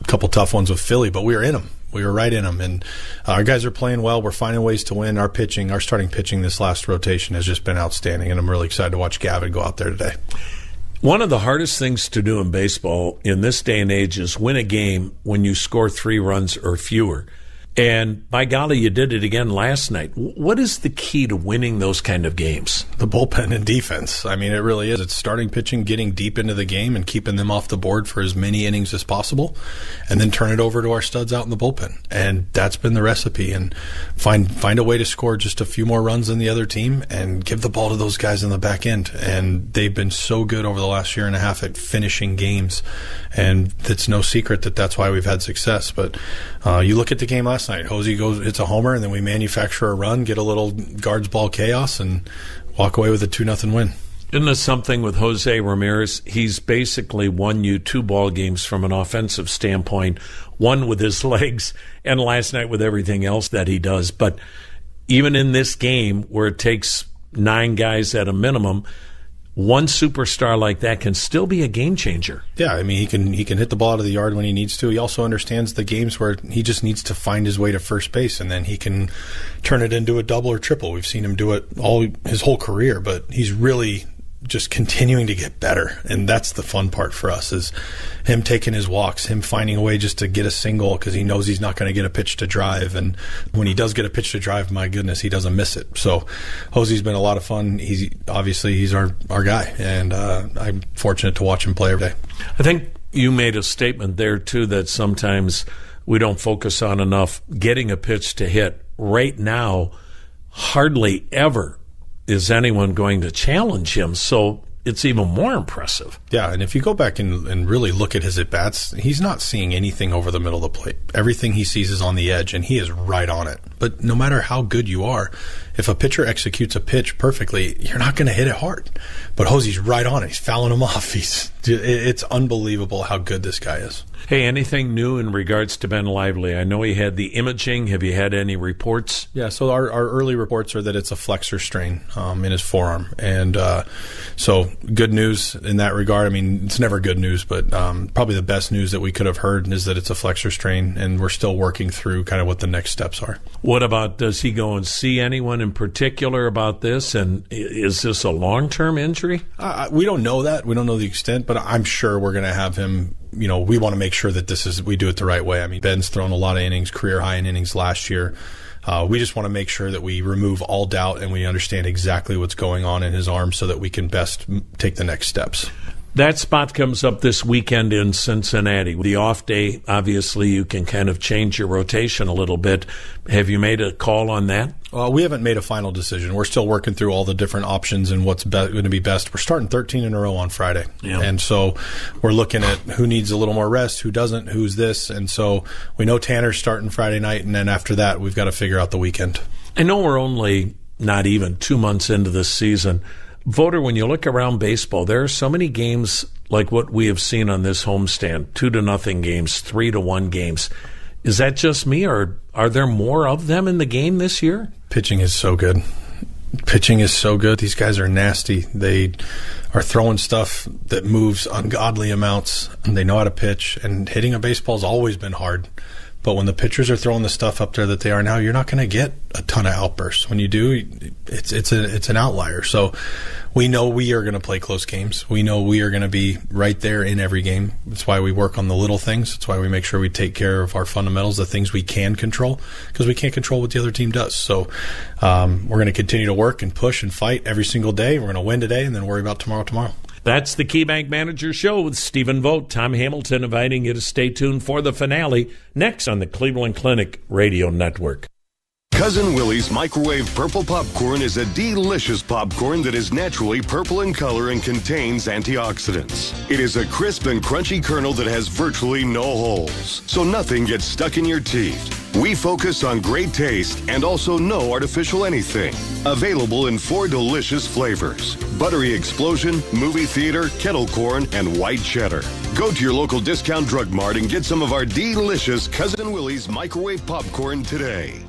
couple tough ones with Philly, but we were in them. We were right in them, and our guys are playing well. We're finding ways to win. Our starting pitching this last rotation has just been outstanding, and I'm really excited to watch Gavin go out there today. One of the hardest things to do in baseball in this day and age is win a game when you score 3 runs or fewer. And by golly, you did it again last night. What is the key to winning those kind of games? The bullpen and defense. I mean, it really is. It's starting pitching, getting deep into the game and keeping them off the board for as many innings as possible, and then turn it over to our studs out in the bullpen. And that's been the recipe. And find a way to score just a few more runs than the other team and give the ball to those guys in the back end. And they've been so good over the last year and a half at finishing games. And it's no secret that that's why we've had success. But you look at the game last night. Hosey hits a homer, and then we manufacture a run, get a little guards ball chaos, and walk away with a 2-0 win. Isn't this something with Jose Ramirez? He's basically won you 2 ball games from an offensive standpoint, one with his legs, and last night with everything else that he does. But even in this game, where it takes 9 guys at a minimum, one superstar like that can still be a game changer. Yeah, I mean, he can hit the ball out of the yard when he needs to. He also understands the games where he just needs to find his way to first base, and then he can turn it into a double or triple. We've seen him do it his whole career, but he's really just continuing to get better, and that's the fun part for us, is him taking his walks, him finding a way just to get a single because he knows he's not going to get a pitch to drive, and when he does get a pitch to drive, my goodness, he doesn't miss it. So Josie's been a lot of fun. He's our guy, and I'm fortunate to watch him play every day. I think you made a statement there too that sometimes we don't focus on enough getting a pitch to hit. Right now, hardly ever is anyone going to challenge him, so it's even more impressive. Yeah, and if you go back and really look at his at-bats, he's not seeing anything over the middle of the plate. Everything he sees is on the edge, and he is right on it. But no matter how good you are, if a pitcher executes a pitch perfectly, you're not going to hit it hard. But Hosey's right on it. He's fouling him off. It's unbelievable how good this guy is. Hey, anything new in regards to Ben Lively? I know he had the imaging. Have you had any reports? Yeah, so our early reports are that it's a flexor strain in his forearm. And so good news in that regard. I mean, it's never good news, but probably the best news that we could have heard is that it's a flexor strain, and we're still working through kind of what the next steps are. What about, does he go and see anyone in particular about this? And is this a long-term injury? We don't know that. We don't know the extent, but I'm sure we're going to have him. We want to make sure that we do it the right way. I mean, Ben's thrown a lot of innings, career high in innings last year. We just want to make sure that we remove all doubt and we understand exactly what's going on in his arm so that we can best take the next steps. That spot comes up this weekend in Cincinnati. The off day, obviously, you can kind of change your rotation a little bit. Have you made a call on that? We haven't made a final decision. We're still working through all the different options and what's going to be best. We're starting 13 in a row on Friday. Yeah. And so we're looking at who needs a little more rest, who doesn't, who's this. And so we know Tanner's starting Friday night, and then after that, we've got to figure out the weekend. I know we're only not even 2 months into this season. Voter, when you look around baseball, there are so many games like what we have seen on this homestand, 2-0 games, 3-1 games. Is that just me, or are there more of them in the game this year? Pitching is so good. These guys are nasty. They are throwing stuff that moves ungodly amounts, and they know how to pitch, and hitting a baseball's always been hard. But when the pitchers are throwing the stuff up there that they are now, you're not going to get a ton of outbursts. When you do, it's an outlier. So we know we are going to play close games. We know we are going to be right there in every game. That's why we work on the little things. That's why we make sure we take care of our fundamentals, the things we can control, because we can't control what the other team does. So we're going to continue to work and push and fight every single day. We're going to win today and then worry about tomorrow. That's the KeyBank Manager Show with Stephen Vogt. Tom Hamilton inviting you to stay tuned for the finale next on the Cleveland Clinic Radio Network. Cousin Willie's microwave purple popcorn is a delicious popcorn that is naturally purple in color and contains antioxidants. It is a crisp and crunchy kernel that has virtually no holes, so nothing gets stuck in your teeth. We focus on great taste and also no artificial anything. Available in 4 delicious flavors: buttery explosion, movie theater, kettle corn, and white cheddar. Go to your local discount drug mart and get some of our delicious Cousin Willie's microwave popcorn today.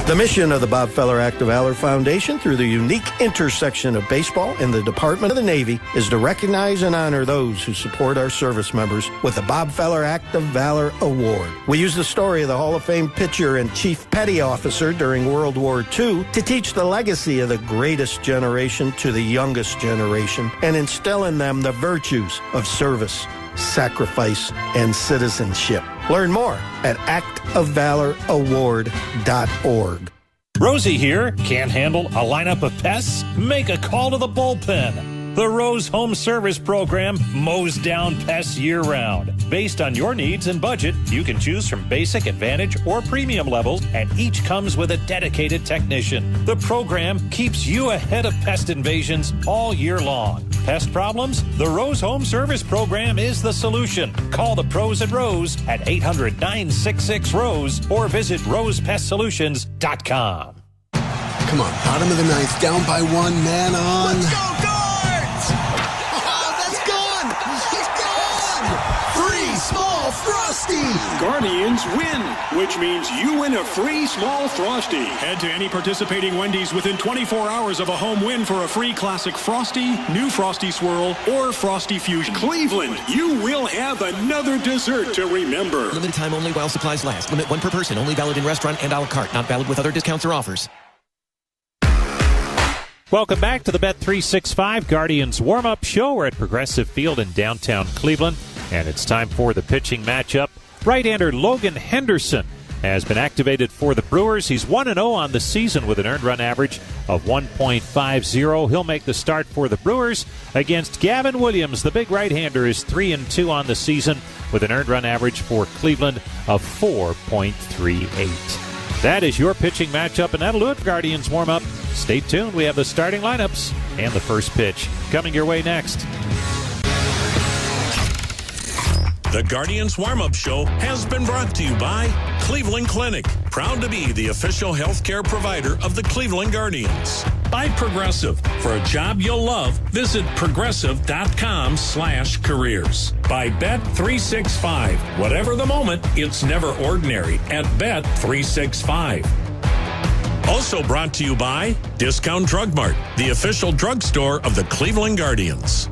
The mission of the Bob Feller Act of Valor Foundation, through the unique intersection of baseball and the Department of the Navy, is to recognize and honor those who support our service members with the Bob Feller Act of Valor Award. We use the story of the Hall of Fame pitcher and Chief Petty Officer during World War II to teach the legacy of the greatest generation to the youngest generation and instill in them the virtues of service, sacrifice, and citizenship. Learn more at actofvaloraward.org. Rosie here. Can't handle a lineup of pests? Make a call to the bullpen. The Rose Home Service Program mows down pests year-round. Based on your needs and budget, you can choose from basic, advantage, or premium levels, and each comes with a dedicated technician. The program keeps you ahead of pest invasions all year long. Pest problems? The Rose Home Service Program is the solution. Call the pros at Rose at 800-966-ROSE or visit rosepestsolutions.com. Come on, bottom of the ninth, down by one, man on. Let's go, Guards! Oh, that's gone! He's gone! Free small Frosty! Guardians win, which means you win a free small Frosty. Head to any participating Wendy's within 24 hours of a home win for a free classic Frosty, new Frosty Swirl, or Frosty Fusion. Cleveland, you will have another dessert to remember. Limited time only while supplies last. Limit one per person. Only valid in restaurant and a la carte. Not valid with other discounts or offers. Welcome back to the Bet365 Guardians warm-up show. We're at Progressive Field in downtown Cleveland, and it's time for the pitching matchup. Right-hander Logan Henderson has been activated for the Brewers. He's 1-0 on the season with an earned run average of 1.50. He'll make the start for the Brewers against Gavin Williams. The big right-hander is 3-2 on the season with an earned run average for Cleveland of 4.38. That is your pitching matchup, and that'll do it for Guardians warm-up. Stay tuned. We have the starting lineups and the first pitch coming your way next. The Guardians Warm-Up Show has been brought to you by Cleveland Clinic, proud to be the official healthcare provider of the Cleveland Guardians. By Progressive, for a job you'll love, visit progressive.com/careers. By Bet365, whatever the moment, it's never ordinary at Bet365. Also brought to you by Discount Drug Mart, the official drugstore of the Cleveland Guardians.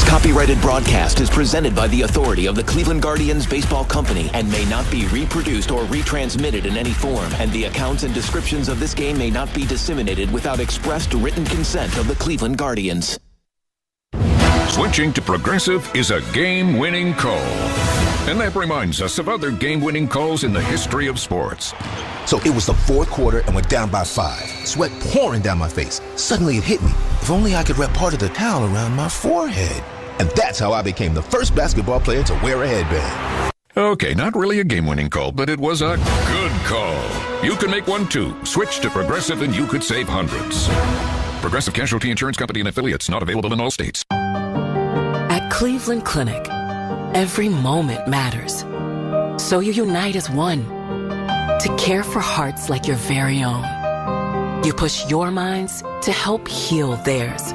Copyrighted broadcast is presented by the authority of the Cleveland Guardians Baseball Company and may not be reproduced or retransmitted in any form, and the accounts and descriptions of this game may not be disseminated without expressed written consent of the Cleveland Guardians. Switching to Progressive is a game-winning call. And that reminds us of other game-winning calls in the history of sports. So it was the fourth quarter and we're down by 5. Sweat pouring down my face. Suddenly it hit me. If only I could wrap part of the towel around my forehead. And that's how I became the first basketball player to wear a headband. Okay, not really a game-winning call, but it was a good call. You can make one too. Switch to Progressive and you could save hundreds. Progressive Casualty Insurance Company and affiliates, not available in all states. At Cleveland Clinic, every moment matters. So you unite as one to care for hearts like your very own. You push your minds to help heal theirs.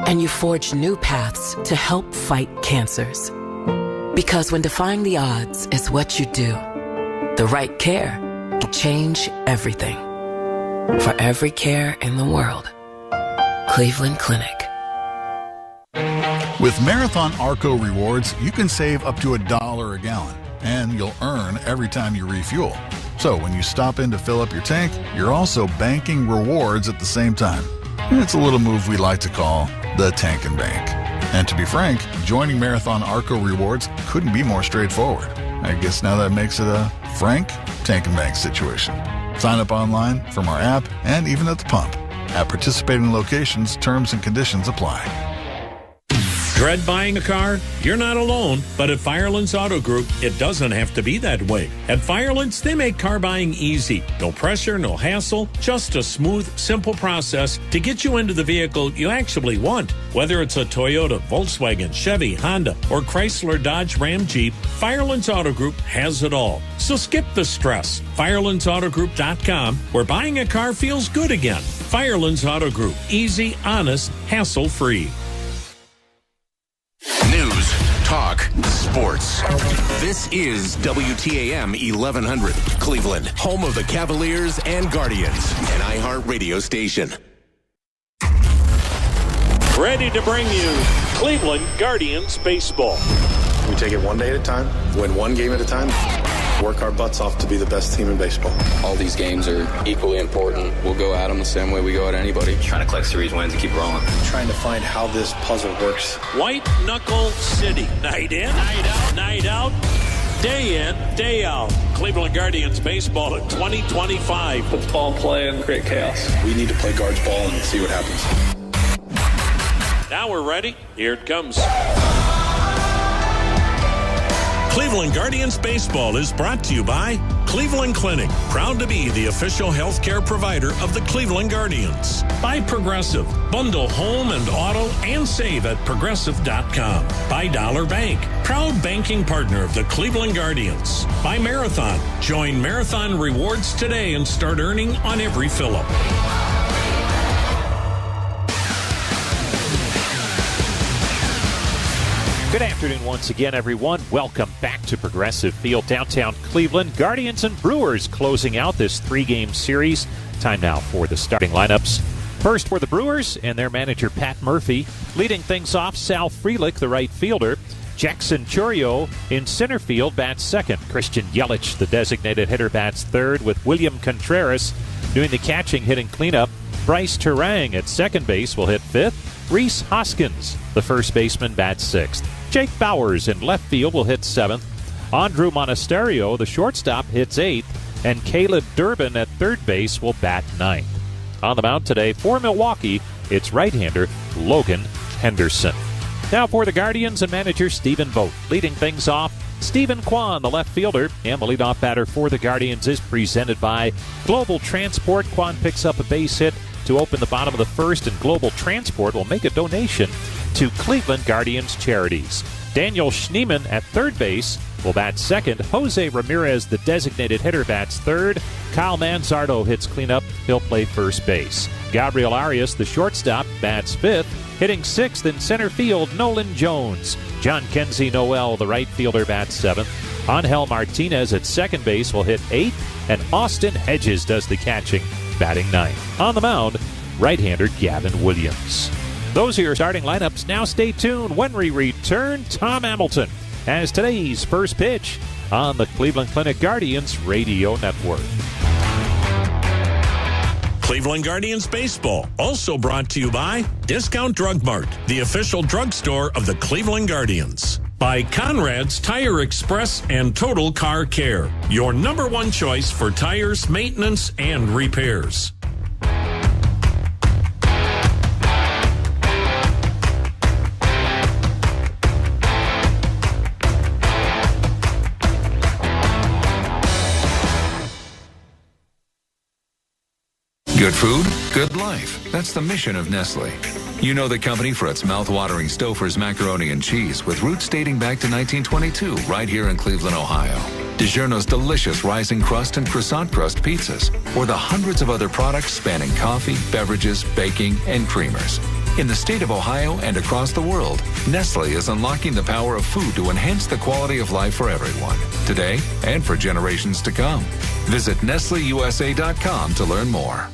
And you forge new paths to help fight cancers. Because when defying the odds is what you do, the right care can change everything. For every care in the world, Cleveland Clinic. With Marathon Arco Rewards, you can save up to $1 a gallon, and you'll earn every time you refuel. So when you stop in to fill up your tank, you're also banking rewards at the same time. It's a little move we like to call the Tank and Bank. And to be frank, joining Marathon Arco Rewards couldn't be more straightforward. I guess now that makes it a frank Tank and Bank situation. Sign up online, from our app, and even at the pump. At participating locations, terms and conditions apply. Dread buying a car? You're not alone, but at Firelands Auto Group, it doesn't have to be that way. At Firelands, they make car buying easy. No pressure, no hassle, just a smooth, simple process to get you into the vehicle you actually want. Whether it's a Toyota, Volkswagen, Chevy, Honda, or Chrysler, Dodge, Ram, Jeep, Firelands Auto Group has it all. So skip the stress. FirelandsAutoGroup.com, where buying a car feels good again. Firelands Auto Group. Easy, honest, hassle-free. News, talk, sports. This is WTAM 1100, Cleveland, home of the Cavaliers and Guardians, an iHeartRadio station. Ready to bring you Cleveland Guardians baseball. We take it one day at a time, win one game at a time, work our butts off to be the best team in baseball. All these games are equally important. We'll go at them the same way we go at anybody. Trying to collect series wins and keep rolling. Trying to find how this puzzle works. White Knuckle City. Night in, night out, day in, day out. Cleveland Guardians baseball in 2025. Puts ball in play and create chaos. We need to play guards ball and see what happens. Now we're ready. Here it comes. Cleveland Guardians baseball is brought to you by Cleveland Clinic, proud to be the official healthcare provider of the Cleveland Guardians. By Progressive, bundle home and auto and save at progressive.com. By Dollar Bank, proud banking partner of the Cleveland Guardians. By Marathon, join Marathon Rewards today and start earning on every fill-up. Good afternoon once again, everyone. Welcome back to Progressive Field, downtown Cleveland. Guardians and Brewers closing out this three-game series. Time now for the starting lineups. First for the Brewers and their manager, Pat Murphy. Leading things off, Sal Frelick, the right fielder. Jackson Chourio in center field bats second. Christian Yelich, the designated hitter, bats third, with William Contreras doing the catching, hitting cleanup. Bryce Terang at second base will hit fifth. Rhys Hoskins, the first baseman, bats sixth. Jake Bowers in left field will hit seventh. Andrew Monasterio, the shortstop, hits eighth. And Caleb Durbin at third base will bat ninth. On the mound today for Milwaukee, it's right-hander Logan Henderson. Now for the Guardians and manager Stephen Vogt. Leading things off, Stephen Kwan, the left fielder, and the leadoff batter for the Guardians is presented by Global Transport. Kwan picks up a base hit to open the bottom of the first, and Global Transport will make a donation to Cleveland Guardians charities. Daniel Schneemann at third base will bat second. Jose Ramirez, the designated hitter, bats third. Kyle Manzardo hits cleanup. He'll play first base. Gabriel Arias, the shortstop, bats fifth. Hitting sixth in center field, Nolan Jones. John Kenzie Noel, the right fielder, bats seventh. Angel Martinez at second base will hit eighth. And Austin Hedges does the catching, batting ninth. On the mound, right-hander Gavin Williams. Those are your starting lineups. Now stay tuned when we return. Tom Hamilton has today's first pitch on the Cleveland Clinic Guardians Radio Network. Cleveland Guardians baseball, also brought to you by Discount Drug Mart, the official drugstore of the Cleveland Guardians. By Conrad's Tire Express and Total Car Care, your number one choice for tires, maintenance, and repairs. Good food, good life. That's the mission of Nestle. You know the company for its mouth-watering Stouffer's macaroni and cheese with roots dating back to 1922 right here in Cleveland, Ohio. DiGiorno's delicious rising crust and croissant crust pizzas, or the hundreds of other products spanning coffee, beverages, baking, and creamers. In the state of Ohio and across the world, Nestle is unlocking the power of food to enhance the quality of life for everyone, today and for generations to come. Visit NestleUSA.com to learn more.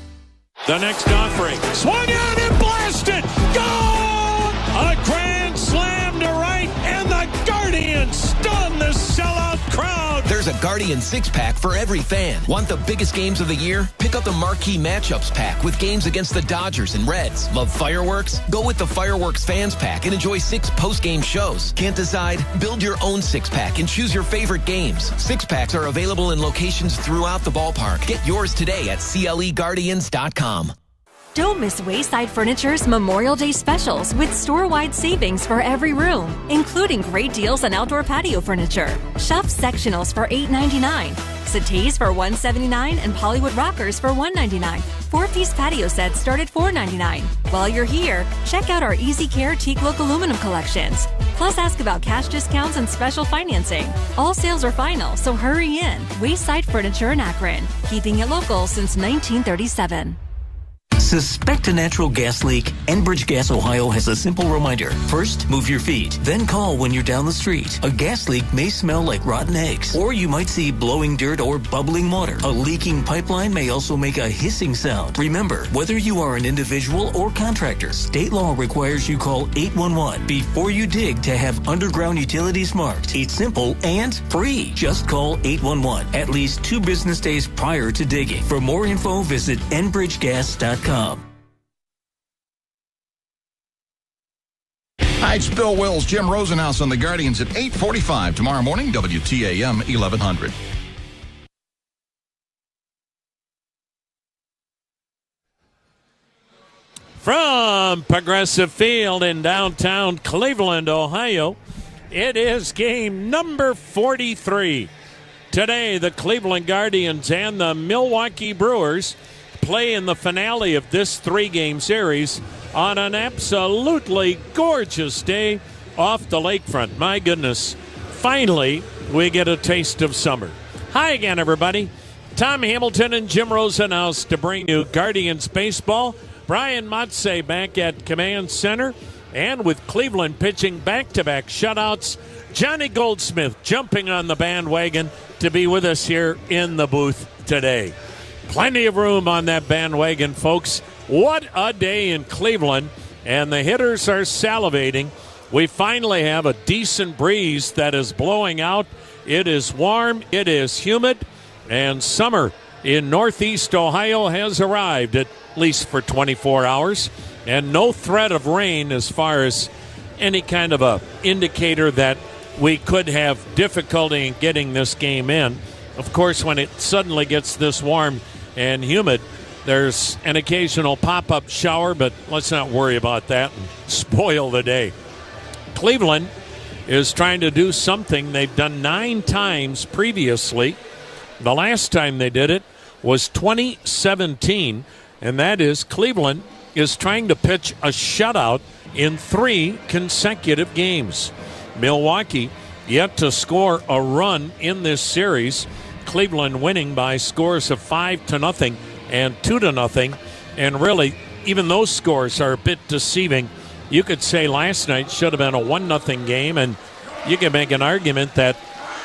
The next offering. Swung out and blasted. Gone! A grand slam to right, and the Guardians stun the sellout crowd. There's a Guardian six-pack for every fan. Want the biggest games of the year? Pick up the Marquee Matchups pack with games against the Dodgers and Reds. Love fireworks? Go with the Fireworks Fans pack and enjoy 6 post-game shows. Can't decide? Build your own six-pack and choose your favorite games. Six-packs are available in locations throughout the ballpark. Get yours today at CLEGuardians.com. Don't miss Wayside Furniture's Memorial Day specials with store-wide savings for every room, including great deals on outdoor patio furniture. Shop sectionals for $8.99, settees for $179, and Hollywood rockers for $199. 4-piece patio sets start at $4.99. While you're here, check out our Easy Care Teak Look aluminum collections. Plus, ask about cash discounts and special financing. All sales are final, so hurry in. Wayside Furniture in Akron, keeping it local since 1937. Suspect a natural gas leak? Enbridge Gas Ohio has a simple reminder. First, move your feet. Then call when you're down the street. A gas leak may smell like rotten eggs, or you might see blowing dirt or bubbling water. A leaking pipeline may also make a hissing sound. Remember, whether you are an individual or contractor, state law requires you call 811 before you dig to have underground utilities marked. It's simple and free. Just call 811 at least 2 business days prior to digging. For more info, visit enbridgegas.com. Hi, it's Bill Wills, Jim Rosenhaus on the Guardians at 8:45 tomorrow morning, WTAM 1100. From Progressive Field in downtown Cleveland, Ohio, it is game number 43. Today, the Cleveland Guardians and the Milwaukee Brewers play in the finale of this 3-game series on an absolutely gorgeous day off the lakefront. My goodness, finally we get a taste of summer. Hi again, everybody. Tom Hamilton and Jim Rosenhaus to bring you Guardians baseball. Brian Motze back at Command Center, and with Cleveland pitching back-to-back shutouts, Johnny Goldsmith jumping on the bandwagon to be with us here in the booth today. Plenty of room on that bandwagon, folks. What a day in Cleveland, and the hitters are salivating. We finally have a decent breeze that is blowing out. It is warm, it is humid, and summer in Northeast Ohio has arrived, at least for 24 hours, and no threat of rain as far as any kind of a indicator that we could have difficulty in getting this game in. Of course, when it suddenly gets this warm and humid, there's an occasional pop-up shower, but let's not worry about that and spoil the day. Cleveland is trying to do something they've done 9 times previously. The last time they did it was 2017, and that is Cleveland is trying to pitch a shutout in 3 consecutive games. Milwaukee yet to score a run in this series. Cleveland winning by scores of 5-0 and 2-0, and really, even those scores are a bit deceiving. You could say last night should have been a 1-0 game, and you can make an argument that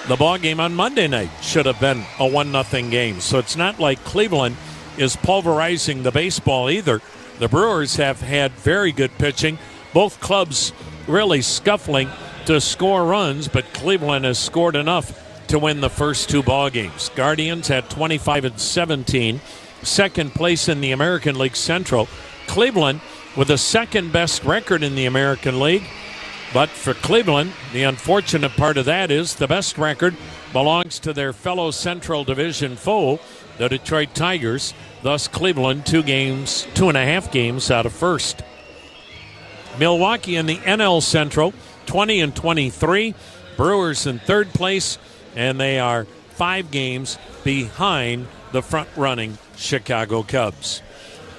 the ball game on Monday night should have been a 1-0 game. So it's not like Cleveland is pulverizing the baseball either. The Brewers have had very good pitching. Both clubs really scuffling to score runs, but Cleveland has scored enough to win the first 2 ball games. Guardians at 25-17, second place in the American League Central. Cleveland with the second best record in the American League. But for Cleveland, the unfortunate part of that is the best record belongs to their fellow Central Division foe, the Detroit Tigers. Thus, Cleveland 2.5 games out of first. Milwaukee in the NL Central, 20-23. Brewers in third place, and they are 5 games behind the front-running Chicago Cubs.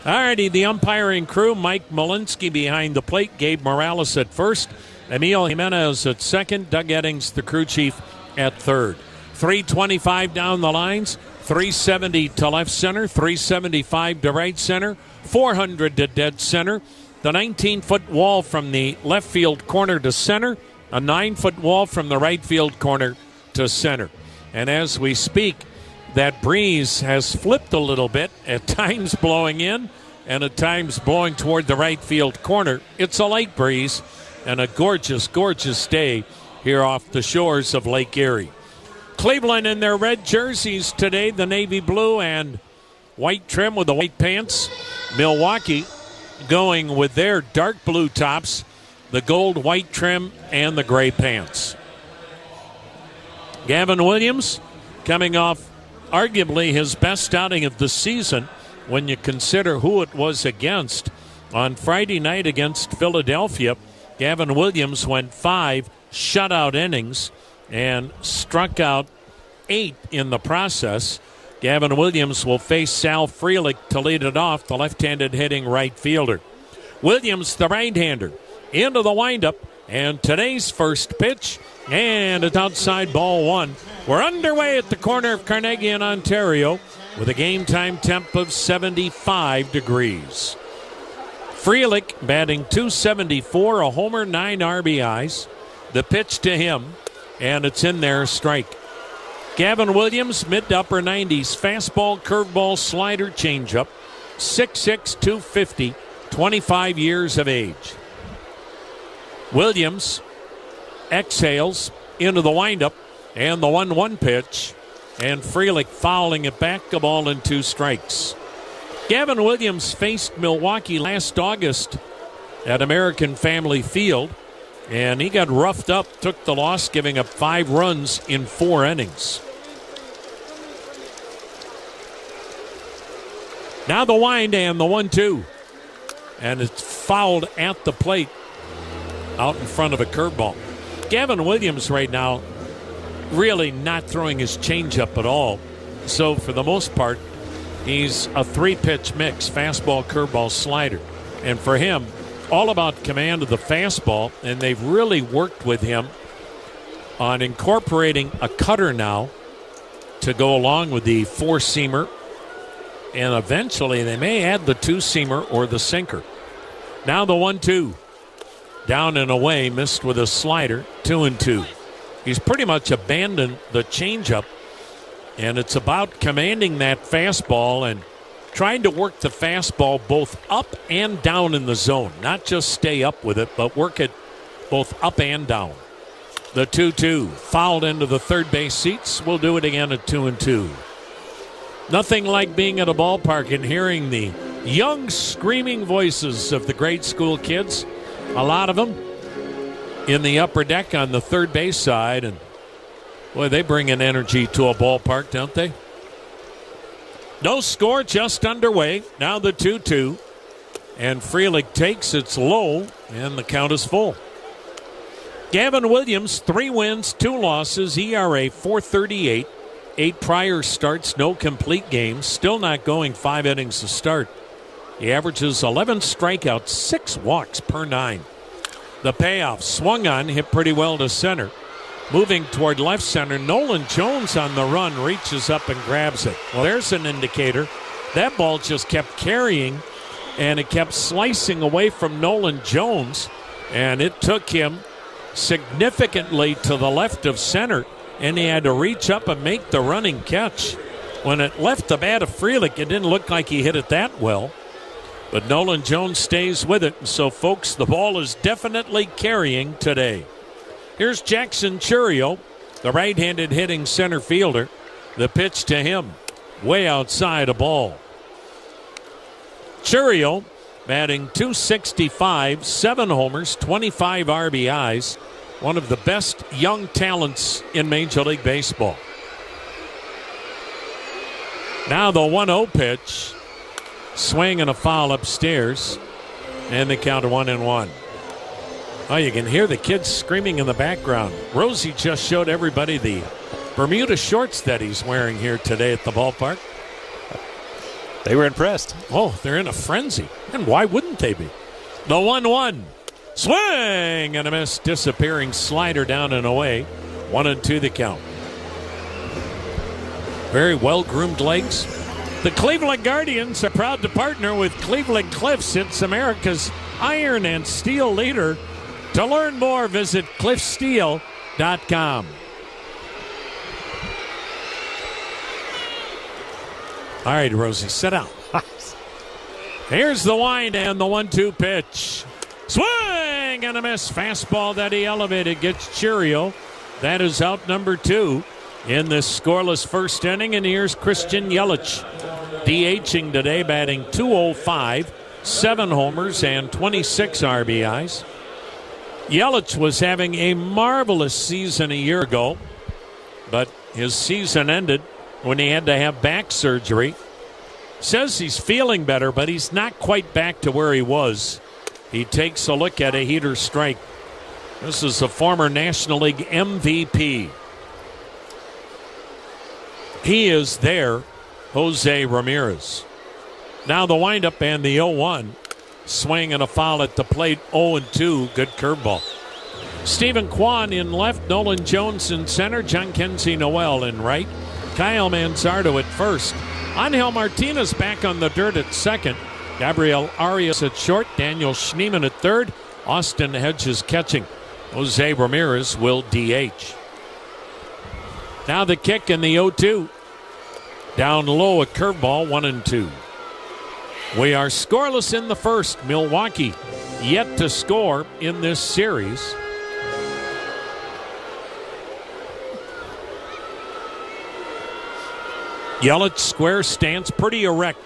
Alrighty, the umpiring crew, Mike Malinsky behind the plate, Gabe Morales at first, Emil Jimenez at second, Doug Eddings, the crew chief, at third. 325 down the lines, 370 to left center, 375 to right center, 400 to dead center. The 19-foot wall from the left field corner to center, a 9-foot wall from the right field corner to center. And as we speak, that breeze has flipped a little bit, at times blowing in and at times blowing toward the right field corner. It's a light breeze and a gorgeous, gorgeous day here off the shores of Lake Erie. Cleveland in their red jerseys today, the navy blue and white trim with the white pants. Milwaukee going with their dark blue tops, the gold white trim, and the gray pants. Gavin Williams coming off arguably his best outing of the season when you consider who it was against. On Friday night against Philadelphia, Gavin Williams went 5 shutout innings and struck out 8 in the process. Gavin Williams will face Sal Frelick to lead it off, the left-handed hitting right fielder. Williams, the right-hander, into the windup, and today's first pitch, and it's outside, ball 1. We're underway at the corner of Carnegie and Ontario with a game-time temp of 75 degrees. Frelick batting .274, a homer, 9 RBIs. The pitch to him, and it's in there, strike. Gavin Williams, mid to upper 90s, fastball, curveball, slider, changeup, 6'6", 250, 25 years of age. Williams exhales into the windup, and the 1-1 pitch, and Frelick fouling it back, a ball and 2 strikes. Gavin Williams faced Milwaukee last August at American Family Field, and he got roughed up, took the loss, giving up 5 runs in 4 innings. Now the wind and the 1-2, and it's fouled at the plate out in front of a curveball. Gavin Williams right now really not throwing his changeup at all, so for the most part, he's a 3-pitch mix, fastball, curveball, slider. And for him, all about command of the fastball, and they've really worked with him on incorporating a cutter now to go along with the 4-seamer, and eventually they may add the 2-seamer or the sinker. Now the 1-2. Down and away, missed with a slider, 2-2. He's pretty much abandoned the changeup, and it's about commanding that fastball and trying to work the fastball both up and down in the zone. Not just stay up with it, but work it both up and down. The 2-2, fouled into the third base seats. We'll do it again at 2-2. Nothing like being at a ballpark and hearing the young screaming voices of the grade school kids. A lot of them in the upper deck on the third base side, and boy, they bring an energy to a ballpark, don't they? No score, just underway. Now the 2-2, and Frelick takes it's low, and the count is full. Gavin Williams, 3 wins, 2 losses, ERA 4.38, 8 prior starts, no complete games, still not going 5 innings to start. He averages 11 strikeouts, 6 walks per 9. The payoff, swung on, hit pretty well to center. Moving toward left center, Nolan Jones on the run reaches up and grabs it. Well, there's an indicator. That ball just kept carrying, and it kept slicing away from Nolan Jones, and it took him significantly to the left of center, and he had to reach up and make the running catch. When it left the bat of Frelick, it didn't look like he hit it that well. But Nolan Jones stays with it. So, folks, the ball is definitely carrying today. Here's Jackson Churio, the right-handed hitting center fielder. The pitch to him, way outside a ball. Churio batting .265, 7 homers, 25 RBIs. One of the best young talents in Major League Baseball. Now the 1-0 pitch. Swing and a foul upstairs, and the count 1-1. Oh, you can hear the kids screaming in the background. Rosie just showed everybody the Bermuda shorts that he's wearing here today at the ballpark. They were impressed. Oh, they're in a frenzy, and why wouldn't they be? The 1-1. Swing and a miss, disappearing slider down and away. 1-2 the count. Very well-groomed legs. The Cleveland Guardians are proud to partner with Cleveland Cliffs. It's America's iron and steel leader. To learn more, visit cliffsteel.com. All right, Rosie, sit down. Here's the wind and the 1-2 pitch. Swing and a miss. Fastball that he elevated gets Churio. That is out number 2 in this scoreless first inning. And here's Christian Yelich, DHing today, batting .205, 7 homers and 26 RBIs. Yelich was having a marvelous season a year ago, but his season ended when he had to have back surgery. Says he's feeling better, but he's not quite back to where he was. He takes a look at a heater strike. This is a former National League MVP. He is there, Jose Ramirez. Now the windup and the 0-1. Swing and a foul at the plate, 0-2. Good curveball. Stephen Kwan in left, Nolan Jones in center, John Kenzie Noel in right, Kyle Manzardo at first. Angel Martinez back on the dirt at second. Gabriel Arias at short, Daniel Schneemann at third, Austin Hedges catching. Jose Ramirez will DH. Now the kick in the 0-2. Down low, a curveball, 1-2. We are scoreless in the first. Milwaukee yet to score in this series. Yelich square stance pretty erect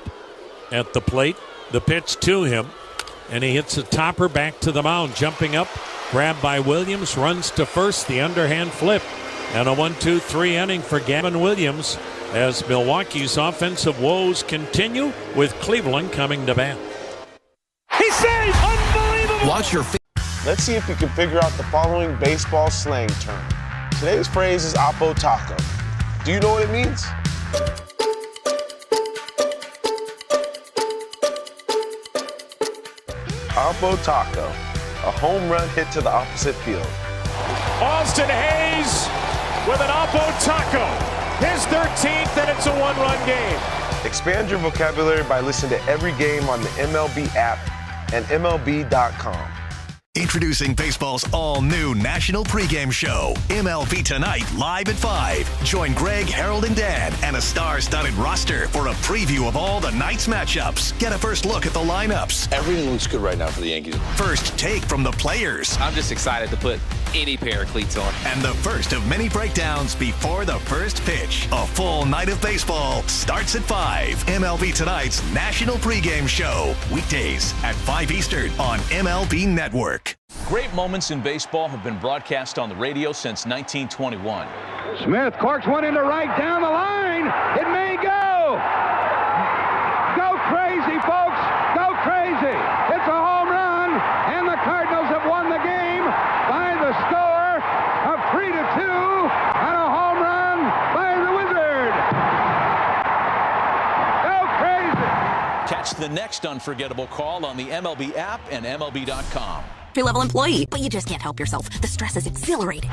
at the plate. The pitch to him, and he hits a topper back to the mound. Jumping up, grabbed by Williams, runs to first, the underhand flip. And a 1-2-3 inning for Gavin Williams as Milwaukee's offensive woes continue with Cleveland coming to bat. He saved! Unbelievable! Watch your Let's see if we can figure out the following baseball slang term. Today's phrase is Oppo Taco. Do you know what it means? Oppo Taco, a home run hit to the opposite field. Austin Hayes with an Oppo Taco. His 13th, and it's a one-run game. Expand your vocabulary by listening to every game on the MLB app and MLB.com. Introducing baseball's all-new national pregame show, MLB Tonight, live at 5. Join Greg, Harold, and Dan and a star-studded roster for a preview of all the night's matchups. Get a first look at the lineups. Everything looks good right now for the Yankees. First take from the players. I'm just excited to put any pair of cleats on. And the first of many breakdowns before the first pitch. A full night of baseball starts at 5. MLB Tonight's national pregame show. Weekdays at 5 Eastern on MLB Network. Great moments in baseball have been broadcast on the radio since 1921. Smith corks one into right down the line. It may go. Go crazy, folks. Go crazy. It's a home run, and the Cardinals have won the game by the score of 3-2 and a home run by the Wizard. Go crazy. Catch the next unforgettable call on the MLB app and MLB.com. Entry-level employee, but you just can't help yourself. The stress is exhilarating.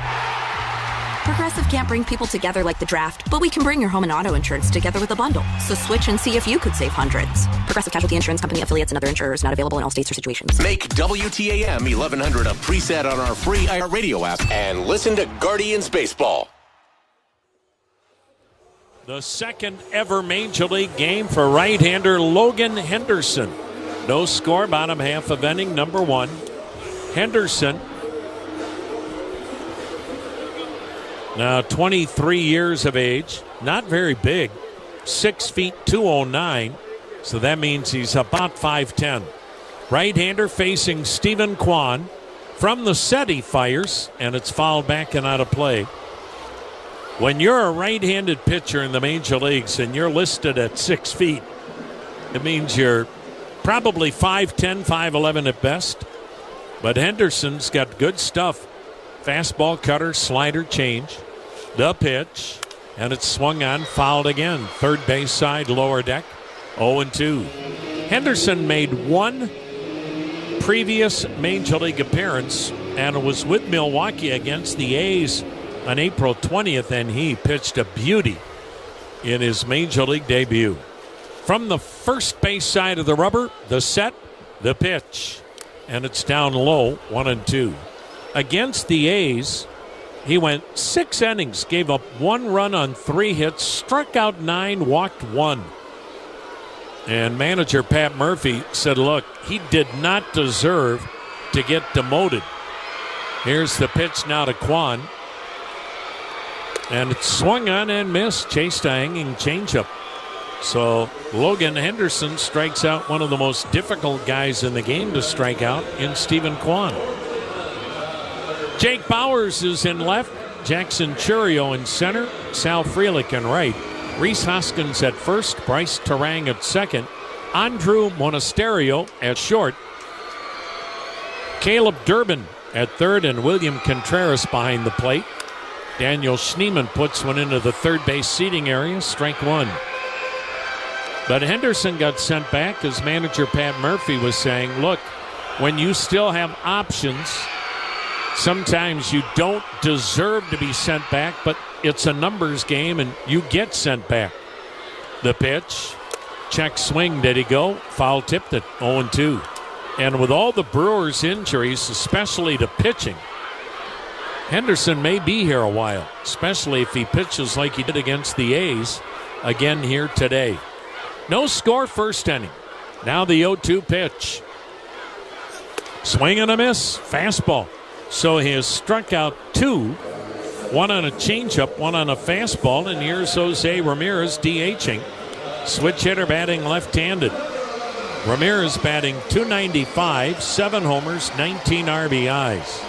Progressive can't bring people together like the draft, but we can bring your home and auto insurance together with a bundle. So switch and see if you could save hundreds. Progressive Casualty Insurance Company, affiliates, and other insurers not available in all states or situations. Make WTAM 1100 a preset on our free iHeartRadio app and listen to Guardians Baseball. The second ever Major League game for right-hander Logan Henderson. No score, bottom half of inning number 1. Henderson, now 23 years of age, not very big, 6 feet 209, so that means he's about 5'10". Right-hander facing Stephen Kwan. From the set he fires, and it's fouled back and out of play. When you're a right-handed pitcher in the major leagues and you're listed at 6 feet, it means you're probably 5'10", 5'11" at best. But Henderson's got good stuff. Fastball, cutter, slider, change. The pitch, and it's swung on, fouled again. Third base side, lower deck, 0-2. Henderson made one previous Major League appearance, and it was with Milwaukee against the A's on April 20th, and he pitched a beauty in his Major League debut. From the first base side of the rubber, the set, the pitch. And it's down low, 1-2. Against the A's, he went 6 innings, gave up 1 run on 3 hits, struck out 9, walked 1. And manager Pat Murphy said, look, he did not deserve to get demoted. Here's the pitch now to Kwan. And it's swung on and missed, chased a hanging changeup. So Logan Henderson strikes out one of the most difficult guys in the game to strike out in Stephen Kwan. Jake Bowers is in left, Jackson Churio in center, Sal Frelick in right. Rhys Hoskins at first, Bryce Terang at second, Andrew Monasterio at short, Caleb Durbin at third, and William Contreras behind the plate. Daniel Schneemann puts one into the third base seating area, strike one. But Henderson got sent back, as manager Pat Murphy was saying, look, when you still have options, sometimes you don't deserve to be sent back, but it's a numbers game and you get sent back. The pitch, check swing, did he go? Foul tipped it, 0-2. And with all the Brewers' injuries, especially to pitching, Henderson may be here a while, especially if he pitches like he did against the A's again here today. No score first inning. Now the 0-2 pitch. Swing and a miss. Fastball. So he has struck out two. One on a changeup, one on a fastball. And here's Jose Ramirez DHing. Switch hitter batting left-handed. Ramirez batting .295, 7 homers, 19 RBIs.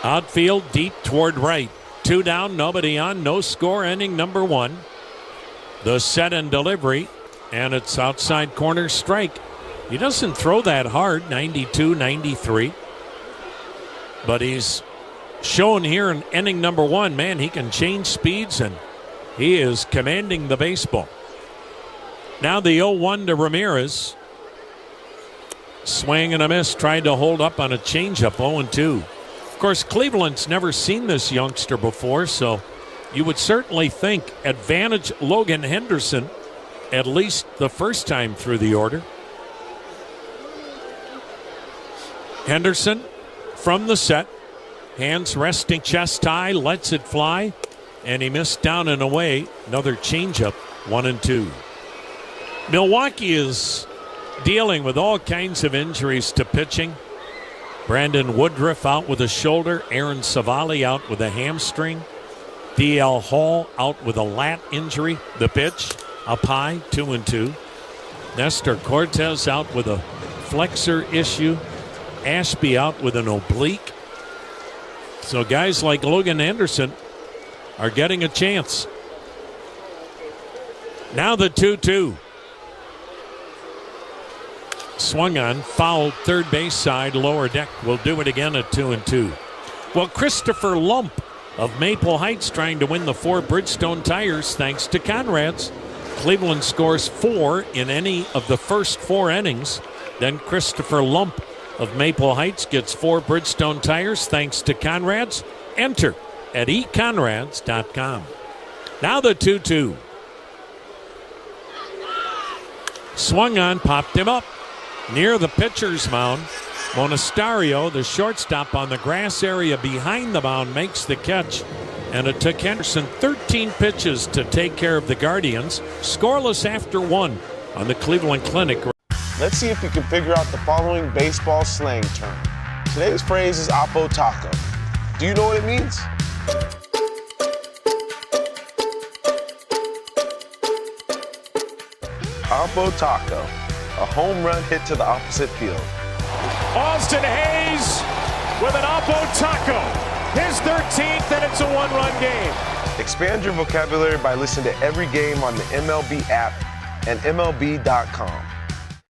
Outfield deep toward right. 2 down, nobody on, no score, inning number 1. The set and delivery, and it's outside corner strike. He doesn't throw that hard, 92, 93. But he's shown here in inning number 1, man, he can change speeds, and he is commanding the baseball. Now the 0-1 to Ramirez. Swing and a miss, tried to hold up on a changeup, 0-2. Of course, Cleveland's never seen this youngster before, so you would certainly think advantage Logan Henderson at least the first time through the order. Henderson from the set, hands resting chest high, lets it fly, and he missed down and away. Another changeup, 1-2. Milwaukee is dealing with all kinds of injuries to pitching. Brandon Woodruff out with a shoulder. Aaron Savali out with a hamstring. D.L. Hall out with a lat injury. The pitch up high, 2-2. Nestor Cortez out with a flexor issue. Ashby out with an oblique. So guys like Logan Anderson are getting a chance. Now the 2-2. Swung on, fouled third base side, lower deck. Will do it again at 2-2. Well, Christopher Lump of Maple Heights trying to win the 4 Bridgestone tires thanks to Conrad's. Cleveland scores 4 in any of the first 4 innings. Then Christopher Lump of Maple Heights gets 4 Bridgestone tires thanks to Conrad's. Enter at econrads.com. Now the 2-2. Swung on, popped him up. Near the pitcher's mound, Monasterio, the shortstop on the grass area behind the mound, makes the catch. And it took Henderson 13 pitches to take care of the Guardians. Scoreless after 1 on the Cleveland Clinic. Let's see if you can figure out the following baseball slang term. Today's phrase is Oppo Taco. Do you know what it means? Oppo Taco, a home run hit to the opposite field. Austin Hayes with an Oppo Taco, his 13th, and it's a 1-run game. Expand your vocabulary by listening to every game on the MLB app and MLB.com.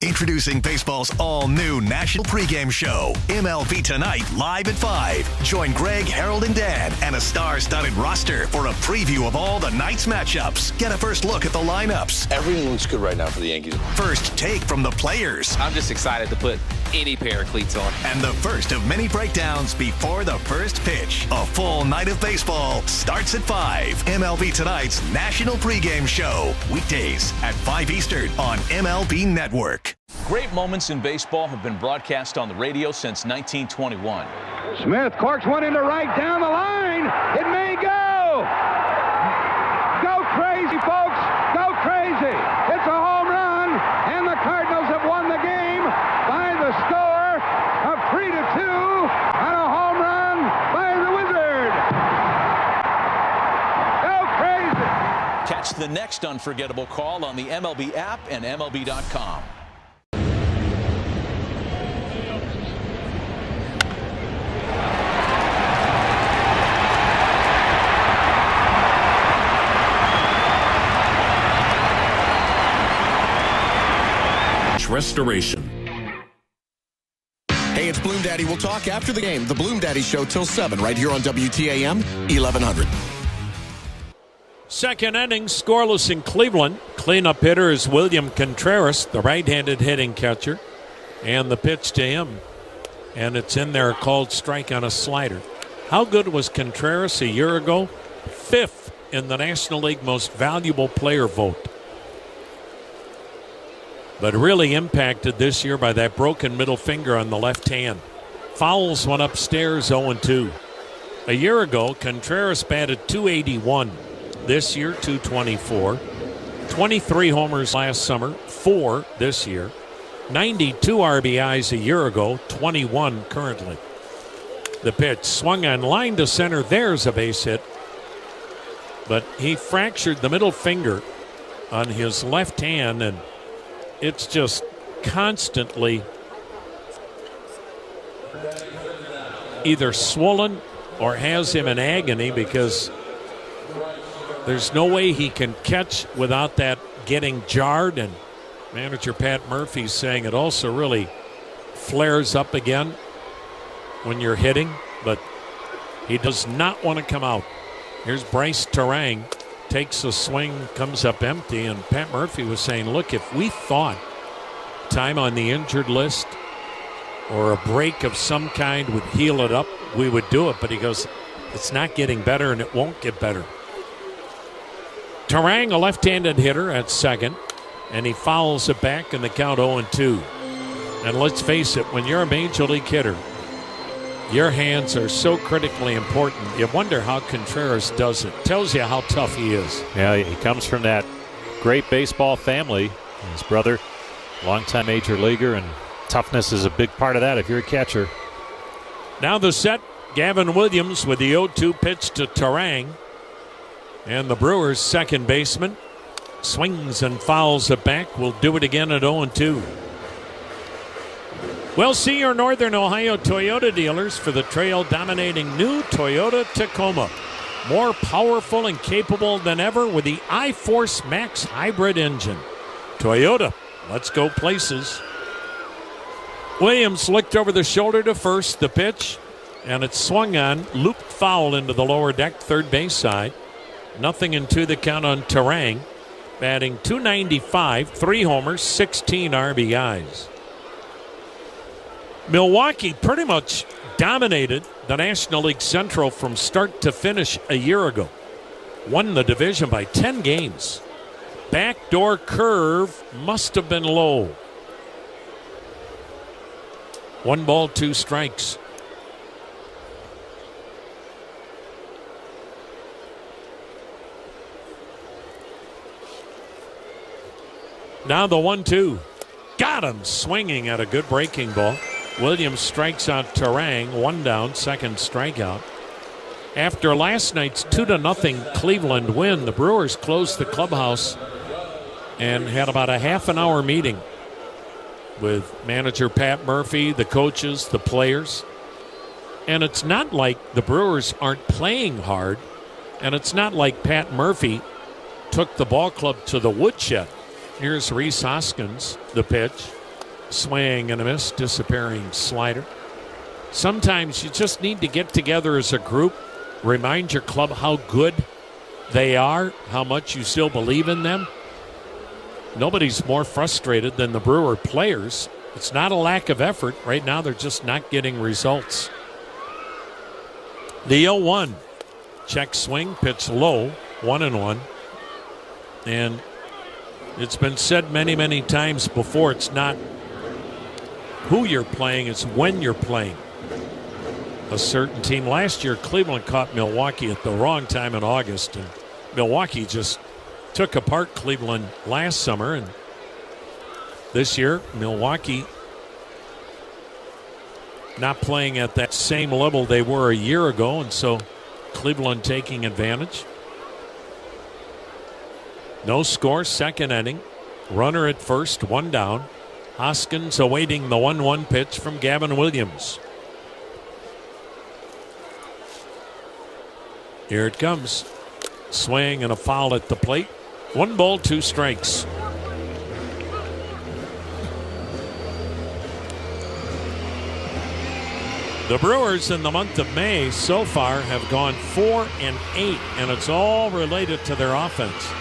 Introducing baseball's all-new national pregame show, MLB Tonight, live at 5. Join Greg, Harold, and Dan, and a star-studded roster for a preview of all the night's matchups. Get a first look at the lineups. Everything looks good right now for the Yankees. First take from the players. I'm just excited to put any pair of cleats on. And the first of many breakdowns before the first pitch. A full night of baseball starts at 5. MLB Tonight's national pregame show. Weekdays at 5 Eastern on MLB Network. Great moments in baseball have been broadcast on the radio since 1921. Smith corks one into right down the line. It may go. Go crazy, folks. Go crazy. It's a home run, and the Cardinals have won the game by the score of 3-2 on a home run by the Wizard. Go crazy. Catch the next unforgettable call on the MLB app and MLB.com. Restoration. Hey, it's Bloom Daddy. We'll talk after the game. The Bloom Daddy Show till 7 right here on WTAM 1100. Second inning, scoreless in Cleveland. Cleanup hitter is William Contreras, the right-handed hitting catcher. And the pitch to him. And it's in there, called strike on a slider. How good was Contreras a year ago? 5th in the National League Most Valuable Player vote. But really impacted this year by that broken middle finger on the left hand. Fouls went upstairs 0-2. A year ago, Contreras batted .281. This year, .224. 23 homers last summer, 4 this year. 92 RBIs a year ago, 21 currently. The pitch swung on line to center. There's a base hit. But he fractured the middle finger on his left hand, and it's just constantly either swollen or has him in agony because there's no way he can catch without that getting jarred. And manager Pat Murphy's saying it also really flares up again when you're hitting, but he does not want to come out. Here's Bryce Terang, takes a swing, comes up empty, and Pat Murphy was saying, look, if we thought time on the injured list or a break of some kind would heal it up, we would do it. But he goes, it's not getting better and it won't get better. Terang, a left-handed hitter at second, and he fouls it back in the count 0-2. And let's face it, when you're a major league hitter, your hands are so critically important. You wonder how Contreras does it. Tells you how tough he is. Yeah, he comes from that great baseball family. His brother, longtime major leaguer, and toughness is a big part of that if you're a catcher. Now the set, Gavin Williams with the 0-2 pitch to Terang. And the Brewers' second baseman swings and fouls it back. We'll do it again at 0-2. We'll see your Northern Ohio Toyota dealers for the trail-dominating new Toyota Tacoma. More powerful and capable than ever with the iForce Max hybrid engine. Toyota, let's go places. Williams looked over the shoulder to first, the pitch, and it swung on, looped foul into the lower deck, third base side. 0-2 the count on Terang, batting .295, 3 homers, 16 RBIs. Milwaukee pretty much dominated the National League Central from start to finish a year ago. Won the division by 10 games. Backdoor curve must have been low. 1 ball, 2 strikes. Now the 1-2. Got him swinging at a good breaking ball. Williams strikes out Terang, 1 down, second strikeout. After last night's 2-0 Cleveland win, the Brewers closed the clubhouse and had about a half-an-hour meeting with manager Pat Murphy, the coaches, the players. And it's not like the Brewers aren't playing hard, and it's not like Pat Murphy took the ball club to the woodshed. Here's Rhys Hoskins, the pitch. Swing and a miss, disappearing slider. Sometimes you just need to get together as a group, remind your club how good they are, how much you still believe in them. Nobody's more frustrated than the Brewer players. It's not a lack of effort. Right now they're just not getting results. The 0-1. Check swing, pitch low, 1-1. And it's been said many, many times before, it's not who you're playing, it's when you're playing a certain team. Last year, Cleveland caught Milwaukee at the wrong time in August, and Milwaukee just took apart Cleveland last summer. And this year, Milwaukee not playing at that same level they were a year ago, and so Cleveland taking advantage. No score, second inning. Runner at first, 1 down. Hoskins awaiting the 1-1 pitch from Gavin Williams. Here it comes. Swing and a foul at the plate. 1 ball, 2 strikes. The Brewers in the month of May so far have gone 4-8, and it's all related to their offense.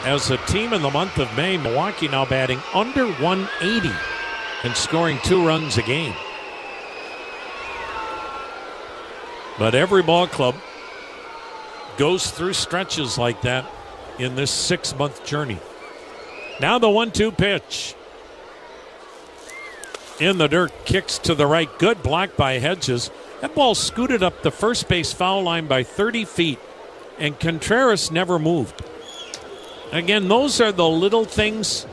As a team in the month of May, Milwaukee now batting under 180 and scoring 2 runs a game. But every ball club goes through stretches like that in this 6-month journey. Now the 1-2 pitch. In the dirt, kicks to the right. Good block by Hedges. That ball scooted up the first base foul line by 30 feet, and Contreras never moved. Again, those are the little things.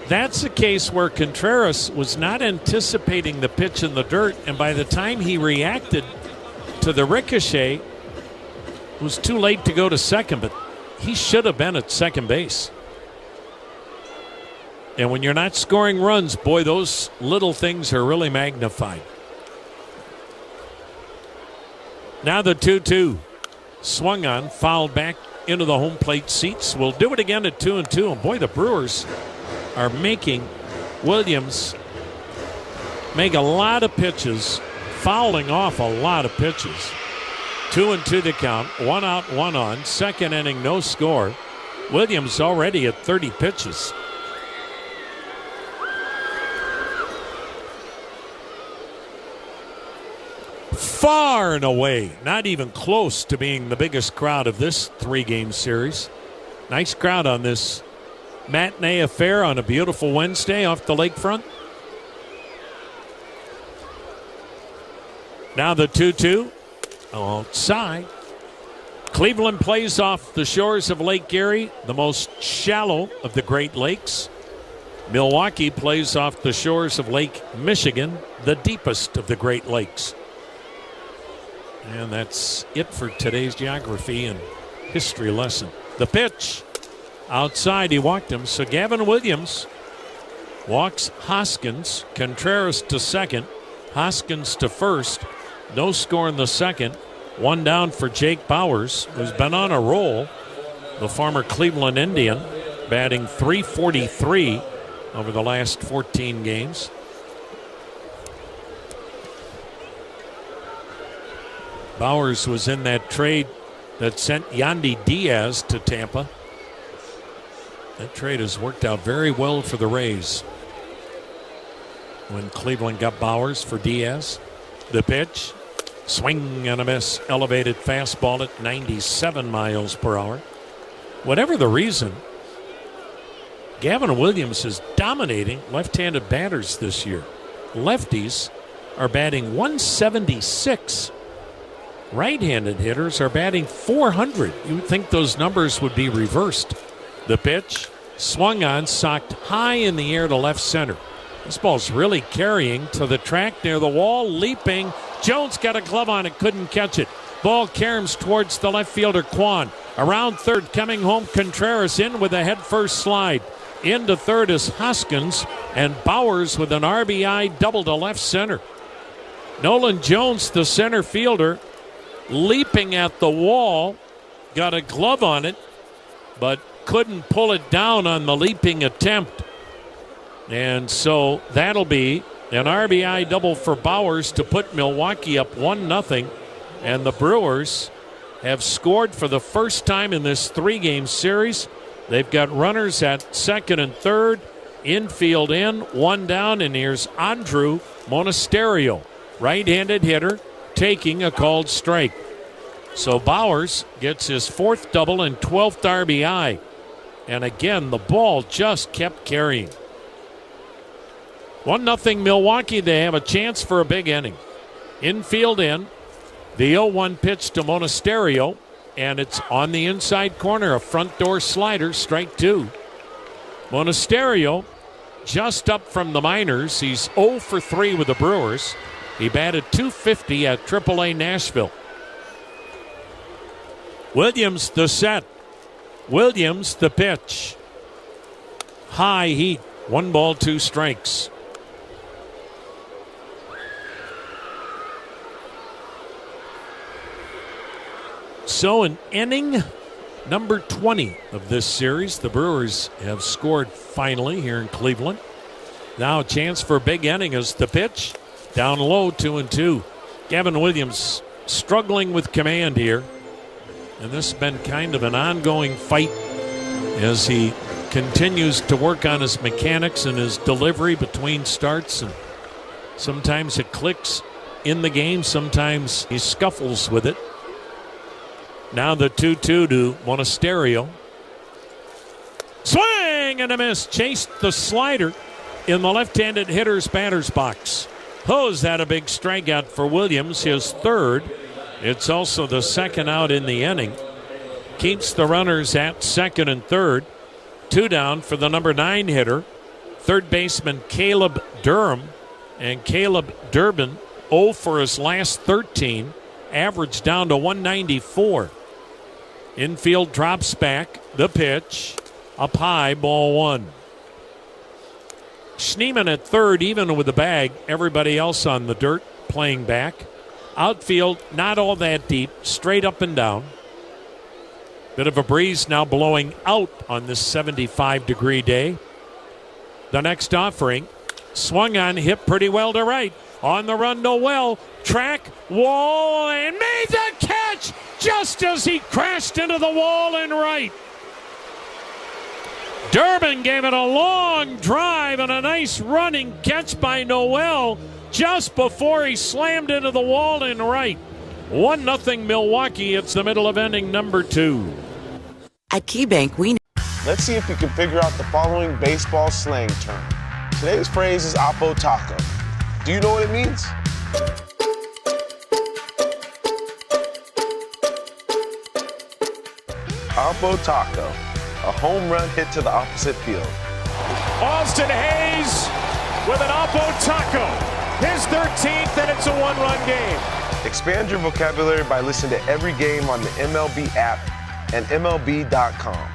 That's a case where Contreras was not anticipating the pitch in the dirt, and by the time he reacted to the ricochet, it was too late to go to second, but he should have been at second base. And when you're not scoring runs, boy, those little things are really magnified. Now the 2-2. Swung on, fouled back into the home plate seats. We'll do it again at 2-2. And boy, the Brewers are making Williams make a lot of pitches, fouling off a lot of pitches. 2-2 the count. 1 out, 1 on. Second inning, no score. Williams already at 30 pitches. Far and away, not even close to being the biggest crowd of this 3-game series. Nice crowd on this matinee affair on a beautiful Wednesday off the lakefront. Now the 2-2 outside. Cleveland plays off the shores of Lake Erie, the most shallow of the Great Lakes. Milwaukee plays off the shores of Lake Michigan, the deepest of the Great Lakes. And that's it for today's geography and history lesson. The pitch outside, he walked him. So Gavin Williams walks Hoskins. Contreras to second. Hoskins to first. No score in the second. 1 down for Jake Bauers, who's been on a roll. The former Cleveland Indian, batting .343 over the last 14 games. Bauers was in that trade that sent Yandy Diaz to Tampa. That trade has worked out very well for the Rays. When Cleveland got Bauers for Diaz. The pitch, swing and a miss, elevated fastball at 97 miles per hour. Whatever the reason, Gavin Williams is dominating left-handed batters this year. Lefties are batting .176. Right-handed hitters are batting .400. You would think those numbers would be reversed. The pitch, swung on, socked high in the air to left center. This ball's really carrying to the track near the wall, leaping. Jones got a glove on it, couldn't catch it. Ball caroms towards the left fielder, Kwan. Around third, coming home, Contreras in with a head-first slide. Into third is Hoskins, and Bauers with an RBI double to left center. Nolan Jones, the center fielder, leaping at the wall, got a glove on it, but couldn't pull it down on the leaping attempt. And so that'll be an RBI double for Bauers to put Milwaukee up 1-0. And the Brewers have scored for the first time in this 3-game series. They've got runners at second and third, infield in, 1 down, and here's Andrew Monasterio, right-handed hitter, taking a called strike. So Bauers gets his 4th double and 12th RBI. And again, the ball just kept carrying. 1-0 Milwaukee. They have a chance for a big inning. Infield in. The 0-1 pitch to Monasterio. And it's on the inside corner. A front door slider, strike 2. Monasterio just up from the minors. He's 0 for 3 with the Brewers. He batted .250 at AAA Nashville. Williams the set. Williams the pitch. High heat. 1 ball, 2 strikes. So in inning number 20 of this series, the Brewers have scored finally here in Cleveland. Now a chance for a big inning as the pitch. Down low, 2-2. Gavin Williams struggling with command here. And this has been kind of an ongoing fight as he continues to work on his mechanics and his delivery between starts. And sometimes it clicks in the game. Sometimes he scuffles with it. Now the 2-2 to Monasterio. Swing and a miss. Chased the slider in the left-handed hitter's batter's box. Hose had a big strikeout for Williams, his third. It's also the second out in the inning. Keeps the runners at second and third. 2 down for the number 9 hitter, third baseman Caleb Durham. And Caleb Durbin, 0 for his last 13, average down to 194. Infield drops back, the pitch, up high, ball 1. Schneemann at third, even with the bag. Everybody else on the dirt playing back. Outfield, not all that deep, straight up and down. Bit of a breeze now blowing out on this 75-degree day. The next offering, swung on, hit pretty well to right. On the run, Noel, track, wall, and made the catch just as he crashed into the wall in right. Durbin gave it a long drive and a nice running catch by Noel just before he slammed into the wall in right. 1-0 Milwaukee. It's the middle of inning number 2. At KeyBank, we know. Let's see if you can figure out the following baseball slang term. Today's phrase is Oppo Taco. Do you know what it means? Oppo Taco, a home run hit to the opposite field. Austin Hayes with an Oppo Taco. His 13th, and it's a 1-run game. Expand your vocabulary by listening to every game on the MLB app and MLB.com.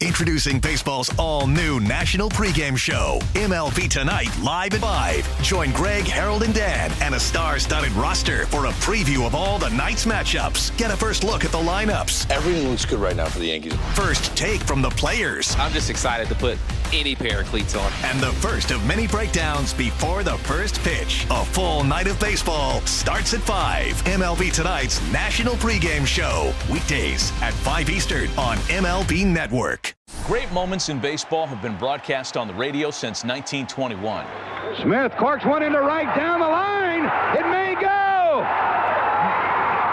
Introducing baseball's all-new national pregame show, MLB Tonight, live at 5. Join Greg, Harold, and Dan, and a star-studded roster for a preview of all the night's matchups. Get a first look at the lineups. Everything looks good right now for the Yankees. First take from the players. I'm just excited to put any pair of cleats on. And the first of many breakdowns before the first pitch. A full night of baseball starts at 5. MLB Tonight's national pregame show. Weekdays at 5 Eastern on MLB Network. Great moments in baseball have been broadcast on the radio since 1921. Smith corks one into right down the line. It may go.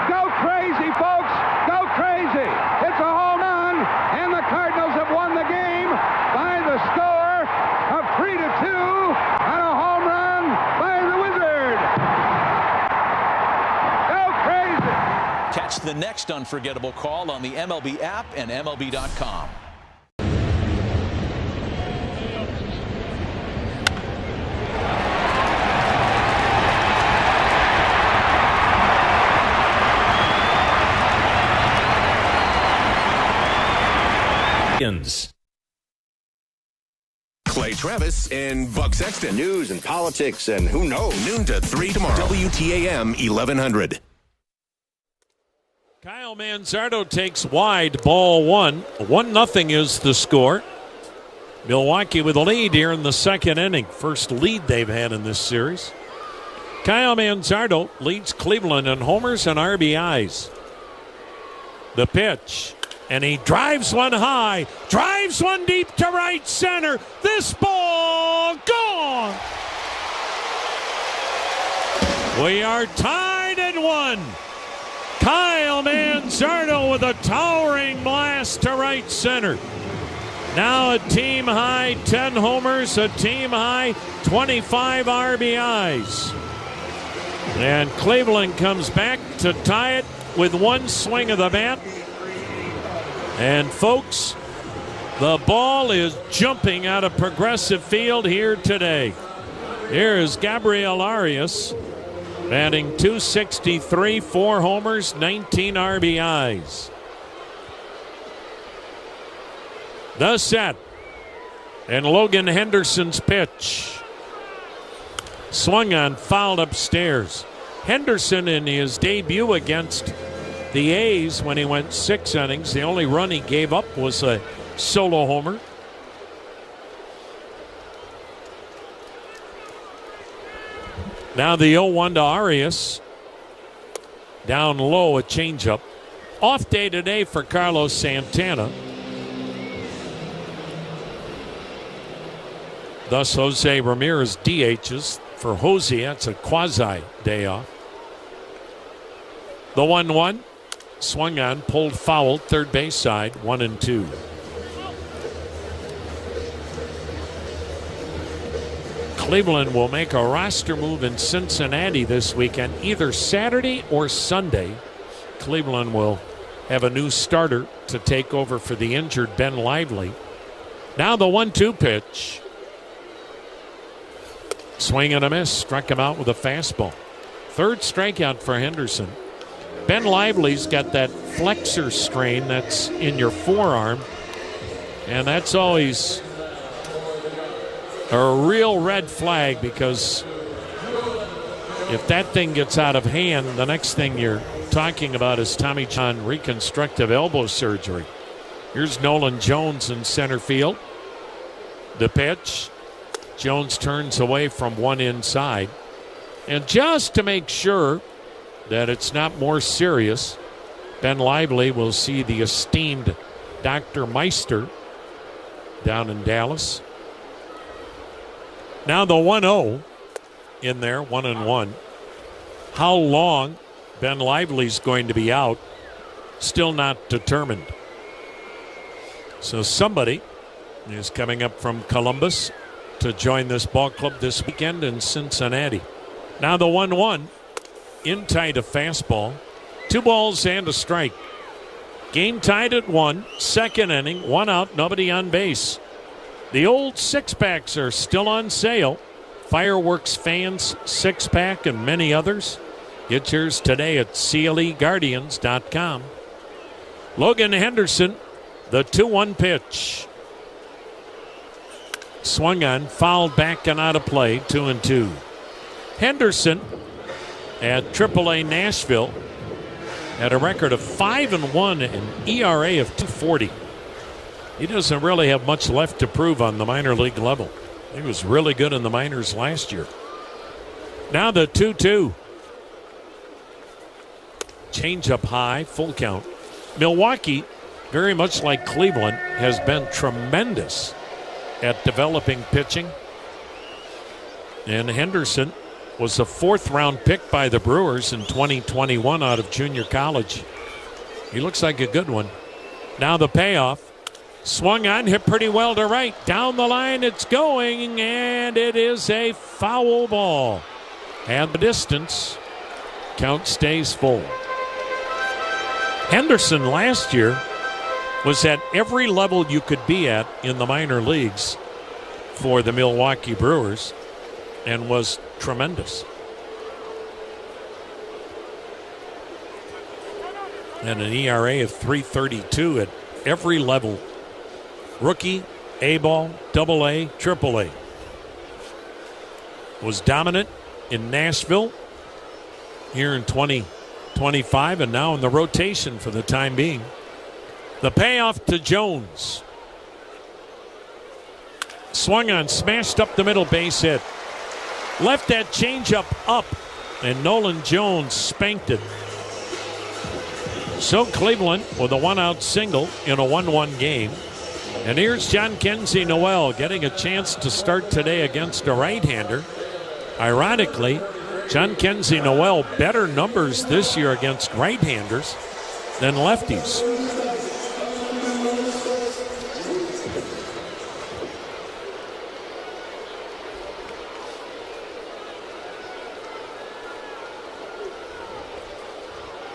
Go crazy, folks. Go crazy. It's a home run, and the Cardinals have won the game by the score of 3-2 on a home run by the Wizard. Go crazy. Catch the next unforgettable call on the MLB app and MLB.com. Clay Travis and Buck Sexton. News and politics and who knows. Noon to 3 tomorrow. WTAM 1100. Kyle Manzardo takes wide, ball 1. 1-0 is the score. Milwaukee with a lead here in the second inning. First lead they've had in this series. Kyle Manzardo leads Cleveland in homers and RBIs. The pitch. And he drives one high, drives one deep to right center. This ball gone. We are tied at 1. Kyle Manzardo with a towering blast to right center. Now a team high 10 homers, a team high 25 RBIs. And Cleveland comes back to tie it with one swing of the bat. And folks, the ball is jumping out of Progressive Field here today. Here is Gabriel Arias batting .263, 4 homers, 19 RBIs. The set. And Logan Henderson's pitch. Swung on, fouled upstairs. Henderson in his debut against the A's, when he went 6 innings, the only run he gave up was a solo homer. Now the 0-1 to Arias. Down low, a changeup. Off day today for Carlos Santana. Thus, Jose Ramirez DHs. For Jose, that's a quasi day off. The 1-1. Swung on, pulled foul, third base side, 1-2. Cleveland will make a roster move in Cincinnati this weekend, either Saturday or Sunday. Cleveland will have a new starter to take over for the injured Ben Lively. Now the 1-2 pitch. Swing and a miss, struck him out with a fastball. Third strikeout for Henderson. Ben Lively's got that flexor strain that's in your forearm, and that's always a real red flag, because if that thing gets out of hand, the next thing you're talking about is Tommy John reconstructive elbow surgery. Here's Nolan Jones in center field. The pitch. Jones turns away from one inside. And just to make sure that it's not more serious, Ben Lively will see the esteemed Dr. Meister down in Dallas. Now the 1-0 in there, 1-1. How long Ben Lively's going to be out, still not determined. So somebody is coming up from Columbus to join this ball club this weekend in Cincinnati. Now the 1-1. In tight, a fastball. 2 balls and a strike. Game tied at 1. Second inning, 1 out, nobody on base. The old six-packs are still on sale. Fireworks Fans 6-pack and many others. Get yours today at CLEGuardians.com. Logan Henderson, the 2-1 pitch. Swung on, fouled back and out of play, 2-2. Henderson at AAA Nashville had a record of 5-1 and ERA of 2.40. He doesn't really have much left to prove on the minor league level. He was really good in the minors last year. Now the 2-2. Change up high, full count. Milwaukee, very much like Cleveland, has been tremendous at developing pitching. And Henderson was a 4th-round pick by the Brewers in 2021 out of junior college. He looks like a good one. Now the payoff. Swung on, hit pretty well to right. Down the line it's going, and it is a foul ball. And the distance. Count stays full. Henderson last year was at every level you could be at in the minor leagues for the Milwaukee Brewers and was tremendous. And an ERA of 3.32 at every level. Rookie, A-ball, AA, AAA. Was dominant in Nashville here in 2025 and now in the rotation for the time being. The payoff to Jones. Swung on, smashed up the middle, base hit. Left that changeup up, and Nolan Jones spanked it. So Cleveland with a 1-out single in a 1-1 game. And here's John Kenzie Noel getting a chance to start today against a right-hander. Ironically, John Kenzie Noel better numbers this year against right-handers than lefties.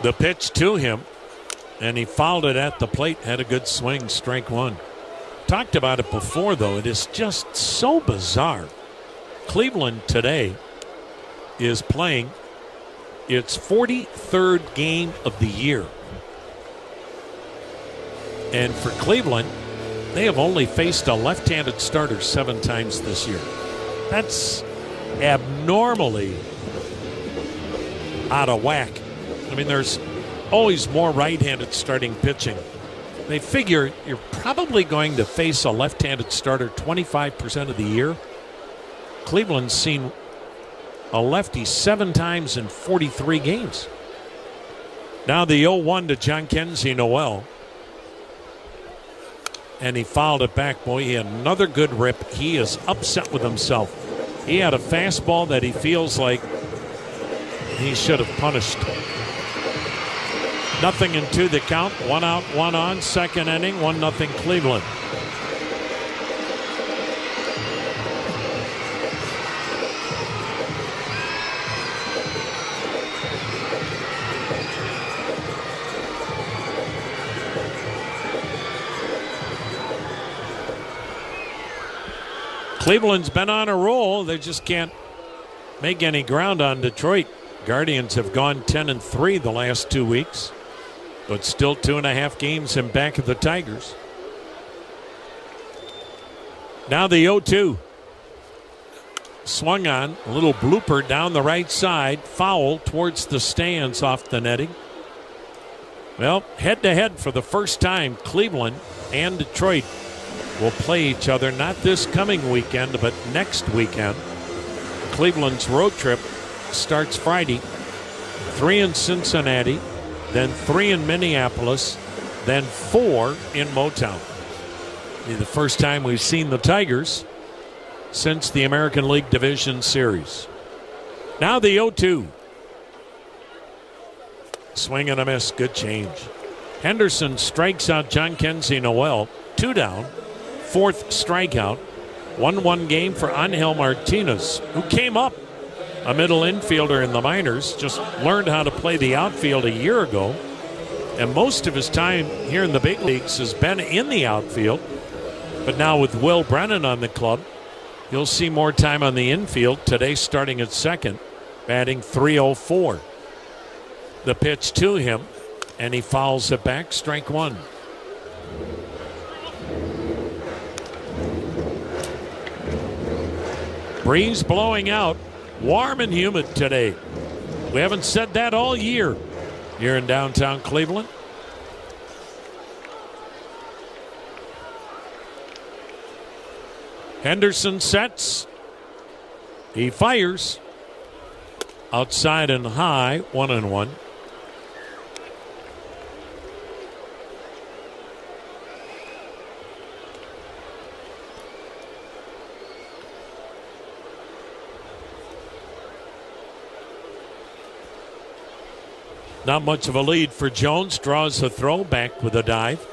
The pitch to him, and he fouled it at the plate, had a good swing, strike one. Talked about it before, though. It is just so bizarre. Cleveland today is playing its 43rd game of the year. And for Cleveland, they have only faced a left-handed starter 7 times this year. That's abnormally out of whack. I mean, there's always more right-handed starting pitching. They figure you're probably going to face a left-handed starter 25% of the year. Cleveland's seen a lefty 7 times in 43 games. Now the 0-1 to John Kenzie Noel. And he fouled it back. Boy, he had another good rip. He is upset with himself. He had a fastball that he feels like he should have punished. 0-2 the count. 1 out, 1 on. Second inning, 1-0 Cleveland. Cleveland's been on a roll. They just can't make any ground on Detroit. Guardians have gone 10-3 the last 2 weeks, but still 2.5 games in back of the Tigers. Now the 0-2. Swung on, a little blooper down the right side, foul towards the stands off the netting. Well, head-to-head for the first time, Cleveland and Detroit will play each other, not this coming weekend, but next weekend. Cleveland's road trip starts Friday. 3 in Cincinnati, then 3 in Minneapolis, then 4 in Motown. It'll be the first time we've seen the Tigers since the American League Division Series. Now the 0-2. Swing and a miss. Good change. Henderson strikes out John Kenzie Noel. 2 down. 4th strikeout. 1-1 game for Angel Martinez, who came up a middle infielder in the minors, just learned how to play the outfield a year ago, and most of his time here in the big leagues has been in the outfield. But now with Will Brennan on the club, you'll see more time on the infield, today starting at second, batting .304. The pitch to him, and he fouls it back, strike 1. Breeze blowing out. Warm and humid today. We haven't said that all year here in downtown Cleveland. Henderson sets. He fires. Outside and high, 1-1. Not much of a lead for Jones. Draws a throw back with a dive.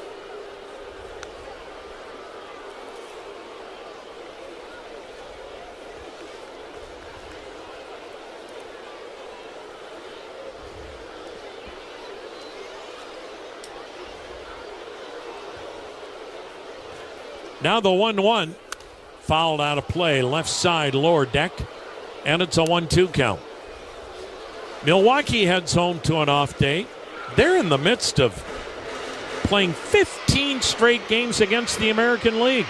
Now the 1-1. Fouled out of play. Left side lower deck. And it's a 1-2 count. Milwaukee heads home to an off day. They're in the midst of playing 15 straight games against the American League.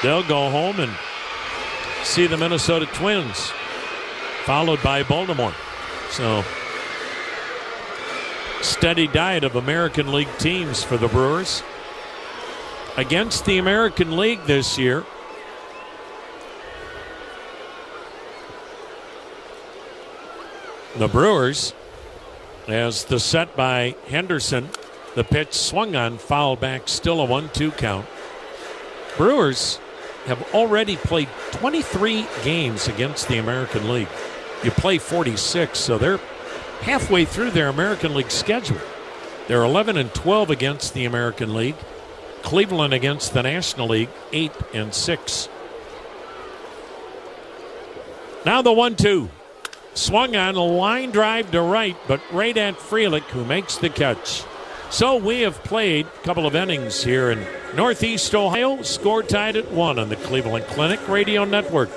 They'll go home and see the Minnesota Twins, followed by Baltimore. So, steady diet of American League teams for the Brewers. Against the American League this year, the Brewers, as the set by Henderson, the pitch swung on, foul back, still a 1-2 count. Brewers have already played 23 games against the American League. You play 46, so they're halfway through their American League schedule. They're 11-12 against the American League. Cleveland against the National League, 8-6. Now the 1-2. Swung on, a line drive to right, but right at Frelick, who makes the catch. So we have played a couple of innings here in Northeast Ohio. Score tied at 1 on the Cleveland Clinic Radio Network.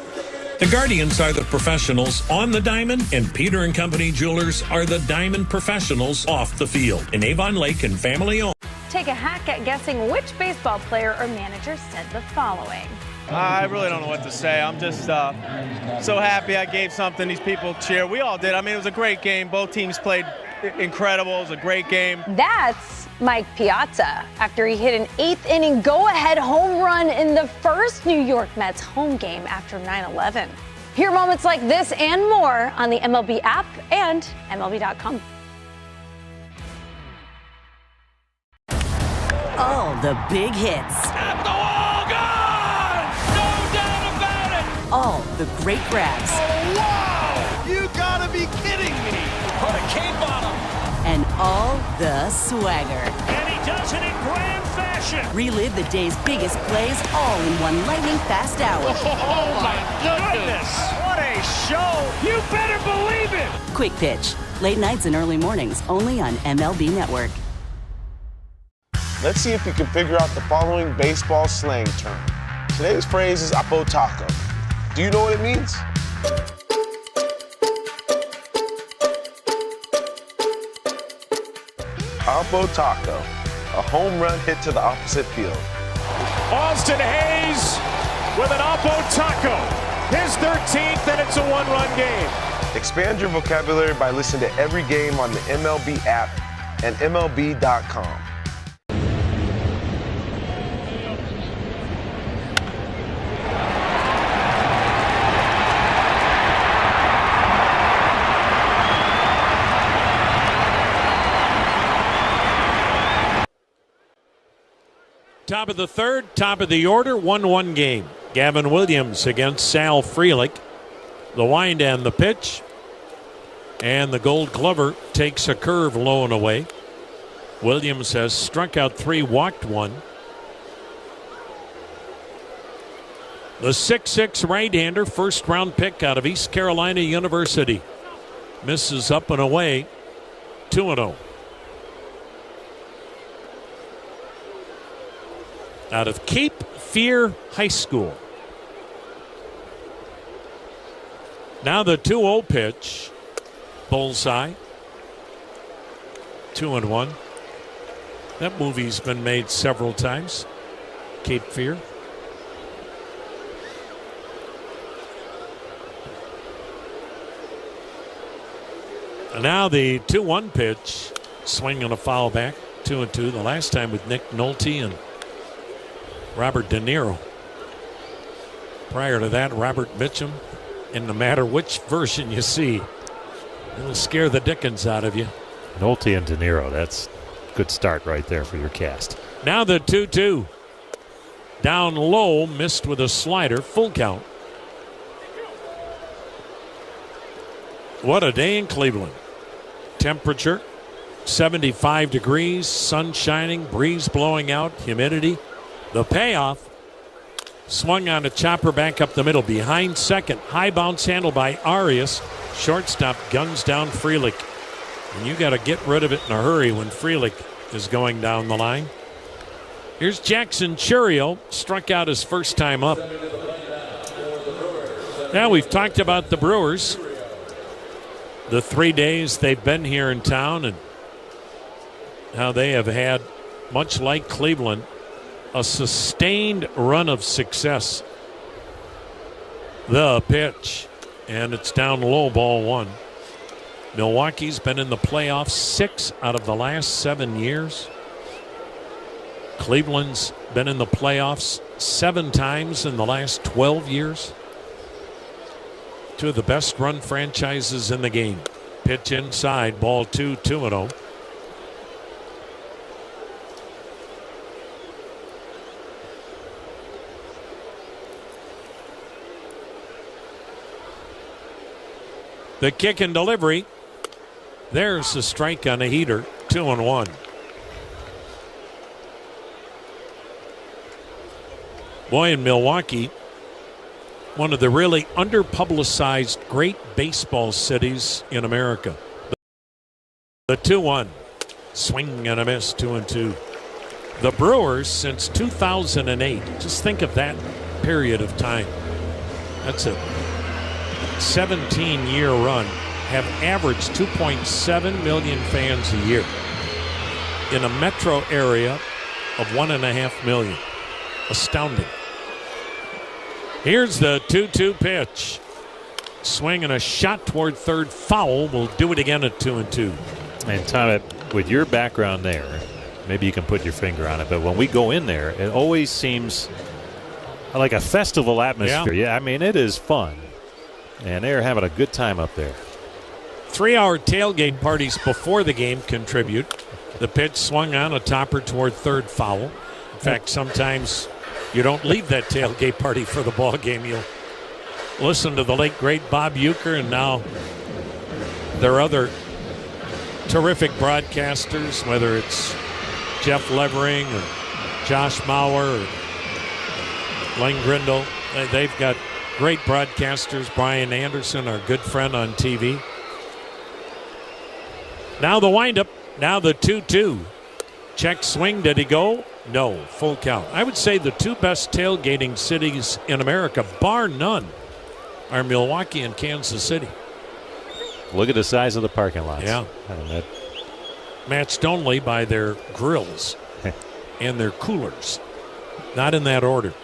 The Guardians are the professionals on the diamond, and Peter and Company Jewelers are the diamond professionals off the field. In Avon Lake and family owned. Take a hack at guessing which baseball player or manager said the following. I really don't know what to say. I'm just so happy I gave something. These people cheer. We all did. I mean, it was a great game. Both teams played incredible. It was a great game. That's Mike Piazza after he hit an 8th-inning go-ahead home run in the first New York Mets home game after 9/11. Hear moments like this and more on the MLB app and MLB.com. All the big hits. At the wall, gone! No doubt about it! All the great grabs. Oh, wow! You gotta be kidding me! Put a cape on him! And all the swagger. And he does it in grand fashion! Relive the day's biggest plays all in one lightning-fast hour. Oh, my goodness! What a show! You better believe it! Quick Pitch. Late nights and early mornings only on MLB Network. Let's see if you can figure out the following baseball slang term. Today's phrase is Oppo Taco. Do you know what it means? Oppo Taco, a home run hit to the opposite field. Austin Hayes with an Oppo Taco. His 13th, and it's a one-run game. Expand your vocabulary by listening to every game on the MLB app and MLB.com. Top of the third, top of the order, 1-1 game. Gavin Williams against Sal Frelick. The wind and the pitch. And the Gold Glover takes a curve low and away. Williams has struck out 3, walked 1. The 6'6" right-hander, first-round pick out of East Carolina University. Misses up and away, 2-0. Out of Cape Fear High School. Now the 2-0 pitch. Bullseye. 2-1. That movie's been made several times. Cape Fear. And now the 2-1 pitch. Swing on a foul back. 2-2. The last time with Nick Nolte and Robert De Niro. Prior to that, Robert Mitchum. And no matter which version you see, it'll scare the dickens out of you. Nolte and De Niro, that's a good start right there for your cast. Now the 2-2. Down low, missed with a slider, full count. What a day in Cleveland. Temperature, 75 degrees, sun shining, breeze blowing out, humidity. The payoff, swung on a chopper back up the middle, behind second. High bounce handle by Arias. Shortstop guns down Frelick. And you got to get rid of it in a hurry when Frelick is going down the line. Here's Jackson Churio, struck out his first time up. Now we've talked about the Brewers. The 3 days they've been here in town and how they have had, much like Cleveland, a sustained run of success. The pitch, and it's down low, ball 1. Milwaukee's been in the playoffs 6 out of the last 7 years. Cleveland's been in the playoffs 7 times in the last 12 years. 2 of the best run franchises in the game. Pitch inside, ball 2, 2-0. The kick and delivery. There's the strike on a heater. 2-1. Boy, in Milwaukee, one of the really underpublicized great baseball cities in America. The 2-1. Swing and a miss. 2-2. The Brewers since 2008. Just think of that period of time. That's it. 17-year run, have averaged 2.7 million fans a year in a metro area of 1.5 million. Astounding. Here's the 2-2 pitch. Swing and a shot toward third, foul. Will do it again at 2-2. And Tom, with your background there, maybe you can put your finger on it, but when we go in there, it always seems like a festival atmosphere. Yeah, I mean, it is fun. And they're having a good time up there. 3-hour tailgate parties before the game contribute. The pitch swung on, a topper toward third, foul. In fact, sometimes you don't leave that tailgate party for the ball game. You'll listen to the late, great Bob Uecker, and now there are other terrific broadcasters, whether it's Jeff Levering or Josh Mauer or Len Grindle. They've got great broadcasters. Brian Anderson, our good friend on TV. Now the windup. Now the 2-2. Check swing. Did he go? No. Full count. I would say the two best tailgating cities in America, bar none, are Milwaukee and Kansas City. Look at the size of the parking lots. Yeah. Matched only by their grills and their coolers. Not in that order.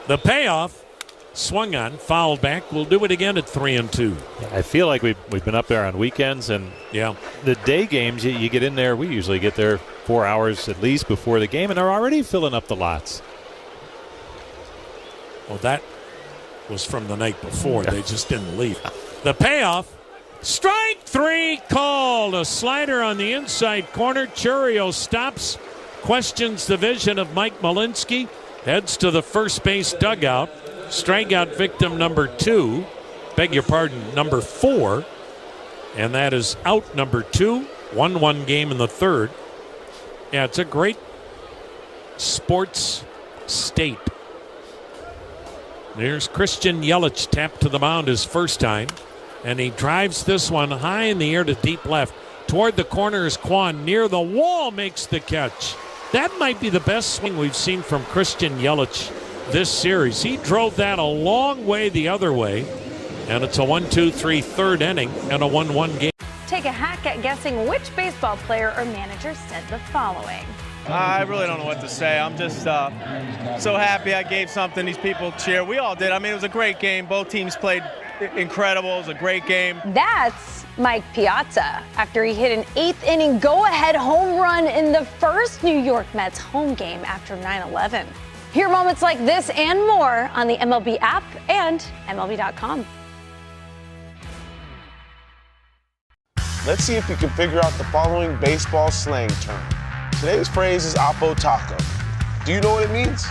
The payoff. Swung on, fouled back. We'll do it again at 3-2. I feel like we've been up there on weekends, and the day games, you get in there. We usually get there 4 hours at least before the game, and they're already filling up the lots. Well, that was from the night before. They just didn't leave. The payoff, strike three called. A slider on the inside corner. Churio stops, questions the vision of Mike Malinsky, heads to the first base dugout. Strikeout victim number 4, and that is out number 2. 1-1 game in the third. Yeah, it's a great sports state. There's Christian Yelich tapped to the mound his first time, and he drives this one high in the air to deep left. Toward the corner is Kwan, near the wall, makes the catch. That might be the best swing we've seen from Christian Yelich this series. He drove that a long way the other way, and it's a 1-2-3 third inning and a 1-1 game. Take a hack at guessing which baseball player or manager said the following. I really don't know what to say. I'm just so happy I gave something. These people cheer. We all did. I mean, it was a great game. Both teams played incredible. It was a great game. That's Mike Piazza after he hit an 8th inning go-ahead home run in the first New York Mets home game after 9/11. Hear moments like this and more on the MLB app and MLB.com. Let's see if you can figure out the following baseball slang term. Today's phrase is Oppo Taco. Do you know what it means?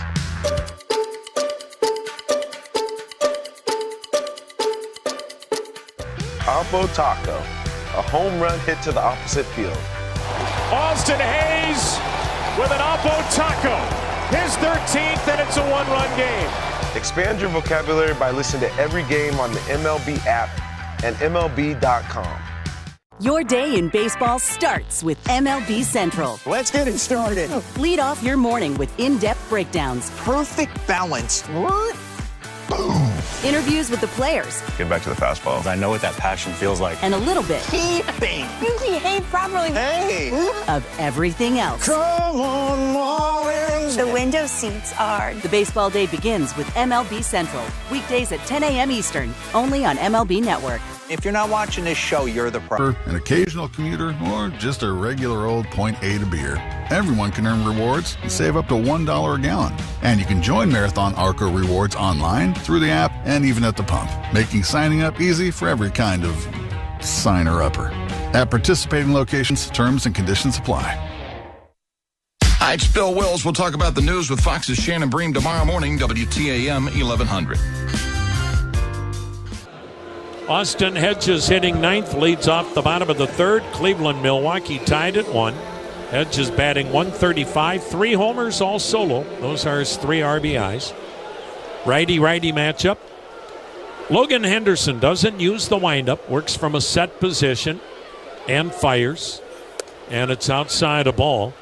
Oppo Taco, a home run hit to the opposite field. Austin Hayes with an Oppo Taco. His 13th, and it's a 1-run game. Expand your vocabulary by listening to every game on the MLB app and MLB.com. Your day in baseball starts with MLB Central. Let's get it started. Lead off your morning with in-depth breakdowns. Perfect balance. What? Boom. Interviews with the players. Get back to the fastball. I know what that passion feels like. And a little bit. Keeping. You behave properly. Hey. Of everything else. Come on, Marlins. The window seats are. The baseball day begins with MLB Central. Weekdays at 10 a.m. Eastern. Only on MLB Network. If you're not watching this show, you're the pro. An occasional commuter, or just a regular old point A to beer. Everyone can earn rewards and save up to $1 a gallon. And you can join Marathon Arco Rewards online, through the app, and even at the pump, making signing up easy for every kind of signer-upper. At participating locations, terms and conditions apply. Hi, it's Bill Wills. We'll talk about the news with Fox's Shannon Bream tomorrow morning, WTAM 1100. Austin Hedges hitting ninth, leads off the bottom of the third. Cleveland, Milwaukee tied at 1. Hedges batting 135, 3 homers, all solo. Those are his 3 RBIs. Righty-righty matchup. Logan Henderson doesn't use the windup, works from a set position and fires. And it's outside a ball.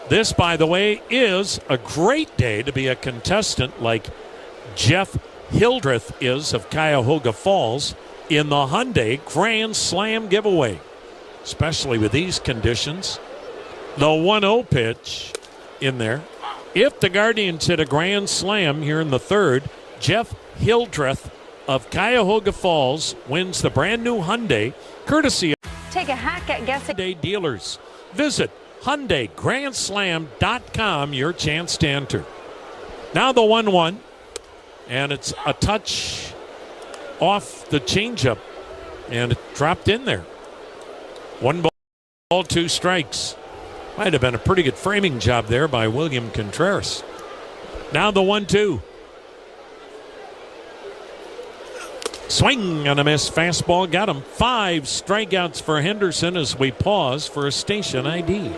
This, by the way, is a great day to be a contestant like Jeff Hildreth is of Cuyahoga Falls in the Hyundai Grand Slam giveaway, especially with these conditions. The 1-0 pitch in there. If the Guardians hit a grand slam here in the third, Jeff Hildreth of Cuyahoga Falls wins the brand new Hyundai, courtesy of... take a hack at guessing. Hyundai dealers. Visit HyundaiGrandSlam.com. Your chance to enter. Now the 1-1. And it's a touch off the changeup. And it dropped in there. 1 ball, 2 strikes. Might have been a pretty good framing job there by William Contreras. Now the 1-2. Swing and a miss. Fastball got him. 5 strikeouts for Henderson as we pause for a station ID.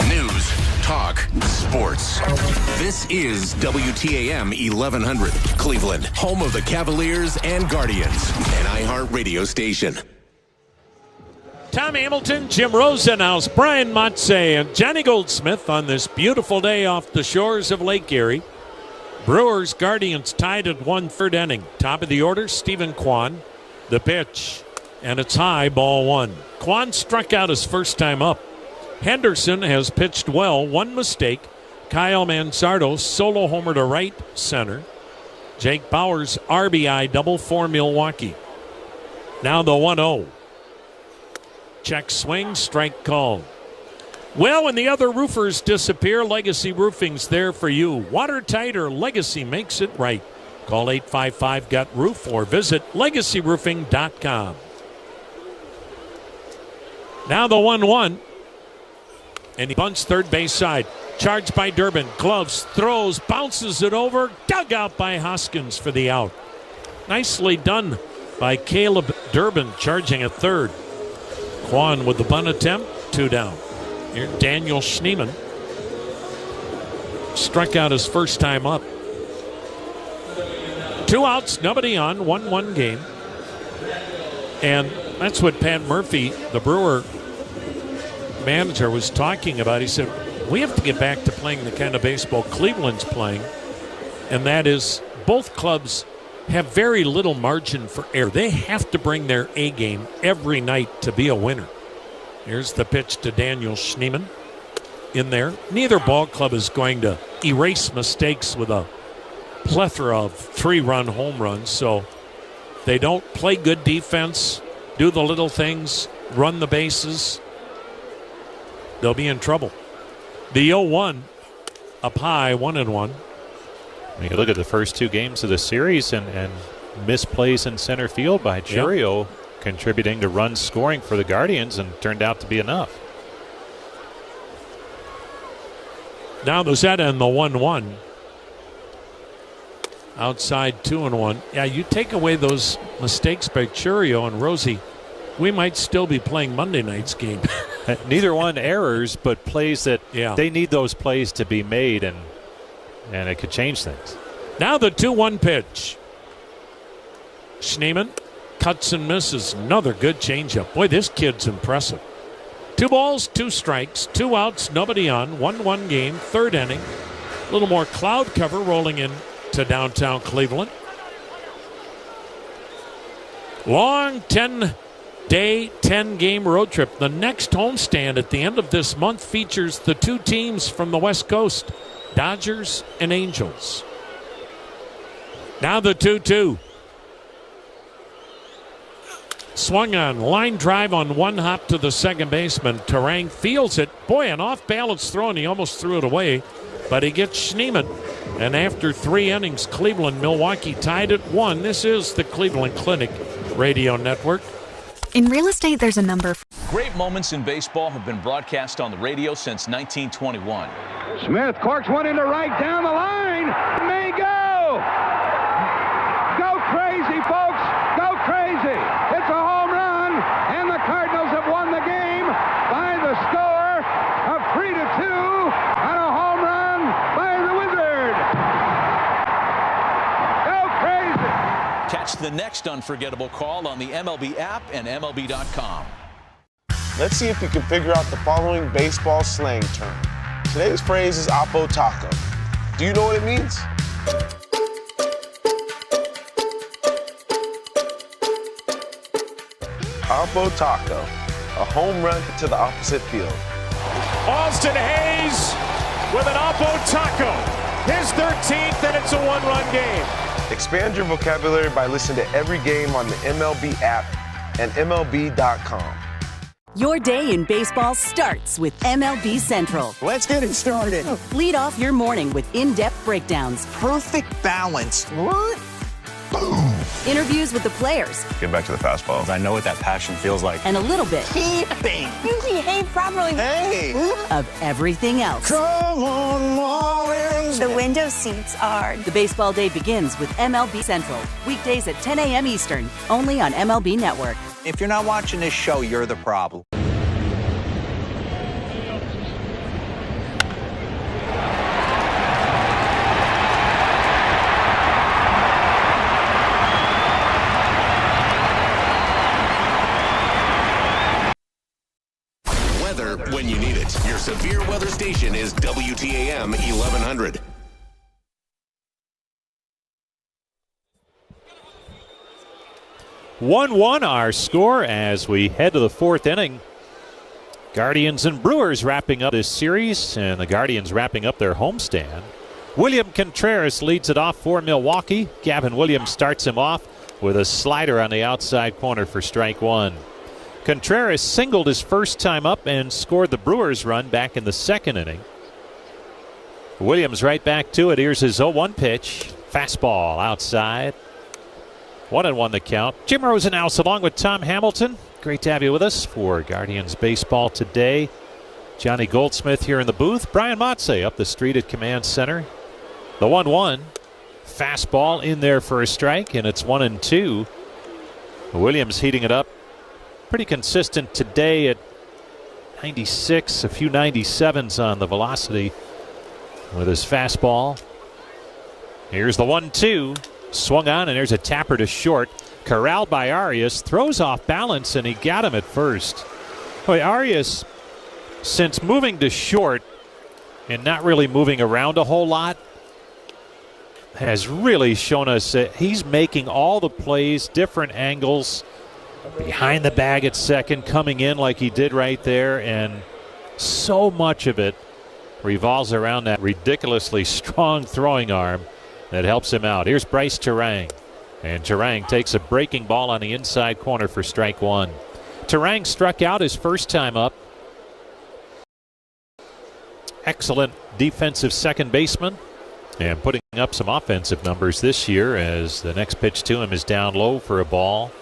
News, talk, sports. This is WTAM 1100, Cleveland, home of the Cavaliers and Guardians, an iHeart radio station. Tom Hamilton, Jim Rosenhaus, Brian Motze, and Johnny Goldsmith on this beautiful day off the shores of Lake Erie. Brewers, Guardians tied at 1/3 inning. Top of the order, Stephen Kwan. The pitch, and it's high, ball 1. Kwan struck out his first time up. Henderson has pitched well, 1 mistake. Kyle Manzardo solo homer to right center. Jake Bauers RBI double for Milwaukee. Now the 1-0. Check swing, strike called. Well, when the other roofers disappear, Legacy Roofing's there for you. Watertight or Legacy makes it right. Call 855-GOT-ROOF or visit legacyroofing.com. Now the 1-1. And he bunts third base side. Charged by Durbin. Gloves, throws, bounces it over. Dug out by Hoskins for the out. Nicely done by Caleb Durbin, charging at third. Kwan with the bunt attempt. 2 down. Here, Daniel Schneemann struck out his first time up. 2 outs, nobody on, 1-1 game. And that's what Pat Murphy, the Brewer manager, was talking about. He said, we have to get back to playing the kind of baseball Cleveland's playing, and that is both clubs have very little margin for error. They have to bring their A game every night to be a winner. Here's the pitch to Daniel Schneemann in there. Neither ball club is going to erase mistakes with a plethora of 3-run home runs, so they don't play good defense, do the little things, run the bases, they'll be in trouble. The 0-1 up high, 1-1. You look at the first 2 games of the series and misplays in center field by Churio, contributing to runs scoring for the Guardians, and turned out to be enough. Now Lozetta and the 1-1. Outside 2-1. Yeah, you take away those mistakes by Churio and Rosie, we might still be playing Monday night's game. Neither one errors, but plays that they need those plays to be made, and it could change things. Now the 2-1 pitch. Schneemann cuts and misses. Another good changeup. Boy, this kid's impressive. 2 balls, 2 strikes, 2 outs, nobody on. 1-1 game, 3rd inning. A little more cloud cover rolling in to downtown Cleveland. Long 10-day, 10-game road trip. The next homestand at the end of this month features the 2 teams from the West Coast, Dodgers and Angels. Now the 2-2. Swung on, line drive on 1 hop to the second baseman. Terang fields it. Boy, an off-balance throw, and he almost threw it away. But he gets Schneemann. And after 3 innings, Cleveland, Milwaukee tied at 1. This is the Cleveland Clinic Radio Network. In real estate, there's a number. Great moments in baseball have been broadcast on the radio since 1921. Smith corks one into right down the line. It may go. Go crazy, folks. Go crazy. It's a home run, and the Cardinals have won the game by the score of 3-2 on a home run by the Wizard. Go crazy. Catch the next unforgettable call on the MLB app and MLB.com. Let's see if you can figure out the following baseball slang term. Today's phrase is Oppo Taco. Do you know what it means? Oppo Taco, a home run to the opposite field. Austin Hayes with an Oppo Taco. His 13th, and it's a 1-run game. Expand your vocabulary by listening to every game on the MLB app and MLB.com. Your day in baseball starts with MLB Central. Let's get it started. Lead off your morning with in-depth breakdowns. Perfect balance. Boom. Interviews with the players. Get back to the fastballs. I know what that passion feels like. And a little bit. Keeping. You behave properly. Hey. Of everything else. Come on, Marlins. The window seats are. The baseball day begins with MLB Central. Weekdays at 10 a.m. Eastern. Only on MLB Network. If you're not watching this show, you're the problem. Weather when you need it. Your severe weather station is WTAM 1100. (1-1) our score as we head to the fourth inning. Guardians and Brewers wrapping up this series, and the Guardians wrapping up their homestand. William Contreras leads it off for Milwaukee. Gavin Williams starts him off with a slider on the outside corner for strike one. Contreras singled his first time up and scored the Brewers run back in the second inning. Williams right back to it. Here's his 0-1 pitch. Fastball outside. 1-1 the count. Jim Rosenhaus along with Tom Hamilton. Great to have you with us for Guardians baseball today. Johnny Goldsmith here in the booth. Brian Motze up the street at Command Center. The 1-1. Fastball in there for a strike, and it's 1-2. Williams heating it up. Pretty consistent today at 96, a few 97s on the velocity with his fastball. Here's the 1-2. Swung on, and there's a tapper to short. Corralled by Arias. Throws off balance, and he got him at first. Boy, Arias, since moving to short and not really moving around a whole lot, has really shown us that he's making all the plays, different angles, behind the bag at second, coming in like he did right there, and so much of it revolves around that ridiculously strong throwing arm that helps him out. Here's Bryce Terang, and Terang takes a breaking ball on the inside corner for strike one. Terang struck out his first time up. Excellent defensive second baseman, and putting up some offensive numbers this year as the next pitch to him is down low for a ball.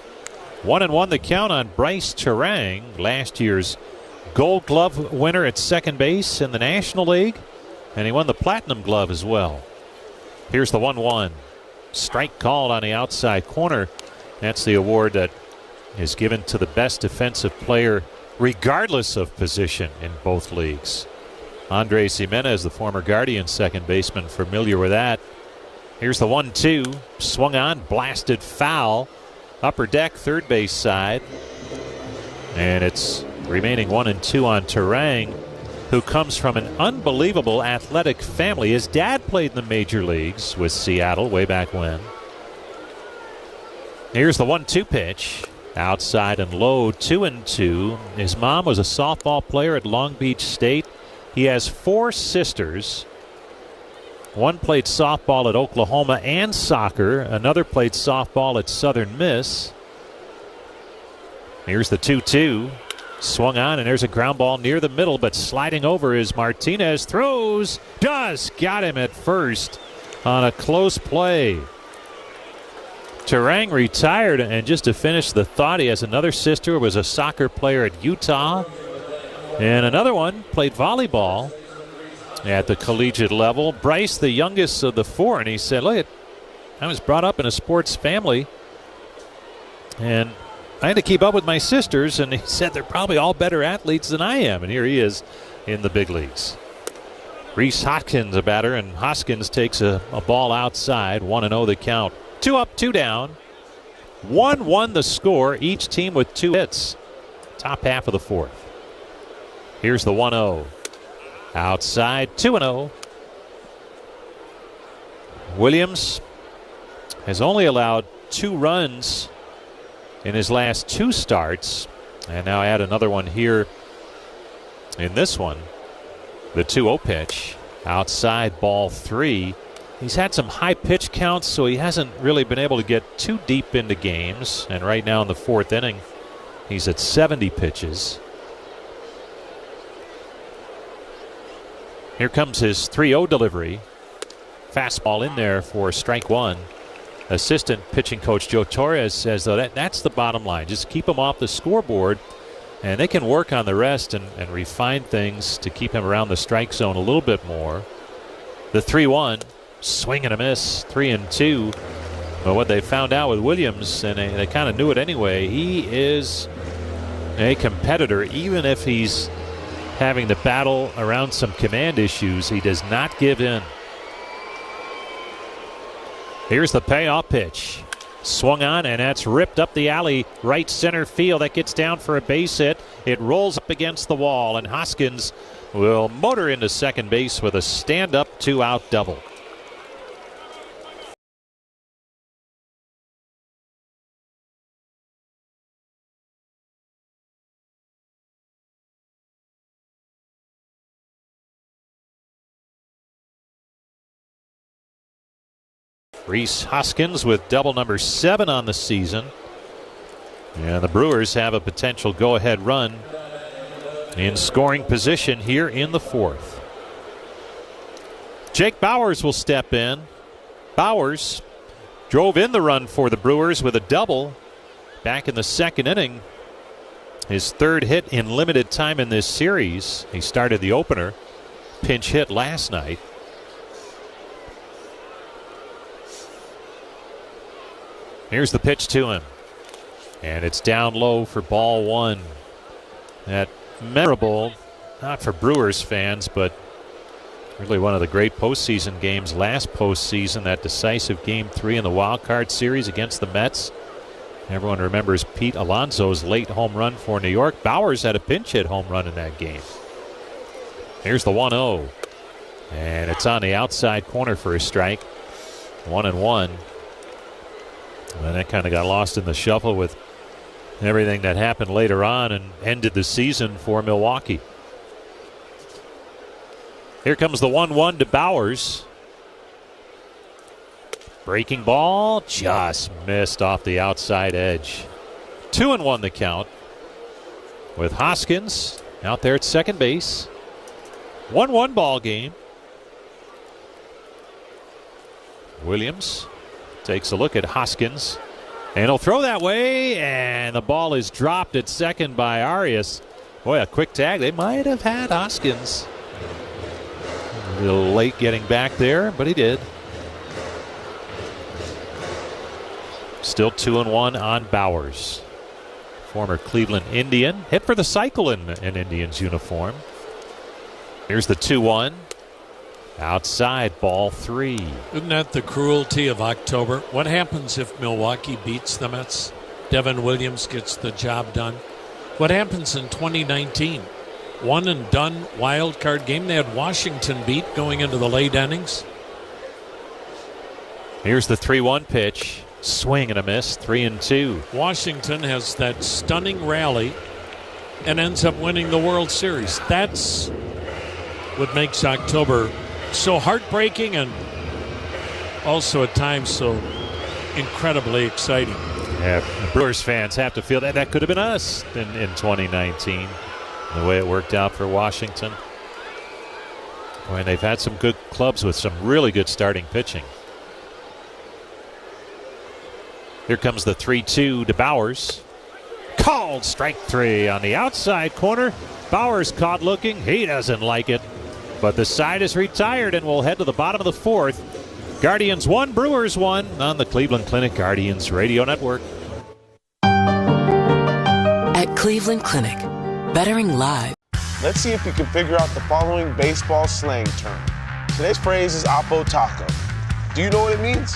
1-1 the count on Bryce Terang, last year's Gold Glove winner at second base in the National League, and he won the Platinum Glove as well. Here's the 1-1. Strike called on the outside corner. That's the award that is given to the best defensive player regardless of position in both leagues. Andres Jimenez, the former Guardians second baseman, familiar with that. Here's the 1-2. Swung on, blasted foul. Upper deck, third base side. And it's remaining 1-2 on Terang, who comes from an unbelievable athletic family. His dad played in the major leagues with Seattle way back when. Here's the 1-2 pitch. Outside and low, 2-2. His mom was a softball player at Long Beach State. He has 4 sisters. One played softball at Oklahoma and soccer. Another played softball at Southern Miss. Here's the 2-2. Swung on, and there's a ground ball near the middle, but sliding over is Martinez. Throws, got him at first on a close play. Terang retired, and just to finish the thought, he has another sister who was a soccer player at Utah, and another one played volleyball at the collegiate level. Bryce, the youngest of the 4, and he said, look, I was brought up in a sports family, and I had to keep up with my sisters, and he said they're probably all better athletes than I am, and here he is in the big leagues. Reese Hoskins, a batter, and Hoskins takes a ball outside. 1-0 the count. 2 up, 2 down. 1-1 the score, each team with 2 hits. Top half of the fourth. Here's the 1-0. Outside, 2-0. Williams has only allowed 2 runs in his last 2 starts, and now add another one here in this one. The 2-0 pitch. Outside, ball 3. He's had some high pitch counts, so he hasn't really been able to get too deep into games. And right now in the fourth inning, he's at 70 pitches. Here comes his 3-0 delivery. Fastball in there for strike one. Assistant pitching coach Joe Torres says, though, that's the bottom line. Just keep him off the scoreboard, and they can work on the rest and refine things to keep him around the strike zone a little bit more. The 3-1, swing and a miss, 3-2. But what they found out with Williams, and they kind of knew it anyway, he is a competitor. Even if he's having to battle around some command issues, he does not give in. Here's the payoff pitch. Swung on, and that's ripped up the alley, right center field. That gets down for a base hit. It rolls up against the wall, and Hoskins will motor into second base with a stand-up 2-out double. Rhys Hoskins with double number 7 on the season. And the Brewers have a potential go-ahead run in scoring position here in the fourth. Jake Bauers will step in. Bauers drove in the run for the Brewers with a double back in the second inning. His third hit in limited time in this series. He started the opener. Pinch hit last night. Here's the pitch to him. And it's down low for ball one. That memorable, not for Brewers fans, but really one of the great postseason games last postseason, that decisive Game 3 in the wild card series against the Mets. Everyone remembers Pete Alonso's late home run for New York. Bauers had a pinch hit home run in that game. Here's the 1-0. And it's on the outside corner for a strike. 1-1. And that kind of got lost in the shuffle with everything that happened later on and ended the season for Milwaukee. Here comes the 1-1 to Bauers. Breaking ball, just missed off the outside edge. 2-1 the count, with Hoskins out there at second base. 1-1 ball game. Williams takes a look at Hoskins, and he'll throw that way, and the ball is dropped at second by Arias. Boy, a quick tag. They might have had Hoskins. A little late getting back there, but he did. Still 2-1 on Bauers. Former Cleveland Indian. Hit for the cycle in an Indians uniform. Here's the 2-1. Outside, ball 3. Isn't that the cruelty of October? What happens if Milwaukee beats the Mets? Devin Williams gets the job done. What happens in 2019? One and done wild card game. They had Washington beat going into the late innings. Here's the 3-1 pitch. Swing and a miss, 3-2. Washington has that stunning rally and ends up winning the World Series. That's what makes October so heartbreaking and also at times so incredibly exciting. Yeah, the Brewers fans have to feel that could have been us in 2019, the way it worked out for Washington. And they've had some good clubs with some really good starting pitching. Here comes the 3-2 to Bauers. Called strike 3 on the outside corner. Bauers caught looking. He doesn't like it. But the side is retired, and we'll head to the bottom of the fourth. Guardians 1, Brewers 1 on the Cleveland Clinic Guardians Radio Network. At Cleveland Clinic, bettering lives. Let's see if you can figure out the following baseball slang term. Today's phrase is Oppo Taco. Do you know what it means?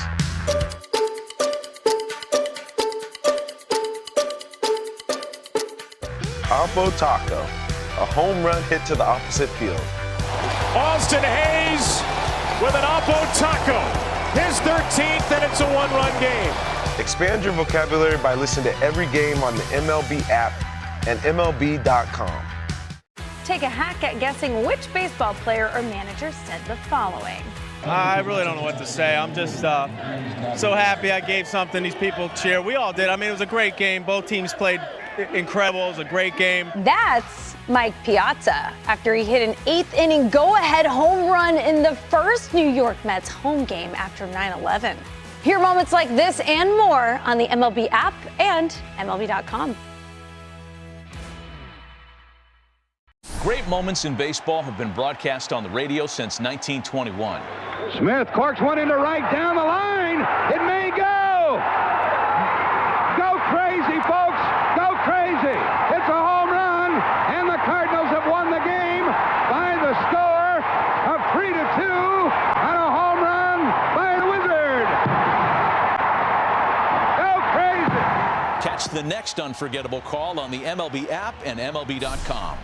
Oppo Taco, a home run hit to the opposite field. Austin Hayes with an Oppo Taco. His 13th, and it's a one-run game. Expand your vocabulary by listening to every game on the MLB app and MLB.com. Take a hack at guessing which baseball player or manager said the following. I really don't know what to say. I'm just so happy I gave something these people cheer. We all did. I mean, it was a great game. Both teams played incredible. It was a great game. That's Mike Piazza after he hit an 8th inning go-ahead home run in the first New York Mets home game after 9/11. Hear moments like this and more on the MLB app and MLB.com. Great moments in baseball have been broadcast on the radio since 1921. Smith corks one into right down the line. It may go. Go crazy, folks. Go crazy. It's a home run, and the Cardinals have won the game by the score of 3-2 on a home run by the Wizard. Go crazy. Catch the next unforgettable call on the MLB app and MLB.com.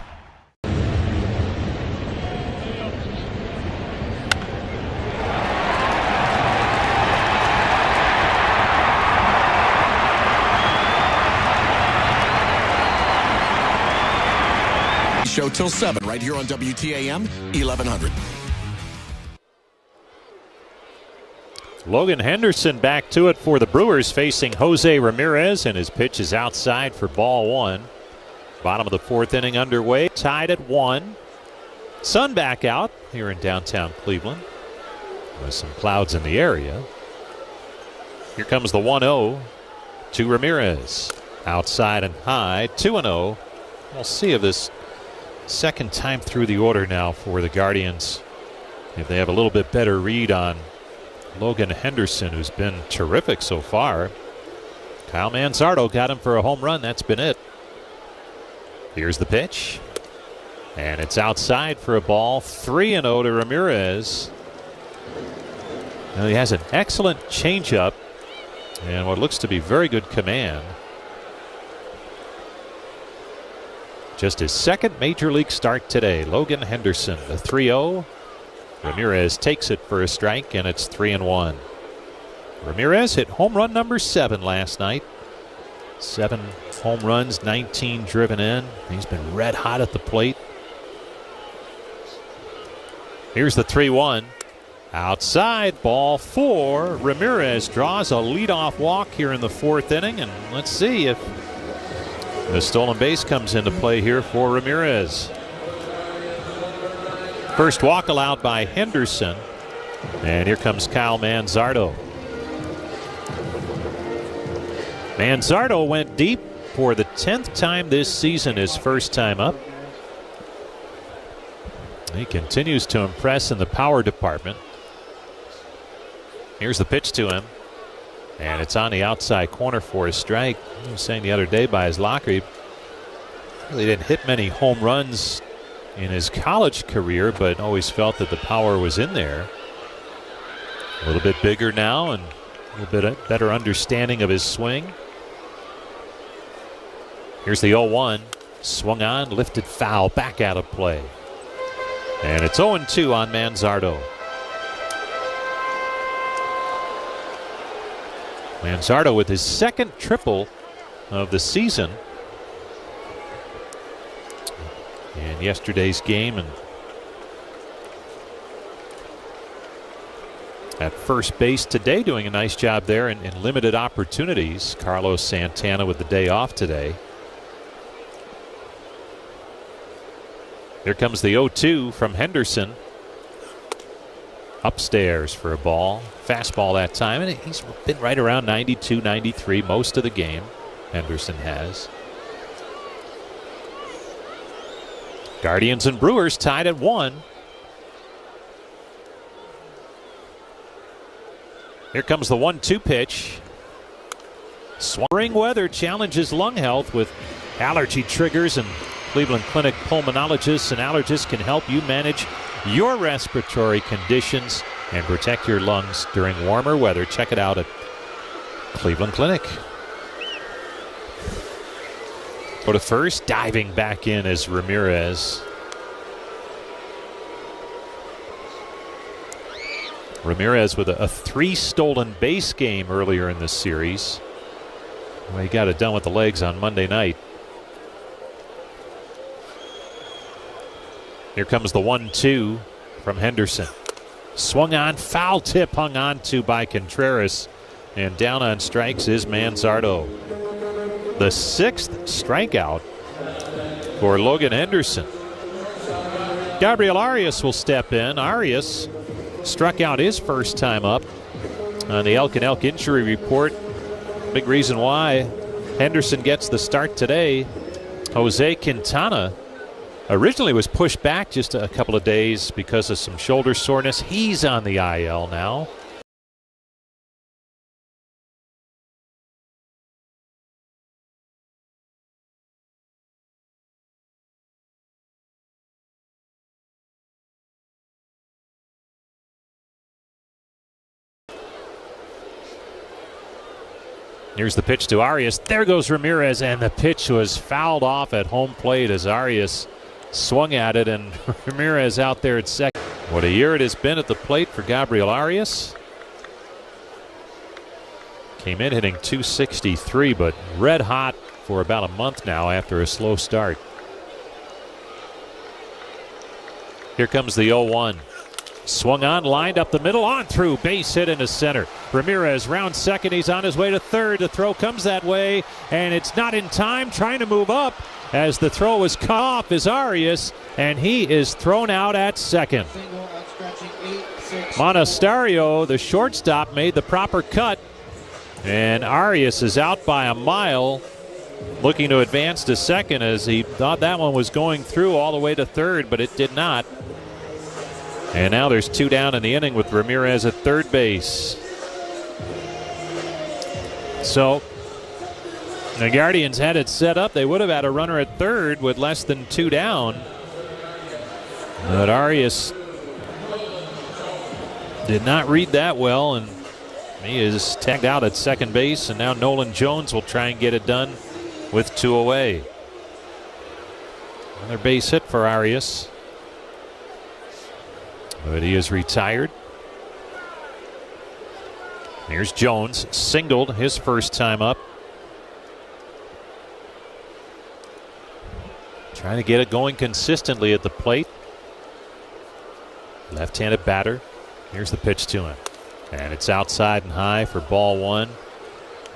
Show till 7 right here on WTAM 1100. Logan Henderson back to it for the Brewers, facing Jose Ramirez, and his pitch is outside for ball one. Bottom of the 4th inning underway, tied at 1. Sun back out here in downtown Cleveland with some clouds in the area. Here comes the 1-0 to Ramirez. Outside and high, 2-0. We'll see if this second time through the order now for the Guardians, if they have a little bit better read on Logan Henderson, who's been terrific so far. Kyle Manzardo got him for a home run. That's been it. Here's the pitch, and it's outside for a ball. 3-0 to Ramirez. Now he has an excellent changeup and what looks to be very good command. Just his second major league start today. Logan Henderson, the 3-0. Ramirez takes it for a strike, and it's 3-1. Ramirez hit home run number 7 last night. 7 home runs, 19 driven in. He's been red hot at the plate. Here's the 3-1. Outside, ball 4. Ramirez draws a leadoff walk here in the 4th inning, and let's see if the stolen base comes into play here for Ramirez. First walk allowed by Henderson. And here comes Kyle Manzardo. Manzardo went deep for the 10th time this season, his first time up. He continues to impress in the power department. Here's the pitch to him. And it's on the outside corner for a strike. He was saying the other day by his locker, he really didn't hit many home runs in his college career, but always felt that the power was in there. A little bit bigger now and a little bit better understanding of his swing. Here's the 0-1. Swung on, lifted foul, back out of play. And it's 0-2 on Manzardo. Manzardo with his second triple of the season in yesterday's game, and at first base today doing a nice job there in limited opportunities. Carlos Santana with the day off today. Here comes the 0-2 from Henderson. Upstairs for a ball. Fastball that time, and he's been right around 92, 93 most of the game. Henderson has. Guardians and Brewers tied at 1. Here comes the 1-2 pitch. Spring weather challenges lung health with allergy triggers, and Cleveland Clinic pulmonologists and allergists can help you manage your respiratory conditions and protect your lungs during warmer weather. Check it out at Cleveland Clinic. Go to first, diving back in as Ramirez. Ramirez with a 3 stolen base game earlier in this series. Well, he got it done with the legs on Monday night. Here comes the 1-2 from Henderson. Swung on, foul tip hung on to by Contreras. And down on strikes is Manzardo. the 6th strikeout for Logan Henderson. Gabriel Arias will step in. Arias struck out his first time up on the Elk and Elk injury report. Big reason why Henderson gets the start today. Jose Quintana originally was pushed back just a couple of days because of some shoulder soreness. He's on the IL now. Here's the pitch to Arias. There goes Ramirez, and the pitch was fouled off at home plate as Arias swung at it, and Ramirez out there at second. What a year it has been at the plate for Gabriel Arias. Came in hitting .263, but red hot for about a month now after a slow start. Here comes the 0-1. Swung on, lined up the middle, on through, base hit into center. Ramirez round second, he's on his way to third. The throw comes that way, and it's not in time, trying to move up as the throw was cut off is Arias, and he is thrown out at second. Monasterio, the shortstop, made the proper cut, and Arias is out by a mile, looking to advance to second as he thought that one was going through all the way to third, but it did not. And now there's 2 down in the inning with Ramirez at third base. So the Guardians had it set up. They would have had a runner at third with less than 2 down. But Arias did not read that well, and he is tagged out at second base. And now Nolan Jones will try and get it done with 2 away. Another base hit for Arias. But he is retired. Here's Jones, singled his first time up. Trying to get it going consistently at the plate. Left-handed batter. Here's the pitch to him. And it's outside and high for ball 1.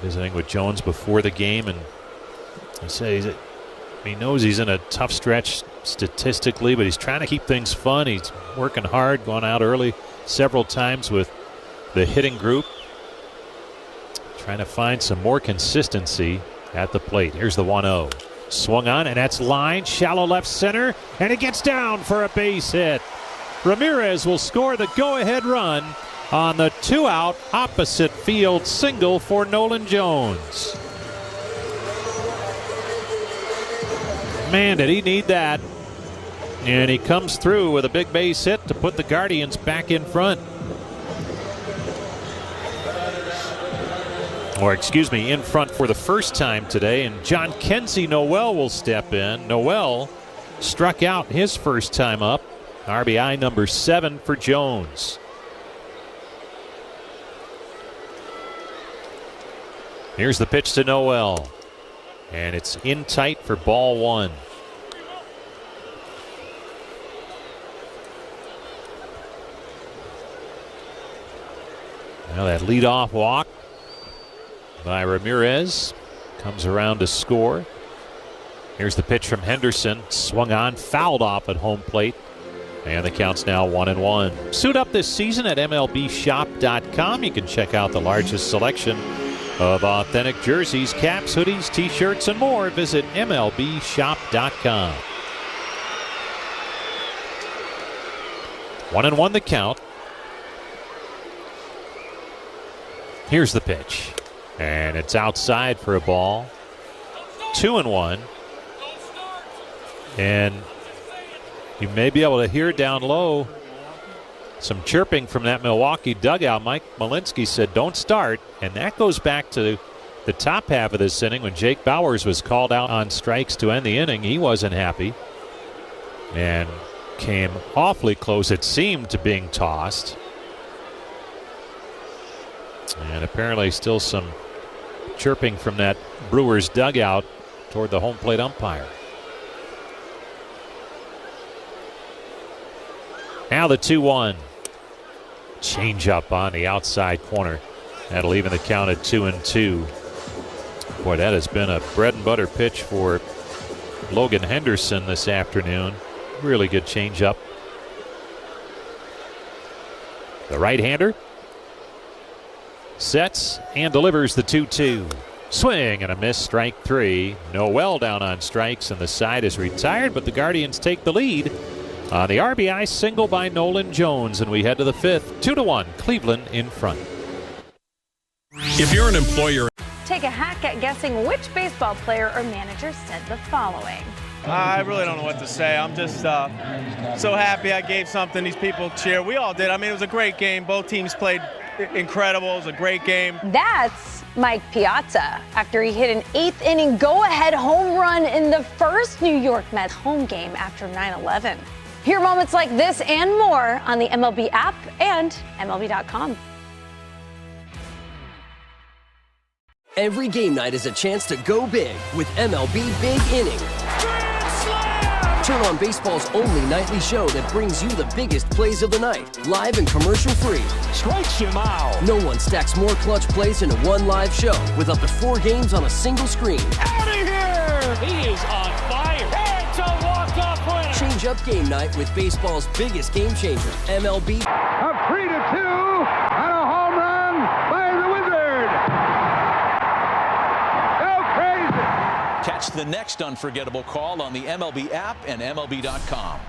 Visiting with Jones before the game, and I say he knows he's in a tough stretch statistically, but he's trying to keep things fun. He's working hard, going out early several times with the hitting group, trying to find some more consistency at the plate. Here's the 1-0. Swung on, and that's lined shallow left center, and it gets down for a base hit. Ramirez will score the go-ahead run on the 2-out opposite field single for Nolan Jones. Man, did he need that. And he comes through with a big base hit to put the Guardians back in front. Or excuse me, in front for the first time today. And John Kenzie Noel will step in. Noel struck out his first time up. RBI number 7 for Jones. Here's the pitch to Noel. And it's in tight for ball 1. Now that leadoff walk by Ramirez comes around to score. Here's the pitch from Henderson. Swung on, fouled off at home plate. And the count's now 1-1. Suit up this season at MLBshop.com. You can check out the largest selection of authentic jerseys, caps, hoodies, t-shirts, and more. Visit MLBshop.com. 1-1 the count. Here's the pitch. And it's outside for a ball. 2-1. And you may be able to hear down low some chirping from that Milwaukee dugout. Mike Malinsky said, don't start. And that goes back to the top half of this inning when Jake Bauers was called out on strikes to end the inning. He wasn't happy and came awfully close, it seemed, to being tossed. And apparently still some chirping from that Brewers dugout toward the home plate umpire. Now the 2-1. Change up on the outside corner. That'll even the count at 2-2. Boy, that has been a bread and butter pitch for Logan Henderson this afternoon. Really good changeup. The right-hander sets and delivers the 2-2. Swing and a miss, strike 3. Noel down on strikes, and the side is retired, but the Guardians take the lead on the RBI single by Nolan Jones, and we head to the 5th. 2-1, Cleveland in front. If you're an employer, Take a hack at guessing which baseball player or manager said the following. I really don't know what to say. I'm just so happy I gave something these people cheer. We all did. I mean, it was a great game. Both teams played incredible. It was a great game. That's Mike Piazza after he hit an 8th inning go-ahead home run in the first New York Mets home game after 9/11. Hear moments like this and more on the MLB app and MLB.com. Every game night is a chance to go big with MLB Big Inning. Turn on baseball's only nightly show that brings you the biggest plays of the night, live and commercial-free. Strikes him out. No one stacks more clutch plays into one live show with up to 4 games on a single screen. Out of here! He is on fire. It's a walk-off win. Change up game night with baseball's biggest game changer, MLB. A 3-2 and a home run by the Wizard. Go crazy. Catch the next unforgettable call on the MLB app and MLB.com.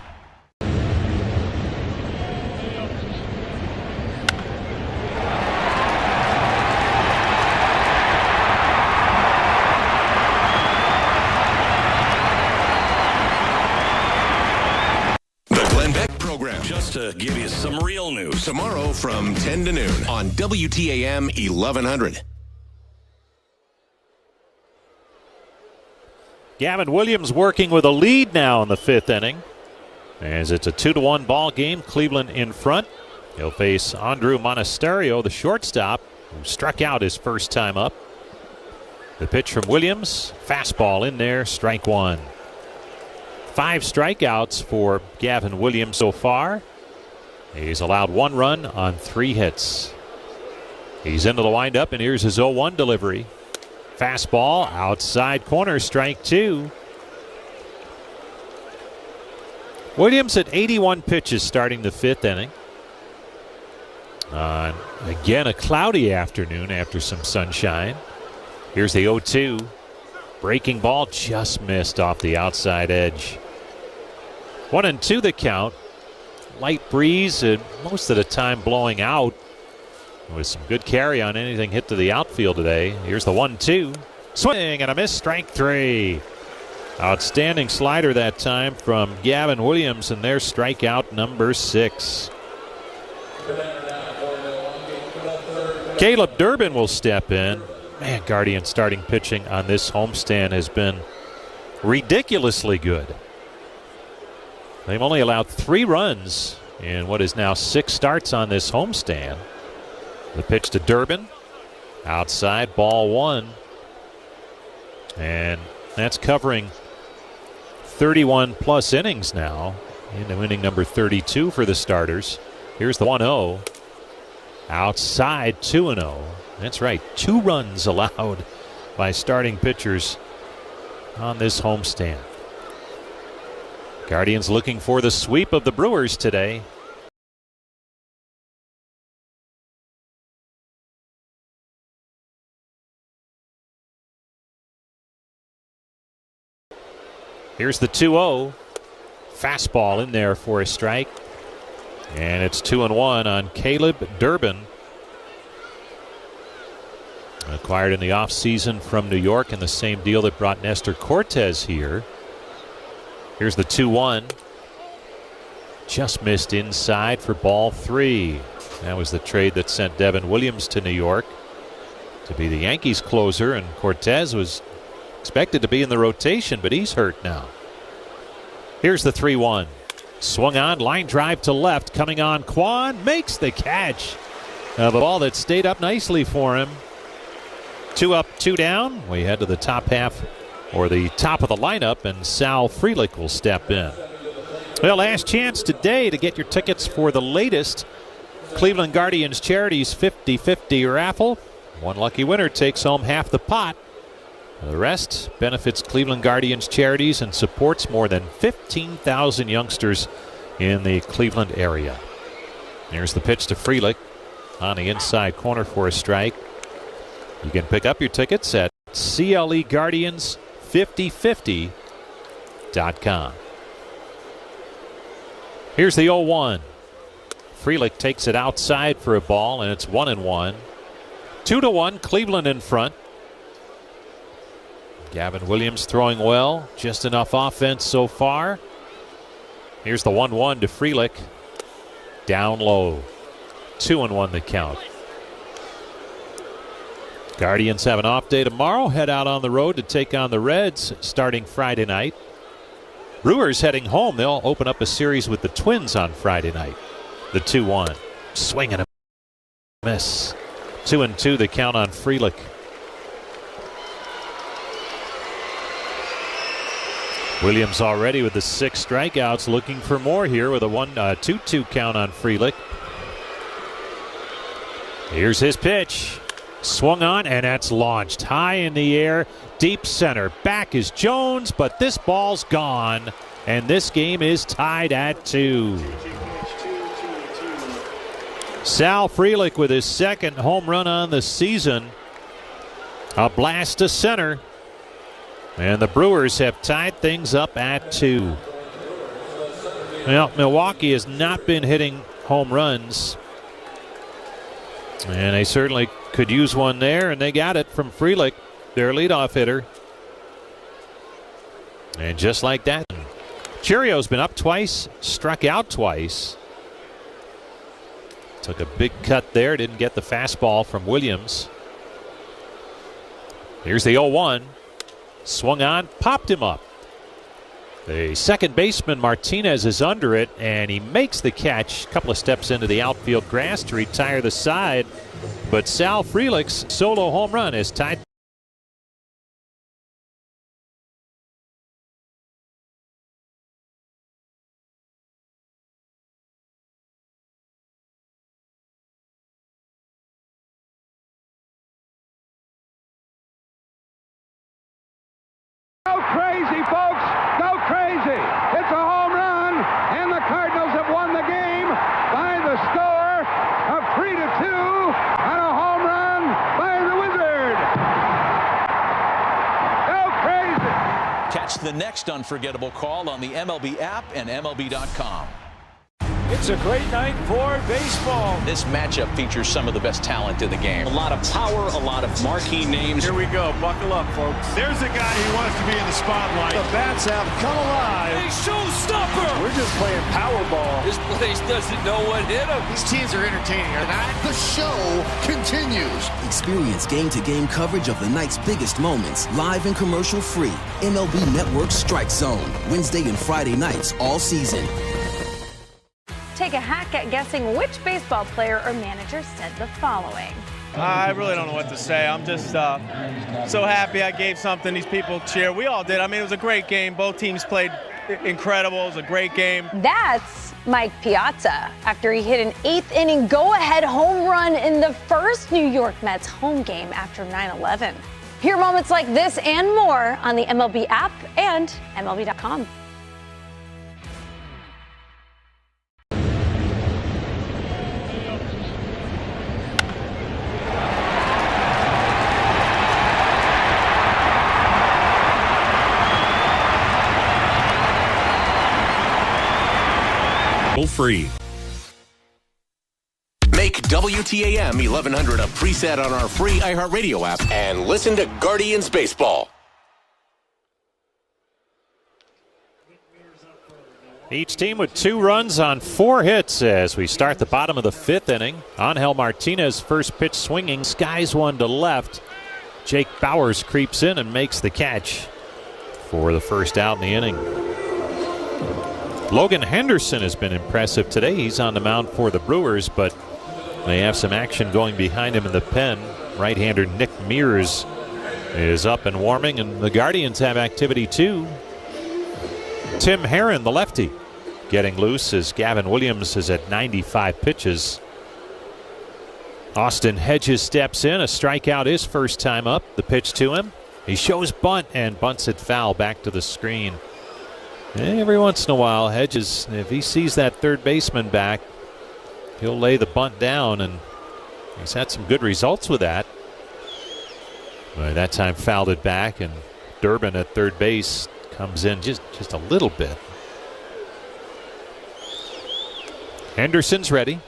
Just to give you some real news. Tomorrow from 10 to noon on WTAM 1100. Gavin Williams working with a lead now in the 5th inning, as it's a 2-1 ball game. Cleveland in front. He'll face Andrew Monasterio, the shortstop, who struck out his first time up. The pitch from Williams, fastball in there, strike 1. 5 strikeouts for Gavin Williams so far. He's allowed 1 run on 3 hits. He's into the windup, and here's his 0-1 delivery. Fastball, outside corner, strike 2. Williams at 81 pitches starting the 5th inning. Again, a cloudy afternoon after some sunshine. Here's the 0-2. Breaking ball just missed off the outside edge. 1-2 the count. Light breeze and most of the time blowing out. With some good carry on anything hit to the outfield today. Here's the 1-2. Swing and a miss, strike 3. Outstanding slider that time from Gavin Williams, and there's strikeout number 6. Caleb Durbin will step in. Man, Guardian starting pitching on this homestand has been ridiculously good. They've only allowed 3 runs in what is now 6 starts on this homestand. The pitch to Durbin. Outside, ball 1. And that's covering 31-plus innings now. Into inning number 32 for the starters. Here's the 1-0. Outside, 2-0. That's right, 2 runs allowed by starting pitchers on this homestand. Guardians looking for the sweep of the Brewers today. Here's the 2-0. Fastball in there for a strike. And it's 2-1 on Caleb Durbin. Acquired in the offseason from New York in the same deal that brought Nestor Cortez here. Here's the 2-1. Just missed inside for ball 3. That was the trade that sent Devin Williams to New York to be the Yankees closer, and Cortez was expected to be in the rotation, but he's hurt now. Here's the 3-1. Swung on, line drive to left, coming on Kwan, makes the catch. A ball that stayed up nicely for him. 2 up, 2 down. We head to the top half, or the top of the lineup, and Sal Frelick will step in. Well, last chance today to get your tickets for the latest Cleveland Guardians Charities 50-50 raffle. One lucky winner takes home half the pot The rest benefits Cleveland Guardians charities and supports more than 15,000 youngsters in the Cleveland area. Here's the pitch to Frelick on the inside corner for a strike. You can pick up your tickets at CLEGuardians5050.com. Here's the 0-1. Frelick takes it outside for a ball, and it's 1-1. 2-1, Cleveland in front. Gavin Williams throwing well. Just enough offense so far. Here's the 1-1 to Frelick. Down low. 2-1 the count. Guardians have an off day tomorrow. Head out on the road to take on the Reds starting Friday night. Brewers heading home. They'll open up a series with the Twins on Friday night. The 2-1. Swing and a miss. 2-2 the count on Frelick. Williams already with the 6 strikeouts, looking for more here with a 2-2 count on Frelick. Here's his pitch. Swung on, and that's launched high in the air, deep center. Back is Jones, but this ball's gone, and this game is tied at 2. Sal Frelick with his second home run on the season. A blast to center. And the Brewers have tied things up at 2. Well, Milwaukee has not been hitting home runs. And they certainly could use one there, and they got it from Frelick, their leadoff hitter. And just like that, Chirio's been up twice, struck out twice. Took a big cut there, didn't get the fastball from Williams. Here's the 0-1. Swung on, popped him up. The second baseman, Martinez, is under it, and he makes the catch. A couple of steps into the outfield grass to retire the side. But Sal Frelick's solo home run is tied. Go crazy, folks! Go crazy! It's a home run, and the Cardinals have won the game by the score of 3-2 on a home run by the Wizard. Go crazy! Catch the next unforgettable call on the MLB app and MLB.com. It's a great night for baseball. This matchup features some of the best talent in the game. A lot of power, a lot of marquee names. Here we go. Buckle up, folks. There's a guy who wants to be in the spotlight. The bats have come alive. A showstopper. We're just playing Powerball. This place doesn't know what hit him. These teams are entertaining. The show continues. Experience game-to-game coverage of the night's biggest moments, live and commercial-free. MLB Network Strike Zone, Wednesday and Friday nights all season. Take a hack at guessing which baseball player or manager said the following. I really don't know what to say. I'm just so happy I gave something these people cheer. We all did. I mean, it was a great game. Both teams played incredible. It was a great game. That's Mike Piazza after he hit an 8th inning go-ahead home run in the first New York Mets home game after 9/11. Hear moments like this and more on the MLB app and MLB.com. Free. Make WTAM 1100 a preset on our free iHeartRadio app and listen to Guardians Baseball. Each team with 2 runs on 4 hits as we start the bottom of the 5th inning. Angel Martinez, first pitch swinging, skies one to left. Jake Bauers creeps in and makes the catch for the first out in the inning. Logan Henderson has been impressive today. He's on the mound for the Brewers, but they have some action going behind him in the pen. Right-hander Nick Mears is up and warming, and the Guardians have activity too. Tim Herron, the lefty, getting loose as Gavin Williams is at 95 pitches. Austin Hedges steps in. A strikeout his first time up. The pitch to him. He shows bunt and bunts it foul back to the screen. Every once in a while, Hedges, if he sees that third baseman back, he'll lay the bunt down, and he's had some good results with that. But that time fouled it back, and Durbin at third base comes in just a little bit. Henderson's ready.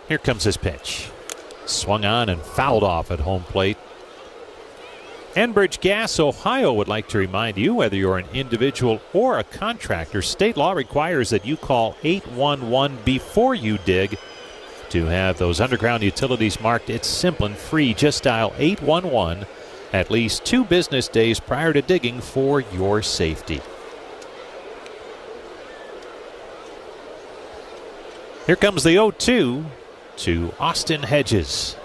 Here comes his pitch. Swung on and fouled off at home plate. Enbridge Gas, Ohio would like to remind you, whether you're an individual or a contractor, state law requires that you call 811 before you dig to have those underground utilities marked. It's simple and free. Just dial 811 at least 2 business days prior to digging for your safety. Here comes the 0-2 to Austin Hedges.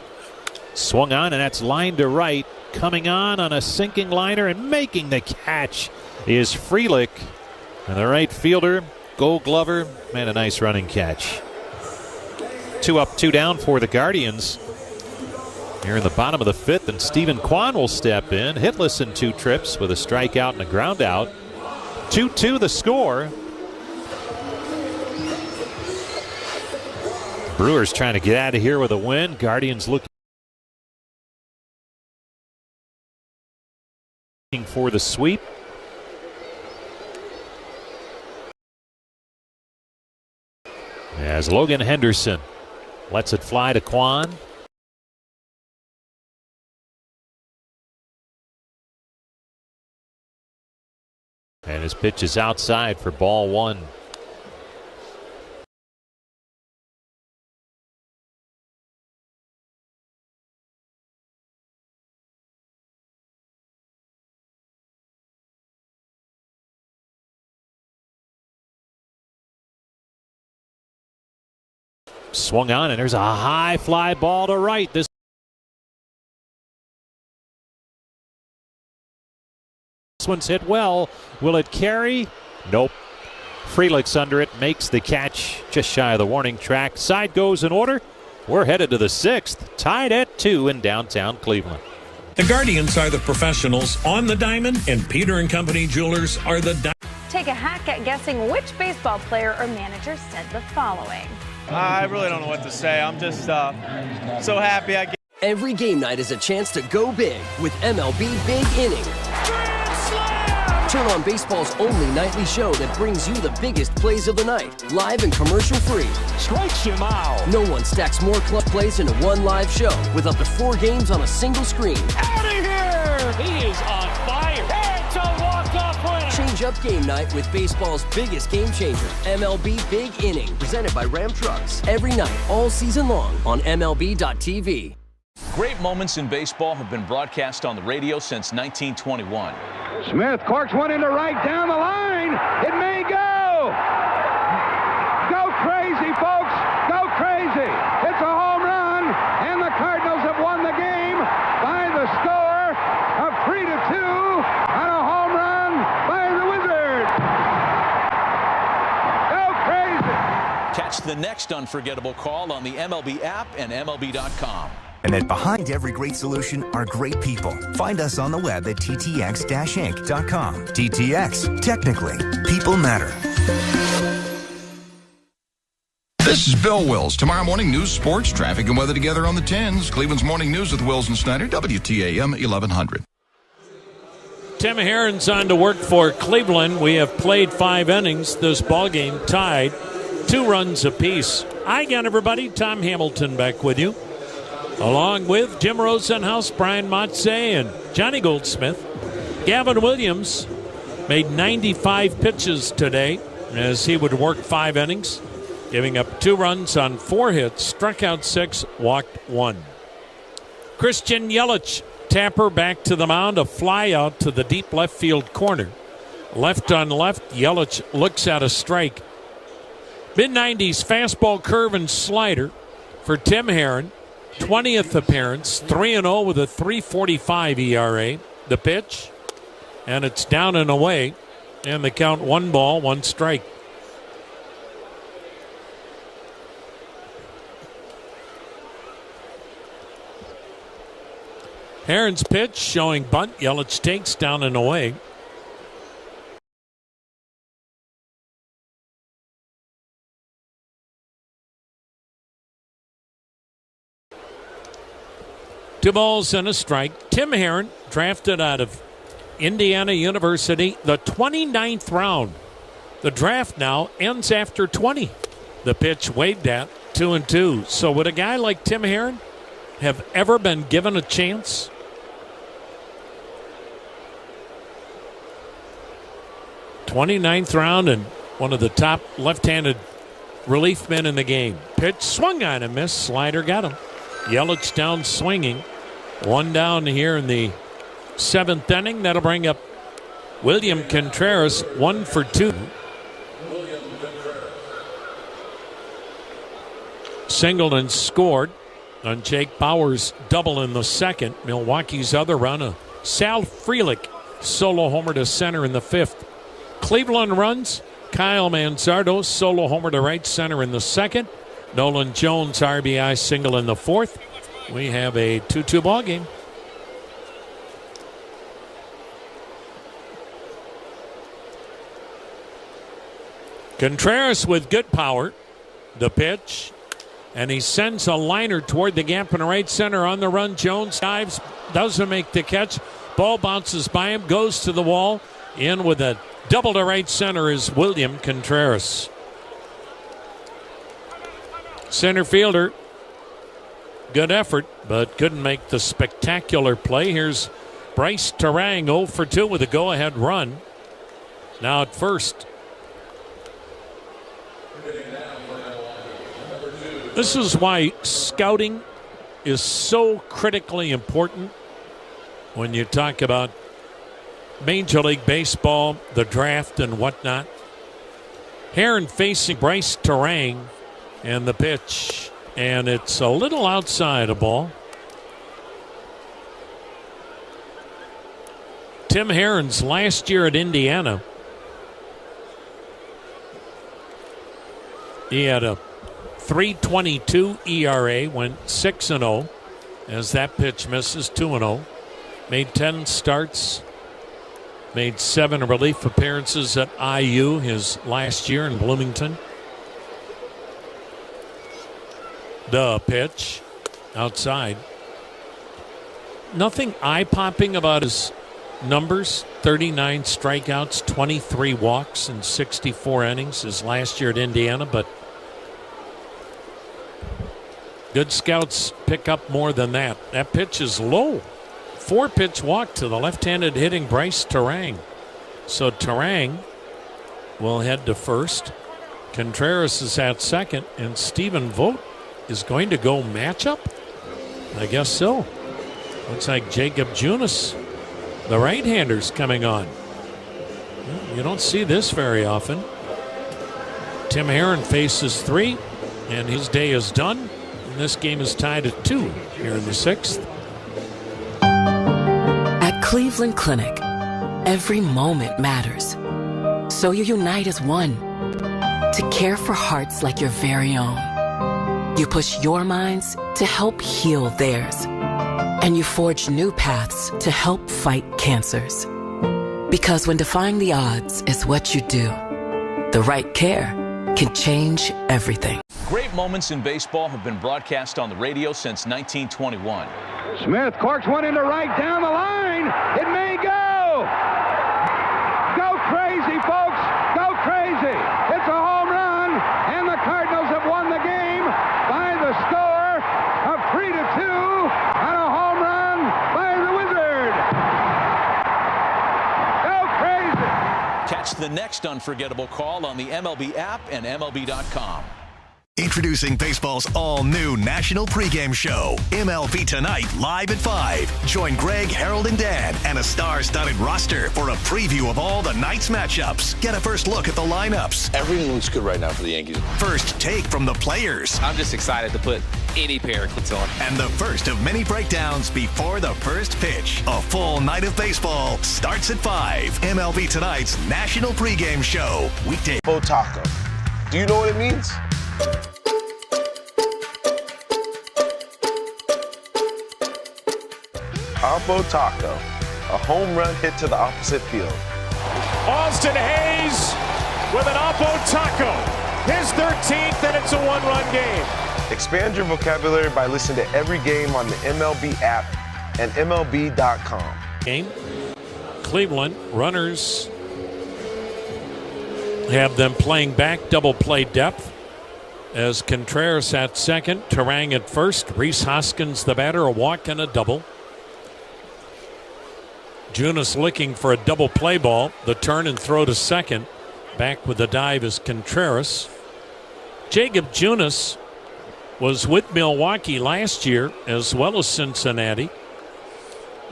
Swung on, and that's line to right. Coming on a sinking liner and making the catch is Frelick. And the right fielder, Gold Glover, made a nice running catch. 2 up, 2 down for the Guardians. Here in the bottom of the 5th, and Stephen Kwan will step in. Hitless in 2 trips with a strikeout and a ground out. 2-2 the score. Brewers trying to get out of here with a win. Guardians looking for the sweep. As Logan Henderson lets it fly to Kwan. And his pitch is outside for ball 1. Swung on, and there's a high fly ball to right. This one's hit well. Will it carry? Nope. Frelick's under it, makes the catch just shy of the warning track. Side goes in order. We're headed to the 6th, tied at 2 in downtown Cleveland. The Guardians are the professionals on the diamond, and Peter & Company Jewelers are the diamond. Take a hack at guessing which baseball player or manager said the following. I really don't know what to say. I'm just so happy. Every game night is a chance to go big with MLB Big Inning. Turn on baseball's only nightly show that brings you the biggest plays of the night, live and commercial-free. Strikes him out. No one stacks more club plays into one live show with up to 4 games on a single screen. Out of here! He is on fire. It's a walk-off winner. Change up game night with baseball's biggest game changer, MLB Big Inning, presented by Ram Trucks. Every night, all season long on MLB.tv. Great moments in baseball have been broadcast on the radio since 1921. Smith corks one into right down the line. It may go. Go crazy, folks. Go crazy. It's a home run, and the Cardinals have won the game by the score of 3-2 on a home run by the Wizards. Go crazy. Catch the next unforgettable call on the MLB app and MLB.com. And that behind every great solution are great people. Find us on the web at ttx-inc.com. TTX, technically, people matter. This is Bill Wills. Tomorrow morning, news, sports, traffic, and weather together on the 10s. Cleveland's Morning News with Wills and Snyder, WTAM 1100. Tim Herron's on to work for Cleveland. We have played 5 innings. This ballgame tied 2 runs apiece. Hi again, everybody. Tom Hamilton back with you, along with Jim Rosenhaus, Brian Motze, and Johnny Goldsmith. Gavin Williams made 95 pitches today as he would work 5 innings, giving up 2 runs on 4 hits, struck out 6, walked 1. Christian Yelich, tapper back to the mound, a fly out to the deep left field corner. Left on left, Yelich looks at a strike. Mid-90s fastball, curve, and slider for Tim Herron. 20th appearance, 3-0 with a 3.45 ERA. The pitch, and it's down and away, and the count 1 ball, 1 strike. Herron's pitch showing bunt. Yelich takes down and away. Two balls and a strike. Tim Herron, drafted out of Indiana University, the 29th round. The draft now ends after 20. The pitch waved at 2-2. So would a guy like Tim Herron have ever been given a chance? '29th round and one of the top left-handed relief men in the game. Pitch swung on and missed. Slider got him. Yelich down swinging. One down here in the 7th inning. That'll bring up William Contreras, 1 for 2. Singleton scored on Jake Bauer's double in the 2nd. Milwaukee's other run, a Sal Frelick solo homer to center in the 5th. Cleveland runs, Kyle Manzardo solo homer to right center in the 2nd. Nolan Jones RBI single in the 4th. We have a 2-2 ball game. Contreras with good power. The pitch. And he sends a liner toward the gap in right center. On the run, Jones dives, doesn't make the catch. Ball bounces by him, goes to the wall. In with a double to right center is William Contreras. Center fielder, good effort, but couldn't make the spectacular play. Here's Bryce Terang, 0 for 2 with a go-ahead run. Now at first. This is why scouting is so critically important when you talk about Major League Baseball, the draft, and whatnot. Herron facing Bryce Terang, and the pitch, and it's a little outside a ball. Tim Herron's last year at Indiana, he had a 3.22 ERA, went 6-0 as that pitch misses, 2-0. Made 10 starts, made 7 relief appearances at IU his last year in Bloomington. The pitch outside. Nothing eye-popping about his numbers. 39 strikeouts, 23 walks in 64 innings his last year at Indiana, but good scouts pick up more than that. That pitch is low. 4-pitch walk to the left-handed hitting Bryce Terang. So Terang will head to first. Contreras is at second, and Stephen Vogt is going to go matchup? I guess so. Looks like Jacob Junis, the right-hander's coming on. You don't see this very often. Tim Herron faces 3, and his day is done. And this game is tied at 2 here in the 6th. At Cleveland Clinic, every moment matters. So you unite as one to care for hearts like your very own. You push your minds to help heal theirs. And you forge new paths to help fight cancers. Because when defying the odds is what you do, the right care can change everything. Great moments in baseball have been broadcast on the radio since 1921. Smith corks one into right down the line. It may go. Go crazy, folks. Go crazy. It's a home run, and the Cardinals have won the game by the score of 3-2 on a home run by the Wizard. Go crazy. Catch the next unforgettable call on the MLB app and MLB.com. Introducing baseball's all-new national pregame show, MLB Tonight, live at 5. Join Greg, Harold, and Dan, and a star-studded roster for a preview of all the night's matchups. Get a first look at the lineups. Everything looks good right now for the Yankees. First take from the players. I'm just excited to put any pair of cleats on. And the first of many breakdowns before the first pitch. A full night of baseball starts at 5. MLB Tonight's national pregame show. Weekday. Taco. Do you know what it means? Oppo Taco, a home run hit to the opposite field. Austin Hayes with an Oppo Taco, his 13th, and it's a one-run game. Expand your vocabulary by listening to every game on the MLB app and MLB.com. Game. Cleveland runners have them playing back, double play depth. As Contreras at second, Terang at first, Rhys Hoskins the batter, a walk and a double. Junis looking for a double play ball. The turn and throw to second. Back with the dive is Contreras. Jacob Junis was with Milwaukee last year as well as Cincinnati.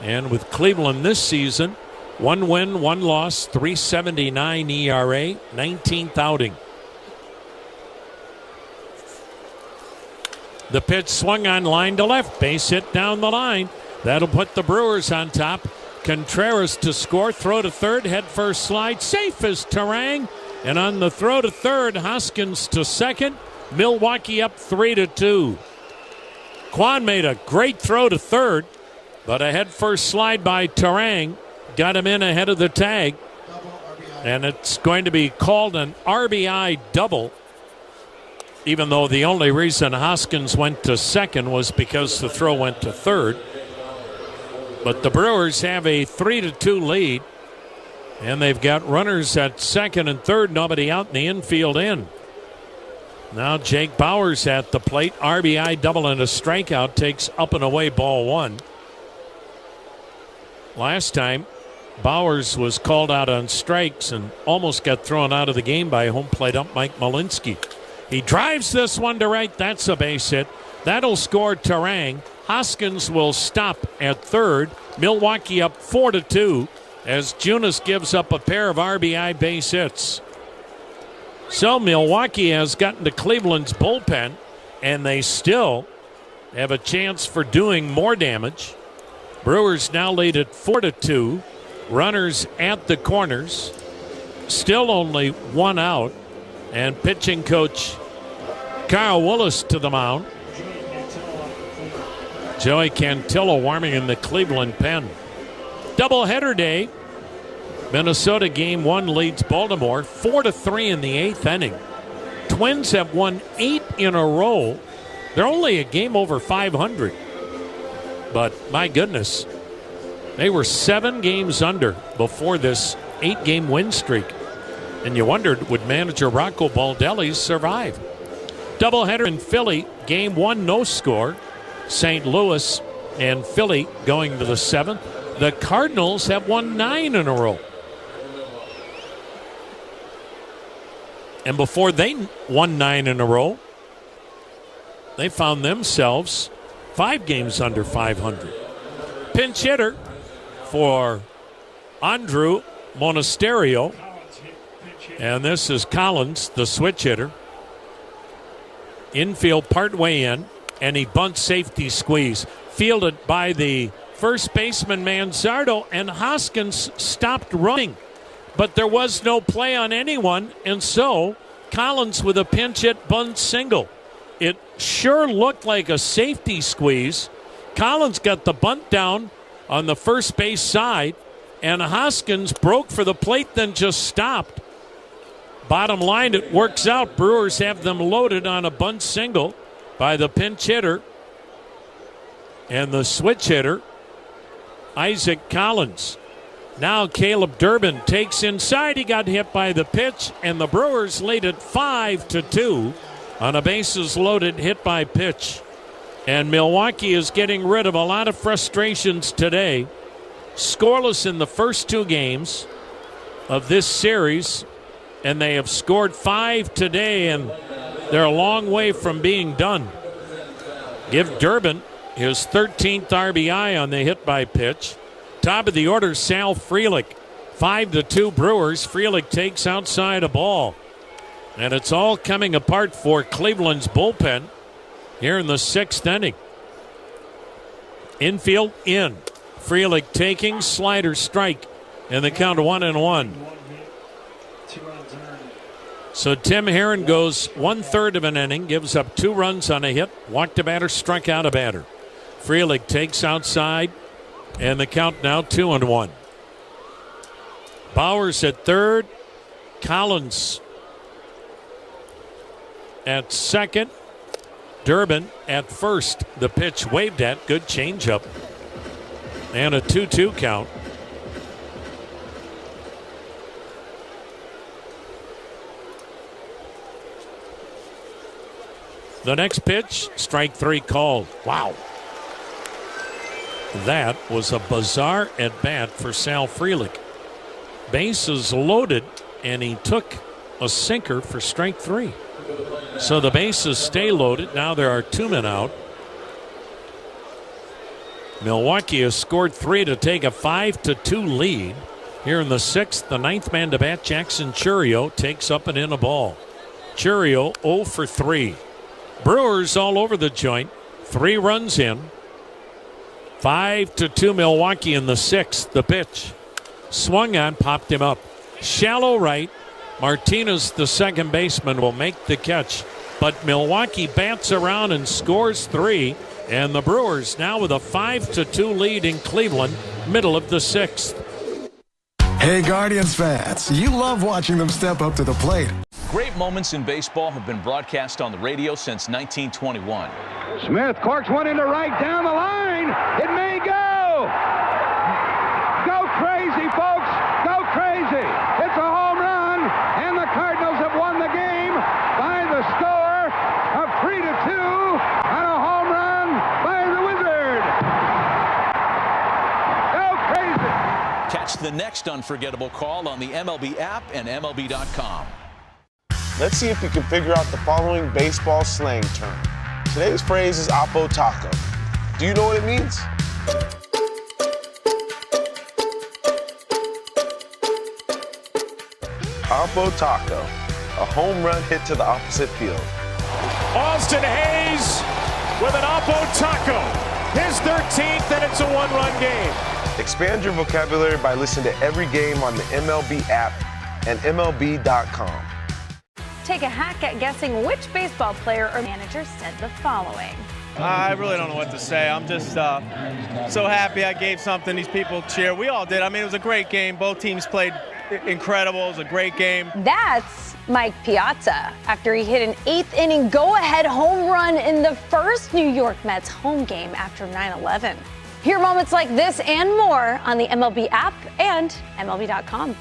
And with Cleveland this season, 1 win, 1 loss, 3.79 ERA, 19th outing. The pitch swung on line to left. Base hit down the line. That'll put the Brewers on top. Contreras to score. Throw to third. Head first slide. Safe as Terang. And on the throw to third, Hoskins to second. Milwaukee up 3-2. Kwan made a great throw to third, but a head first slide by Terang got him in ahead of the tag. And it's going to be called an RBI double, even though the only reason Hoskins went to second was because the throw went to third. But the Brewers have a 3-2 lead, and they've got runners at second and third, nobody out in the infield in. Now Jake Bauers at the plate. RBI double and a strikeout, takes up and away ball one. Last time, Bauers was called out on strikes and almost got thrown out of the game by home plate ump Mike Malinsky. He drives this one to right. That's a base hit. That'll score Terang. Hoskins will stop at third. Milwaukee up 4-2 as Junis gives up a pair of RBI base hits. So Milwaukee has gotten to Cleveland's bullpen, and they still have a chance for doing more damage. Brewers now lead at 4-2. Runners at the corners. Still only 1 out. And pitching coach Kyle Willis to the mound. Joey Cantillo warming in the Cleveland pen. Doubleheader day. Minnesota game 1 leads Baltimore 4-3 in the 8th inning. Twins have won 8 in a row. They're only a game over 500. But my goodness, they were 7 games under before this 8-game win streak. And you wondered, would manager Rocco Baldelli survive? Doubleheader in Philly, game 1 no score. St. Louis and Philly going to the 7th. The Cardinals have won 9 in a row. And before they won 9 in a row, they found themselves 5 games under 500. Pinch hitter for Andrew Monasterio. And this is Collins, the switch hitter. Infield partway in, and he bunts safety squeeze. Fielded by the first baseman Manzardo, and Hoskins stopped running. But there was no play on anyone, and so Collins with a pinch hit bunt single. It sure looked like a safety squeeze. Collins got the bunt down on the first base side, and Hoskins broke for the plate, then just stopped. Bottom line, it works out. Brewers have them loaded on a bunt single by the pinch hitter and the switch hitter, Isaac Collins. Now Caleb Durbin takes inside. He got hit by the pitch, and the Brewers lead at 5-2 on a bases loaded hit by pitch. And Milwaukee is getting rid of a lot of frustrations today. Scoreless in the first 2 games of this series, and they have scored 5 today, and they're a long way from being done. Give Durbin his 13th RBI on the hit by pitch. Top of the order, Sal Frelick. 5-2 Brewers. Frelick takes outside a ball. And it's all coming apart for Cleveland's bullpen here in the 6th inning. Infield in. Frelick taking, slider strike, and the count 1-1. So Tim Herron goes 1/3 of an inning, gives up 2 runs on a hit, walked a batter, struck out a batter. Frelick takes outside, And the count now 2-1. Bowers at third. Collins at second. Durbin at first. The pitch waved at. Good changeup. And a 2-2 count. The next pitch, strike three called. Wow. That was a bizarre at bat for Sal Frelick. Bases loaded, and he took a sinker for strike three. So the bases stay loaded. Now there are 2 men out. Milwaukee has scored 3 to take a 5-2 lead. Here in the 6th, the 9th man to bat, Jackson Chourio, takes up and in a ball. Chourio 0 for 3. Brewers all over the joint. 3 runs in. 5-2 Milwaukee in the 6th. The pitch. Swung on, popped him up. Shallow right. Martinez, the second baseman, will make the catch. But Milwaukee bats around and scores 3. And the Brewers now with a 5-2 lead in Cleveland, middle of the 6th. Hey, Guardians fans, you love watching them step up to the plate. Great moments in baseball have been broadcast on the radio since 1921. Smith corks one into right down the line. It may go. Go crazy, folks. Go crazy. It's a home run, and the Cardinals have won the game by the score of 3-2 on a home run by the Wizard. Go crazy. Catch the next unforgettable call on the MLB app and MLB.com. Let's see if we can figure out the following baseball slang term. Today's phrase is Oppo Taco. Do you know what it means? Oppo Taco, a home run hit to the opposite field. Austin Hayes with an Oppo Taco. His 13th, and it's a 1-run game. Expand your vocabulary by listening to every game on the MLB app and MLB.com. Take a hack at guessing which baseball player or manager said the following. I really don't know what to say. I'm just so happy I gave something these people cheer. We all did. I mean, it was a great game. Both teams played incredible. It was a great game. That's Mike Piazza after he hit an 8th inning go-ahead home run in the first New York Mets home game after 9/11. Hear moments like this and more on the MLB app and MLB.com.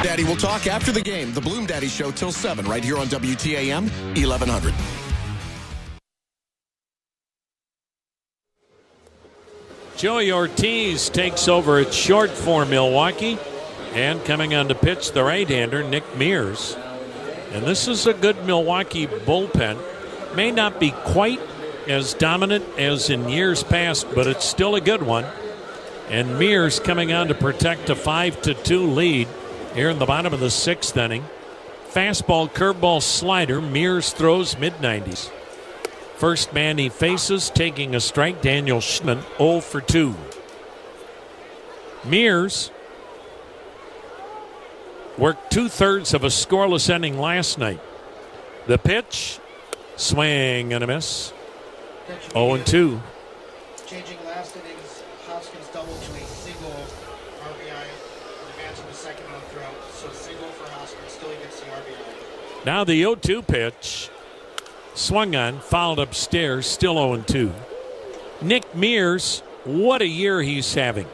Daddy will talk after the game. The Bloom Daddy Show till 7 right here on WTAM 1100. Joey Ortiz takes over at short for Milwaukee. And coming on to pitch, the right-hander, Nick Mears. And this is a good Milwaukee bullpen. May not be quite as dominant as in years past, but it's still a good one. And Mears coming on to protect a 5-2 lead here in the bottom of the 6th inning. Fastball, curveball, slider. Mears throws mid-90s. First man he faces, taking a strike, Daniel Schneemann, 0 for 2. Mears worked 2/3 of a scoreless inning last night. The pitch, swing and a miss. 0-2. Changing last innings, Hoskins doubled to a single RBI, advancing the second on throw. So single for Hoskins, still gets the RBI. Now the 0-2 pitch. Swung on, fouled upstairs, still 0-2. Nick Mears, what a year he's having.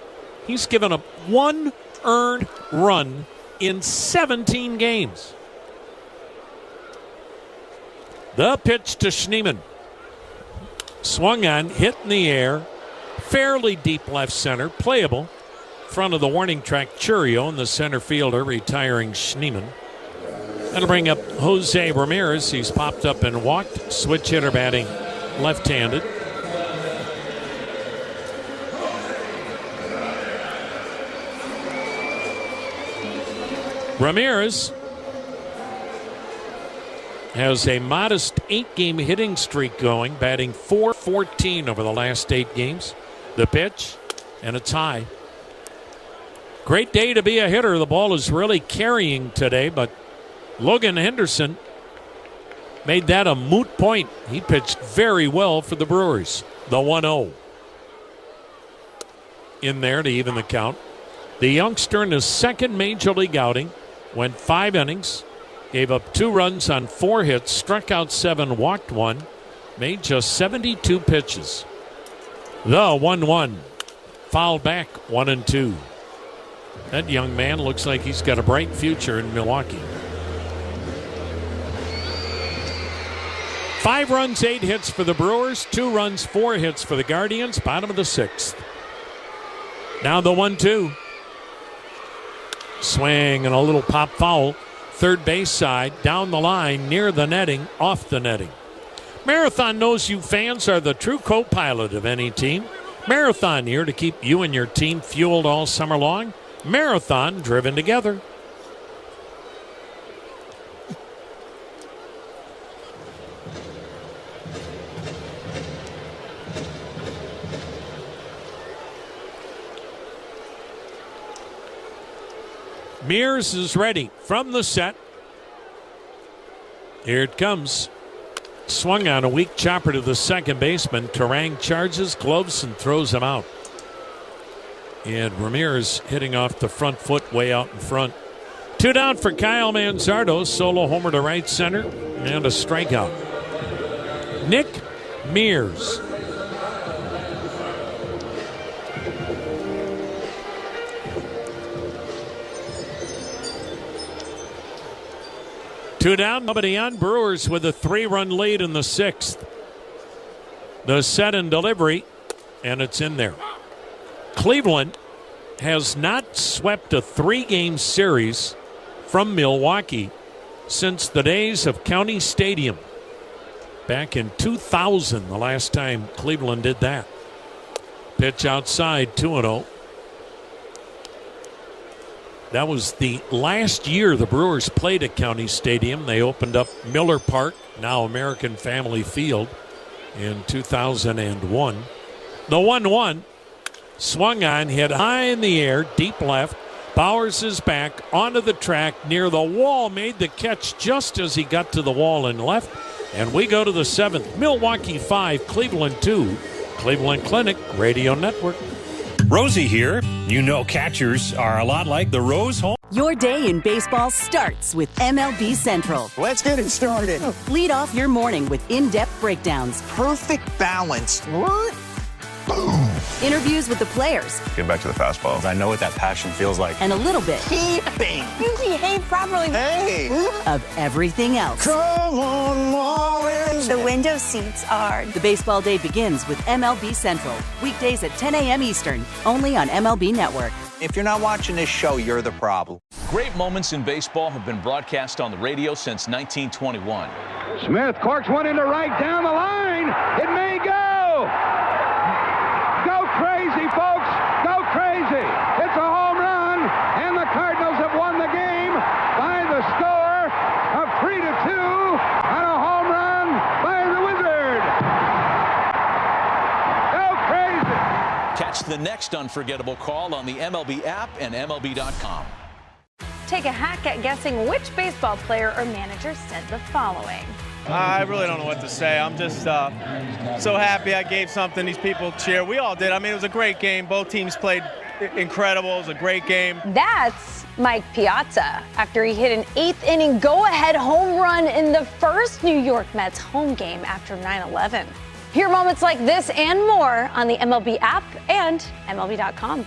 He's given up 1 earned run in 17 games. The pitch to Schneemann. Swung on, hit in the air, fairly deep left center, playable. Front of the warning track, Chourio, and the center fielder retiring Schneemann. That'll bring up Jose Ramirez. He's popped up and walked. Switch hitter batting left-handed. Ramirez has a modest 8-game hitting streak going, batting .414 over the last 8 games. The pitch, and it's high. Great day to be a hitter. The ball is really carrying today, but Logan Henderson made that a moot point. He pitched very well for the Brewers. The 1-0. In there to even the count. The youngster in his second major league outing went 5 innings, gave up 2 runs on 4 hits, struck out 7, walked 1, made just 72 pitches. The 1-1. Fouled back 1-2. That young man looks like he's got a bright future in Milwaukee. 5 runs, 8 hits for the Brewers, 2 runs, 4 hits for the Guardians, bottom of the 6th. Now the 1-2. Swing and a little pop foul. Third base side, down the line, near the netting, off the netting. Marathon knows you fans are the true co-pilot of any team. Marathon here to keep you and your team fueled all summer long. Marathon driven together. Mears is ready from the set. Here it comes. Swung on a weak chopper to the second baseman. Terang charges, gloves, and throws him out. And Ramirez hitting off the front foot way out in front. 2 down for Kyle Manzardo. Solo homer to right center and a strikeout. Nick Mears. Two down, nobody on. Brewers with a 3-run lead in the 6th. The set and delivery, and it's in there. Cleveland has not swept a 3-game series from Milwaukee since the days of County Stadium. Back in 2000, the last time Cleveland did that. Pitch outside, 2-0. That was the last year the Brewers played at County Stadium. They opened up Miller Park, now American Family Field, in 2001. The 1-1, swung on, hit high in the air, deep left. Bowers is back onto the track near the wall, made the catch just as he got to the wall and left. And we go to the 7th. Milwaukee 5, Cleveland 2. Cleveland Clinic Radio Network. Rosie here. You know catchers are a lot like the Rose home. Your day in baseball starts with MLB Central. Let's get it started. Lead off your morning with in-depth breakdowns. Perfect balance. What? Boom. Interviews with the players. Get back to the fastballs. I know what that passion feels like. And a little bit. Keeping. You behave properly. Hey. Of everything else. Come on, Marlins. The window seats are. The baseball day begins with MLB Central. Weekdays at 10 a.m. Eastern. Only on MLB Network. If you're not watching this show, you're the problem. Great moments in baseball have been broadcast on the radio since 1921. Smith corks one into right down the line. It may go. Go crazy, folks. Go crazy. It's a home run, and the Cardinals have won the game by the score of 3-2 on a home run by the Wizard. Go crazy. Catch the next unforgettable call on the MLB app and MLB.com. Take a hack at guessing which baseball player or manager said the following. I really don't know what to say. I'm just so happy I gave something these people cheer. We all did. I mean, it was a great game. Both teams played incredible. It was a great game. That's Mike Piazza after he hit an 8th inning go-ahead home run in the first New York Mets home game after 9/11. Hear moments like this and more on the MLB app and MLB.com.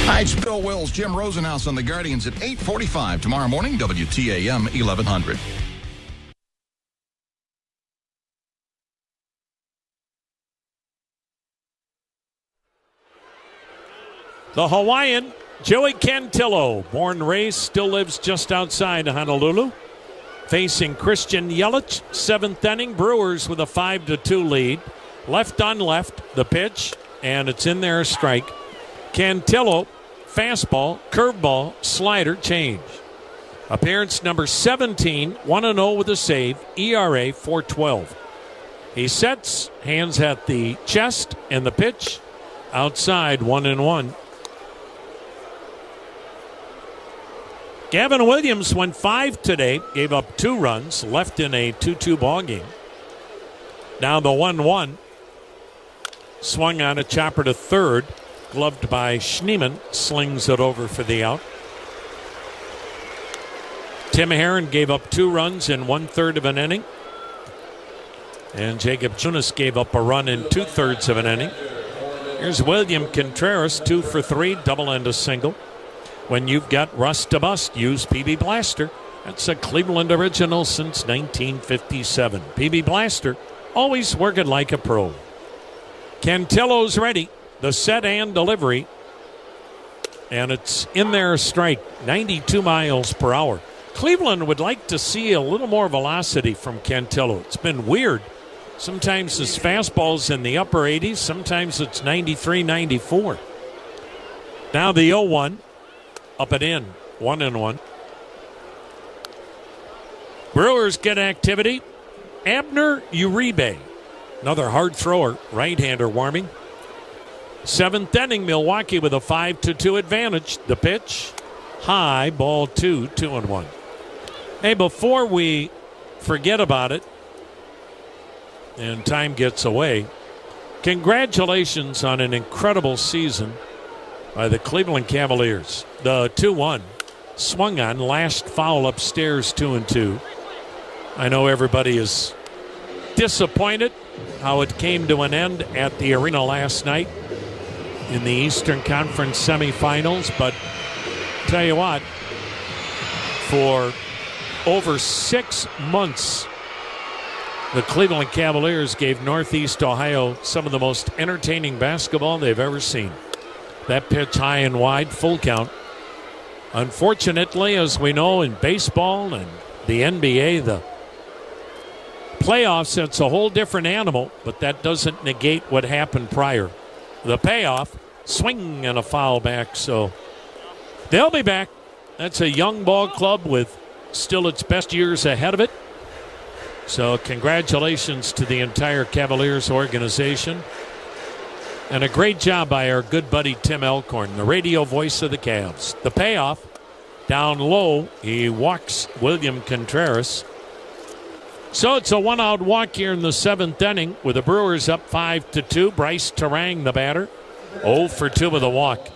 Hi, it's Bill Wills, Jim Rosenhaus on the Guardians at 8:45 tomorrow morning, WTAM 1100. The Hawaiian Joey Cantillo, born and raised, still lives just outside Honolulu. Facing Christian Yelich, 7th inning. Brewers with a 5-2 lead. Left on left, the pitch, and it's in there, a strike. Cantillo, fastball, curveball, slider, change. Appearance number 17, 1-0 with a save, ERA 4.12. He sets, hands at the chest, and the pitch outside, 1-1. Gavin Williams went 5 today, gave up 2 runs, left in a 2-2 ball game. Now the 1-1. Swung on a chopper to third, gloved by Schneemann, slings it over for the out. Tim Herron gave up 2 runs in 1/3 of an inning. And Jacob Junis gave up a run in 2/3 of an inning. Here's William Contreras, 2 for 3, double and a single. When you've got rust to bust, use PB Blaster. That's a Cleveland original since 1957. PB Blaster, always working like a pro. Cantillo's ready. The set and delivery. And it's in there, a strike, 92 miles per hour. Cleveland would like to see a little more velocity from Cantillo. It's been weird. Sometimes his fastball's in the upper 80s. Sometimes it's 93, 94. Now the 0-1. Up and in, 1-1. Brewers get activity. Abner Uribe, another hard thrower, right-hander warming. 7th inning, Milwaukee with a 5-2 advantage. The pitch, high, ball 2, 2-1. Hey, before we forget about it, and time gets away, congratulations on an incredible season by the Cleveland Cavaliers. The 2-1 swung on, last foul upstairs, 2-2. I know everybody is disappointed how it came to an end at the arena last night in the Eastern Conference semifinals, but tell you what, for over 6 months, the Cleveland Cavaliers gave Northeast Ohio some of the most entertaining basketball they've ever seen. That pitch high and wide, full count. Unfortunately, as we know in baseball and the NBA, the playoffs, it's a whole different animal, but that doesn't negate what happened prior. The payoff, swing and a foul back, so they'll be back. That's a young ball club with still its best years ahead of it. So congratulations to the entire Cavaliers organization. And a great job by our good buddy Tim Elkhorn, the radio voice of the Cavs. The payoff, down low, he walks William Contreras. So it's a 1-out walk here in the 7th inning with the Brewers up 5-2. Bryce Terang, the batter, 0 for 2 with a walk.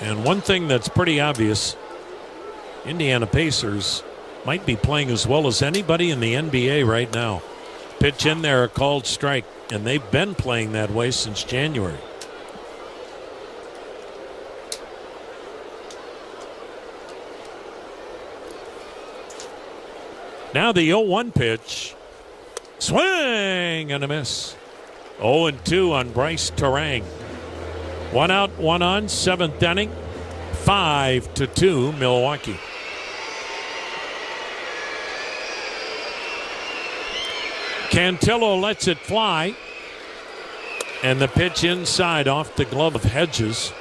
And one thing that's pretty obvious, Indiana Pacers might be playing as well as anybody in the NBA right now. Pitch in there, a called strike, and they've been playing that way since January. Now the 0-1 pitch. Swing and a miss. 0-2 on Bryce Terang. 1 out, 1 on, 7th inning. 5-2 Milwaukee. Cantillo lets it fly. And the pitch inside off the glove of Hedges.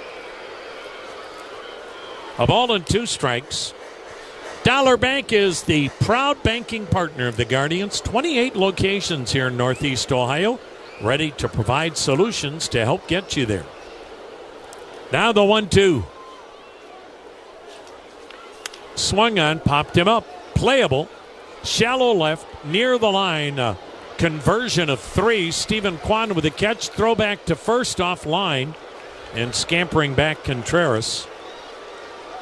A ball and 2 strikes. Dollar Bank is the proud banking partner of the Guardians. 28 locations here in Northeast Ohio, ready to provide solutions to help get you there. Now the 1-2. Swung on, popped him up. Playable. Shallow left, near the line. Conversion of 3. Stephen Kwan with a catch. Throwback to first off line. And scampering back Contreras.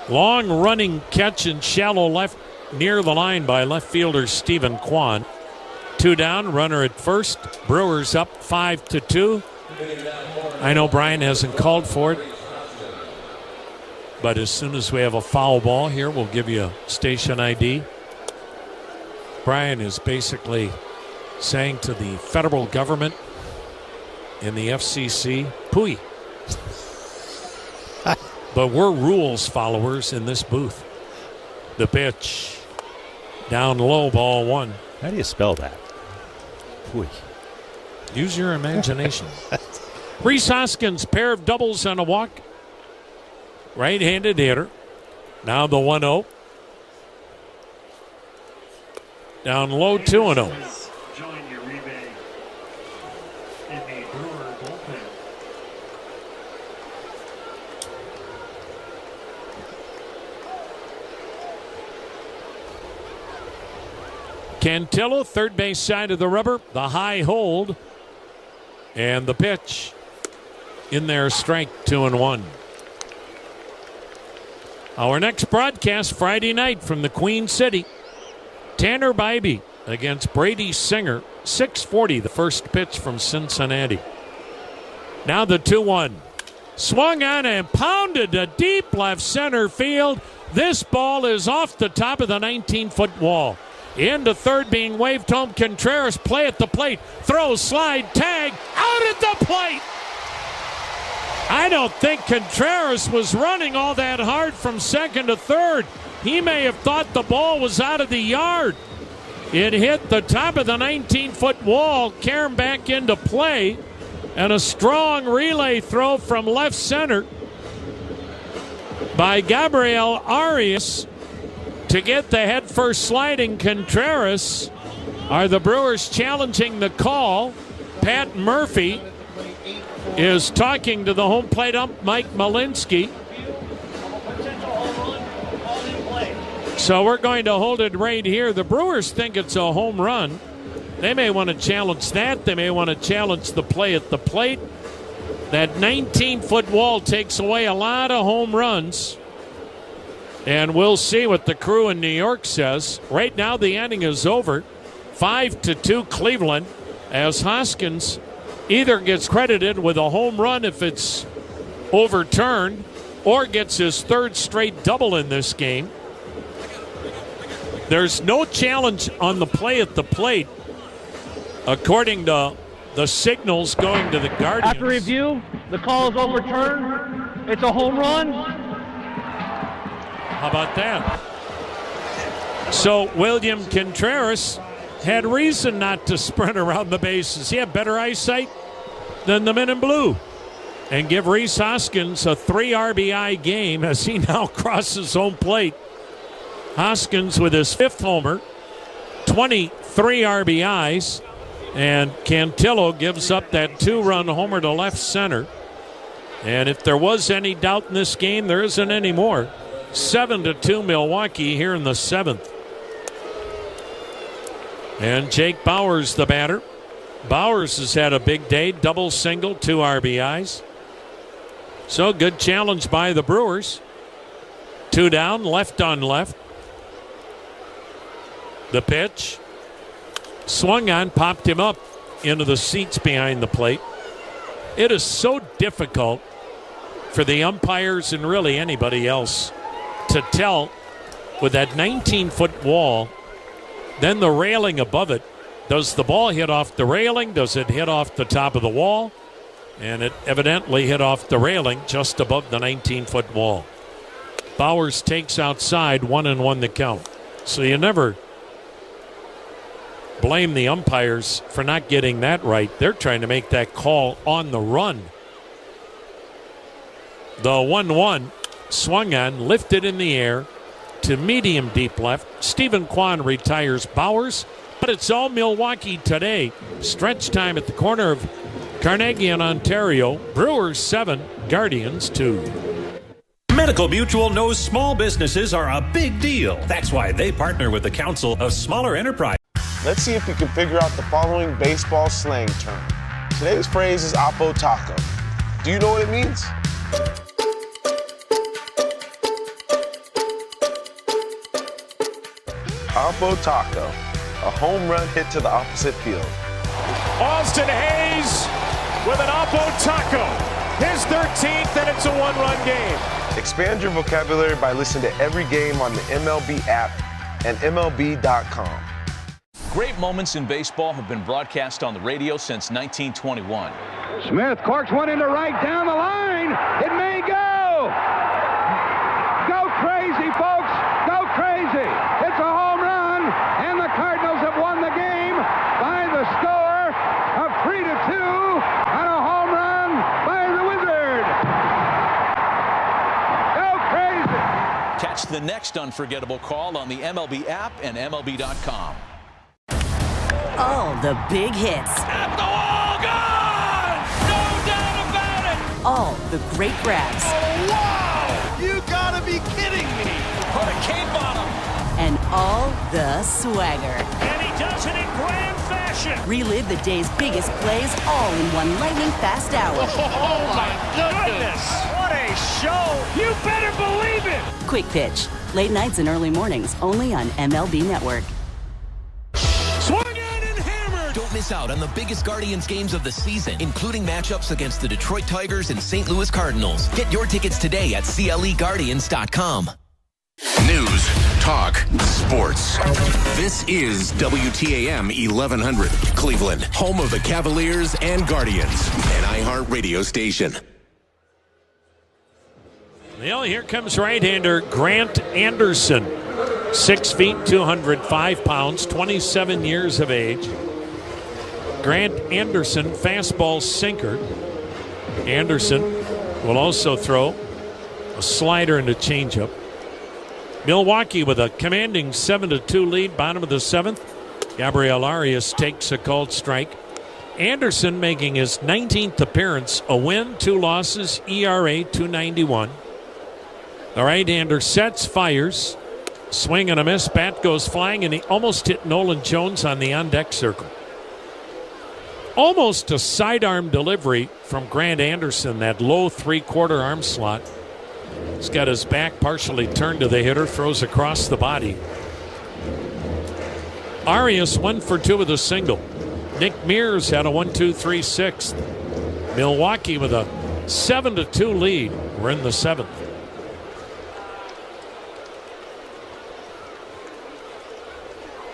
Long running catch in shallow left near the line by left fielder Stephen Kwan. 2 down, runner at first. Brewers up 5-2. I know Brian hasn't called for it, but as soon as we have a foul ball here, we'll give you a station ID. O'Brien is basically saying to the federal government and the FCC, "Pooey." But we're rules followers in this booth. The pitch. Down low, ball one. How do you spell that? Pooey. Use your imagination. Rhys Hoskins, pair of doubles and a walk. Right-handed hitter. Now the 1-0. Down low, 2-0. Cantillo, third base side of the rubber. The high hold. And the pitch. In there, strike, 2-1. Our next broadcast Friday night from the Queen City. Tanner Bybee against Brady Singer. 6:40, the first pitch from Cincinnati. Now the 2-1. Swung on and pounded to deep left center field. This ball is off the top of the 19-foot wall. Into third being waved home. Contreras play at the plate. Throw, slide, tag. Out at the plate. I don't think Contreras was running all that hard from second to third. He may have thought the ball was out of the yard. It hit the top of the 19-foot wall, carrying back into play, and a strong relay throw from left center by Gabriel Arias to get the head-first sliding Contreras. Are the Brewers challenging the call? Pat Murphy is talking to the home plate ump, Mike Malinsky. So we're going to hold it right here. The Brewers think it's a home run. They may want to challenge that. They may want to challenge the play at the plate. That 19-foot wall takes away a lot of home runs. And we'll see what the crew in New York says. Right now the inning is over. 5-2 Cleveland, as Hoskins either gets credited with a home run if it's overturned or gets his third straight double in this game. There's no challenge on the play at the plate, according to the signals going to the Guardians. After review, the call is overturned. It's a home run. How about that? So William Contreras had reason not to sprint around the bases. He had better eyesight than the men in blue. And give Rhys Hoskins a 3 RBI game as he now crosses home plate. Hoskins with his 5th homer, 23 RBIs, and Cantillo gives up that 2-run homer to left center. And if there was any doubt in this game, there isn't anymore. 7-2 Milwaukee here in the 7th. And Jake Bauers, the batter. Bauers has had a big day, double, single, 2 RBIs. So good challenge by the Brewers. 2 down, left on left. The pitch. Swung on, popped him up into the seats behind the plate. It is so difficult for the umpires and really anybody else to tell with that 19-foot wall, then the railing above it. Does the ball hit off the railing? Does it hit off the top of the wall? And it evidently hit off the railing just above the 19-foot wall. Bauers takes outside, 1-1 the count. So you never blame the umpires for not getting that right. They're trying to make that call on the run. The 1-1 swung on, lifted in the air to medium deep left. Stephen Kwan retires Bauers, but it's all Milwaukee today. Stretch time at the corner of Carnegie and Ontario. Brewers 7, Guardians 2. Medical Mutual knows small businesses are a big deal. That's why they partner with the Council of Smaller Enterprises. Let's see if you can figure out the following baseball slang term. Today's phrase is Oppo Taco. Do you know what it means? Oppo Taco, a home run hit to the opposite field. Austin Hayes with an Oppo Taco. His 13th, and it's a 1-run game. Expand your vocabulary by listening to every game on the MLB app and MLB.com. Great moments in baseball have been broadcast on the radio since 1921. Smith corks one into right down the line. It may go. Go crazy, folks. Go crazy. It's a home run, and the Cardinals have won the game by the score of 3-2 on a home run by the Wizard. Go crazy. Catch the next unforgettable call on the MLB app and MLB.com. All the big hits. At the wall, gone! No doubt about it! All the great grabs. Oh, wow! You gotta be kidding me! What a cape on him! And all the swagger. And he does it in grand fashion! Relive the day's biggest plays all in one lightning-fast hour. Oh, my goodness! What a show! You better believe it! Quick Pitch. Late nights and early mornings, only on MLB Network. Don't miss out on the biggest Guardians games of the season, including matchups against the Detroit Tigers and St. Louis Cardinals. Get your tickets today at CLEGuardians.com. News, talk, sports. This is WTAM 1100, Cleveland, home of the Cavaliers and Guardians, an iHeart radio station. Well, here comes right-hander Grant Anderson. 6 feet, 205 pounds, 27 years of age. Grant Anderson, fastball sinker. Anderson will also throw a slider and a changeup. Milwaukee with a commanding 7-2 lead, bottom of the 7th. Gabriel Arias takes a called strike. Anderson making his 19th appearance, a win, 2 losses, ERA 2.91. The right-hander sets, fires, swing and a miss, bat goes flying, and he almost hit Nolan Jones on the on-deck circle. Almost a sidearm delivery from Grant Anderson, that low three-quarter arm slot. He's got his back partially turned to the hitter, throws across the body. Arias 1 for 2 with a single. Nick Mears had a 1-2-3 sixth. Milwaukee with a 7-2 lead. We're in the 7th.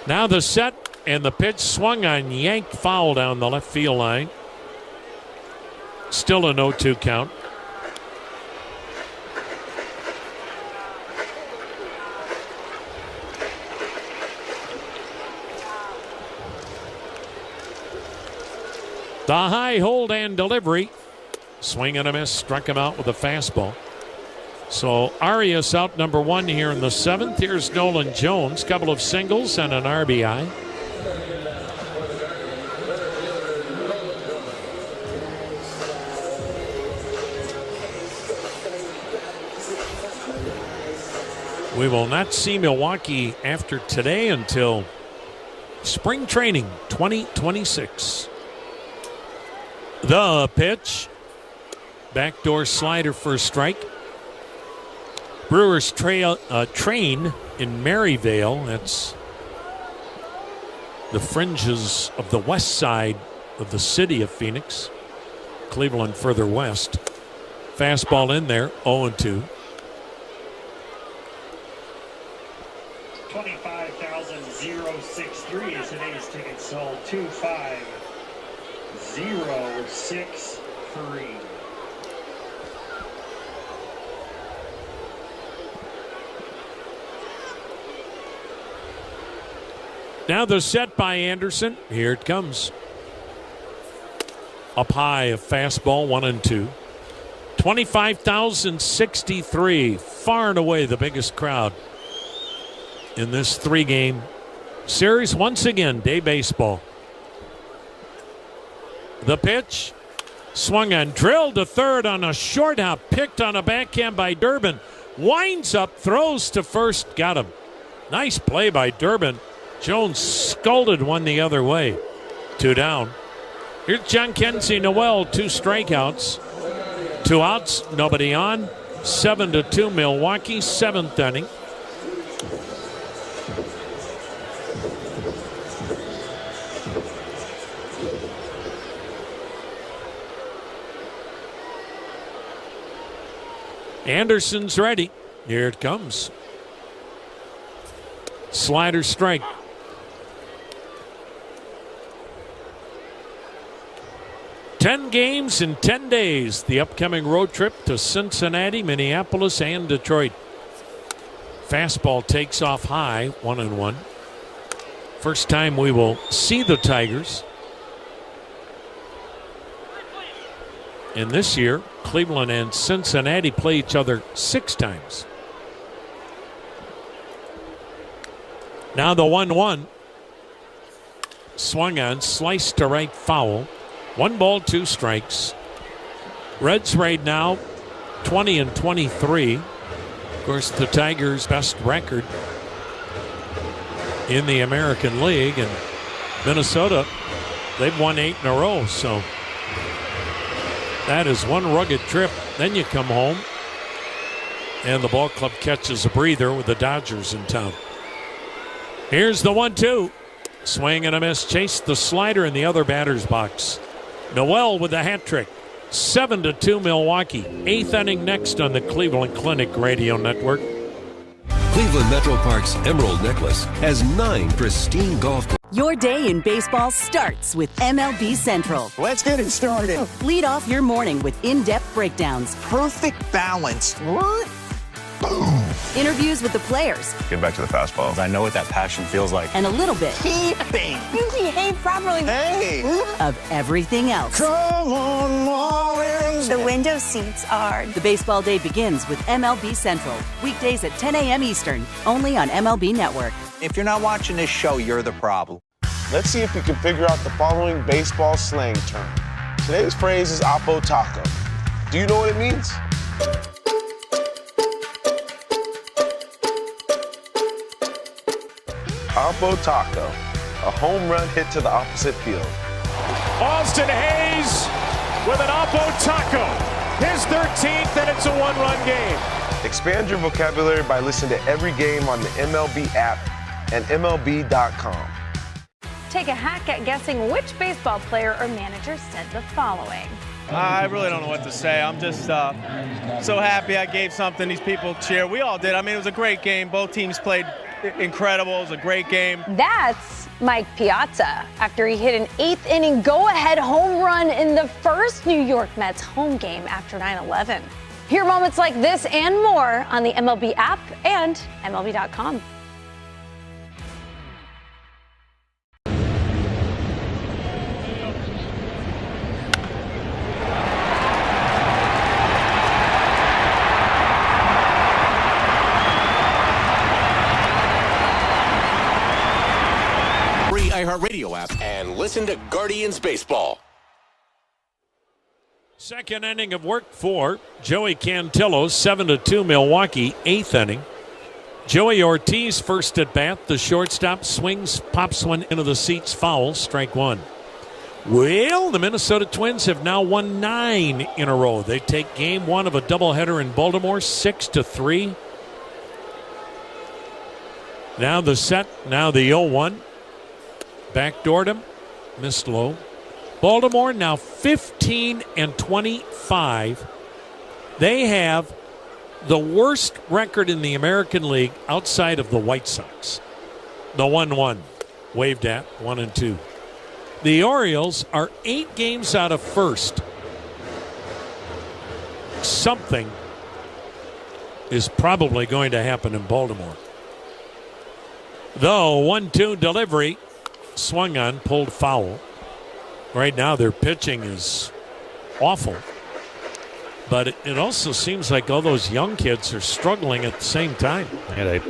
Now the set. And the pitch swung on, yanked foul down the left field line. Still a 0-2 count. The high hold and delivery. Swing and a miss, struck him out with a fastball. So Arias out number 1 here in the 7th. Here's Nolan Jones, couple of singles and an RBI. We will not see Milwaukee after today until spring training 2026. The pitch. Backdoor slider for a strike. Brewers train in Maryvale. That's the fringes of the west side of the city of Phoenix. Cleveland further west. Fastball in there, 0-2. 25,063 is today's ticket sold. 25063. Now the set by Anderson. Here it comes. Up high, a fastball, 1-2. 25,063, far and away the biggest crowd in this 3-game series. Once again, day baseball. The pitch, swung on, drilled to third on a short hop, picked on a backhand by Durbin. Winds up, throws to first, got him. Nice play by Durbin. Jones scolded one the other way. 2 down. Here's John Kenzie Noel, 2 strikeouts. 2 outs, nobody on. 7-2 Milwaukee, 7th inning. Anderson's ready. Here it comes. Slider strike. 10 games in 10 days. The upcoming road trip to Cincinnati, Minneapolis, and Detroit. Fastball takes off high, 1-1. First time we will see the Tigers. And this year, Cleveland and Cincinnati play each other 6 times. Now the 1-1. Swung on, sliced to right, foul. 1 ball, 2 strikes. Reds right now 20-23. Of course, the Tigers' best record in the American League. And Minnesota, they've won 8 in a row. So that is one rugged trip. Then you come home, and the ball club catches a breather with the Dodgers in town. Here's the 1-2. Swing and a miss. Chased the slider in the other batter's box. Noel with the hat trick. 7-2 Milwaukee. 8th inning next on the Cleveland Clinic Radio Network. Cleveland Metro Park's Emerald Necklace has 9 pristine golf courses. Your day in baseball starts with MLB Central. Let's get it started. Lead off your morning with in-depth breakdowns. Perfect balance. Boom. Interviews with the players. Get back to the fastballs. I know what that passion feels like. And a little bit. Keeping. You behave properly. Hey. Of everything else. Come on, Marlins. The window seats are. The baseball day begins with MLB Central. Weekdays at 10 a.m. Eastern. Only on MLB Network. If you're not watching this show, you're the problem. Let's see if you can figure out the following baseball slang term. Today's phrase is Oppo Taco. Do you know what it means? Oppo Taco, a home run hit to the opposite field. Austin Hayes with an Oppo Taco. His 13th, and it's a 1-run game. Expand your vocabulary by listening to every game on the MLB app and MLB.com. Take a hack at guessing which baseball player or manager said the following. I really don't know what to say. I'm just so happy I gave something these people cheer. We all did. I mean, it was a great game. Both teams played incredible. It was a great game. That's Mike Piazza after he hit an 8th inning go-ahead home run in the first New York Mets home game after 9/11. Hear moments like this and more on the MLB app and MLB.com. Radio app and listen to Guardians Baseball. Second inning of work for Joey Cantillo, 7-2 Milwaukee, 8th inning. Joey Ortiz first at bat. The shortstop swings, pops one into the seats, foul, strike 1. Well, the Minnesota Twins have now won 9 in a row. They take game 1 of a doubleheader in Baltimore, 6-3. Now the set, now the 0-1. Backdoored him, missed low. Baltimore now 15-25. They have the worst record in the American League outside of the White Sox. The 1-1 waved at 1-2. The Orioles are 8 games out of first. Something is probably going to happen in Baltimore. Though 1-2 delivery. Swung on, pulled foul. Right now their pitching is awful. But it also seems like all those young kids are struggling at the same time. And I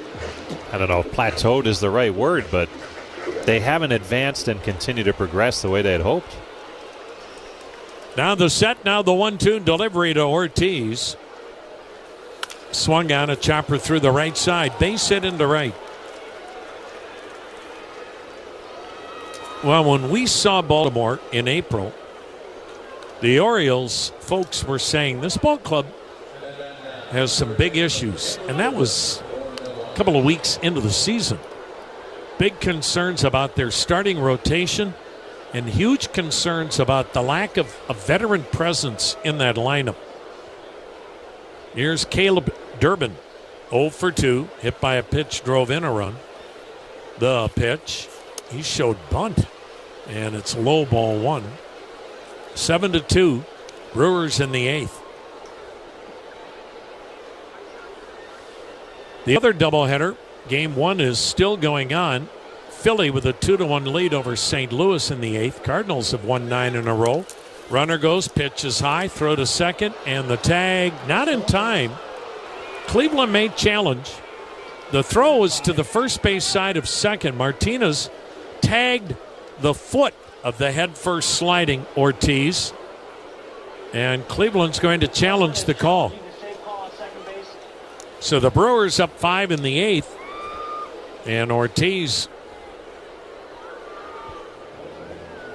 don't know if plateaued is the right word, but they haven't advanced and continue to progress the way they had hoped. Now the set, now the 1-2 delivery to Ortiz. Swung on, a chopper through the right side. Base hit into right. Well, when we saw Baltimore in April, the Orioles folks were saying this ball club has some big issues. And that was a couple of weeks into the season. Big concerns about their starting rotation and huge concerns about the lack of a veteran presence in that lineup. Here's Caleb Durbin, 0 for 2, hit by a pitch, drove in a run. The pitch, he showed bunt, and it's low ball 1. 7-2. Brewers in the 8th. The other doubleheader, game 1 is still going on. Philly with a 2-1 lead over St. Louis in the 8th. Cardinals have won 9 in a row. Runner goes, pitch is high, throw to second, and the tag not in time. Cleveland may challenge. The throw was to the first base side of second. Martinez tagged the foot of the head-first sliding Ortiz. And Cleveland's going to challenge the call. So the Brewers up 5 in the 8th. And Ortiz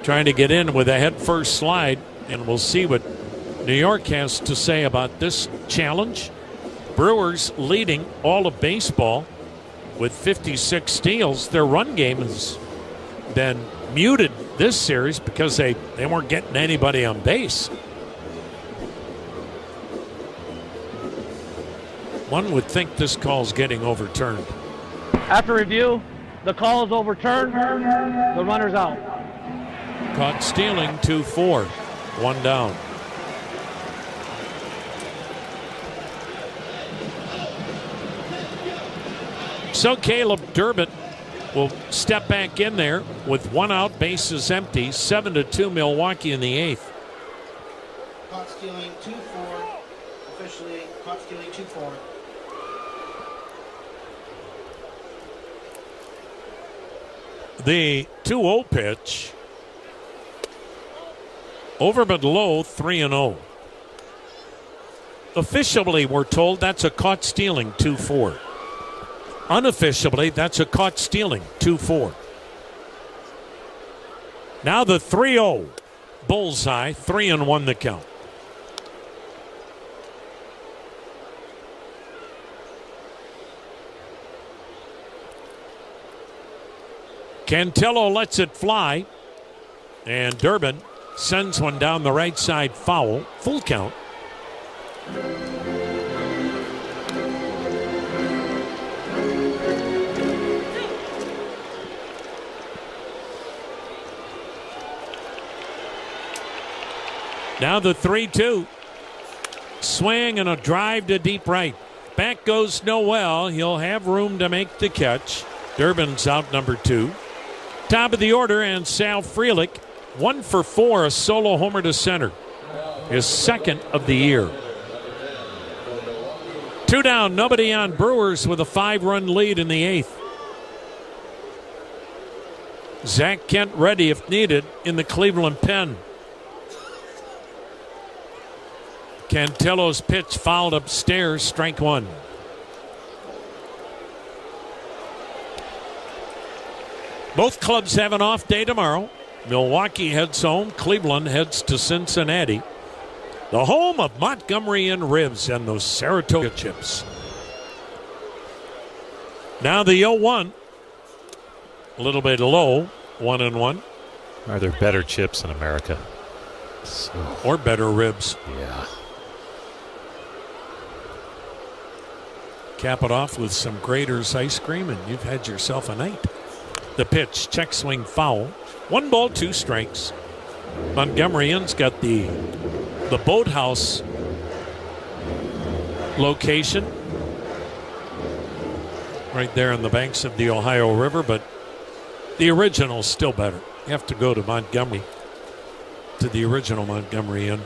trying to get in with a head-first slide. And we'll see what New York has to say about this challenge. Brewers leading all of baseball with 56 steals. Their run game has been muted this series because they weren't getting anybody on base. One would think this call's getting overturned. After review, the call is overturned. The runner's out. Caught stealing, 2-4. 1 down. So Caleb Durbin will step back in there with 1 out, bases empty. 7-2 Milwaukee in the 8th. Caught stealing 2-4. Officially caught stealing 2-4. The 2-0 pitch. Over but low, 3-0. Officially, we're told that's a caught stealing, 2-4. Unofficially, that's a caught stealing, 2-4. Now the 3-0. Bullseye, 3-1 the count. Cantillo lets it fly. And Durbin sends one down the right side, foul. Full count. Now the 3-2. Swing and a drive to deep right. Back goes Noel. He'll have room to make the catch. Durbin's out, number 2. Top of the order, and Sal Frelick, 1 for 4, a solo homer to center. His second of the year. 2 down, nobody on. Brewers with a 5-run lead in the 8th. Zach Kent ready if needed in the Cleveland pen. Cantillo's pitch fouled upstairs, strike 1. Both clubs have an off day tomorrow. Milwaukee heads home. Cleveland heads to Cincinnati, the home of Montgomery and Ribs and those Saratoga chips. Now the 0-1. A little bit low, 1-1. Are there better chips in America? Or better ribs. Yeah. Cap it off with some Grater's ice cream, and you've had yourself a night. The pitch, check swing foul. 1 ball, 2 strikes. Montgomery's got the boathouse location right there on the banks of the Ohio River, but the original's still better. You have to go to Montgomery, to the original Montgomery Inn.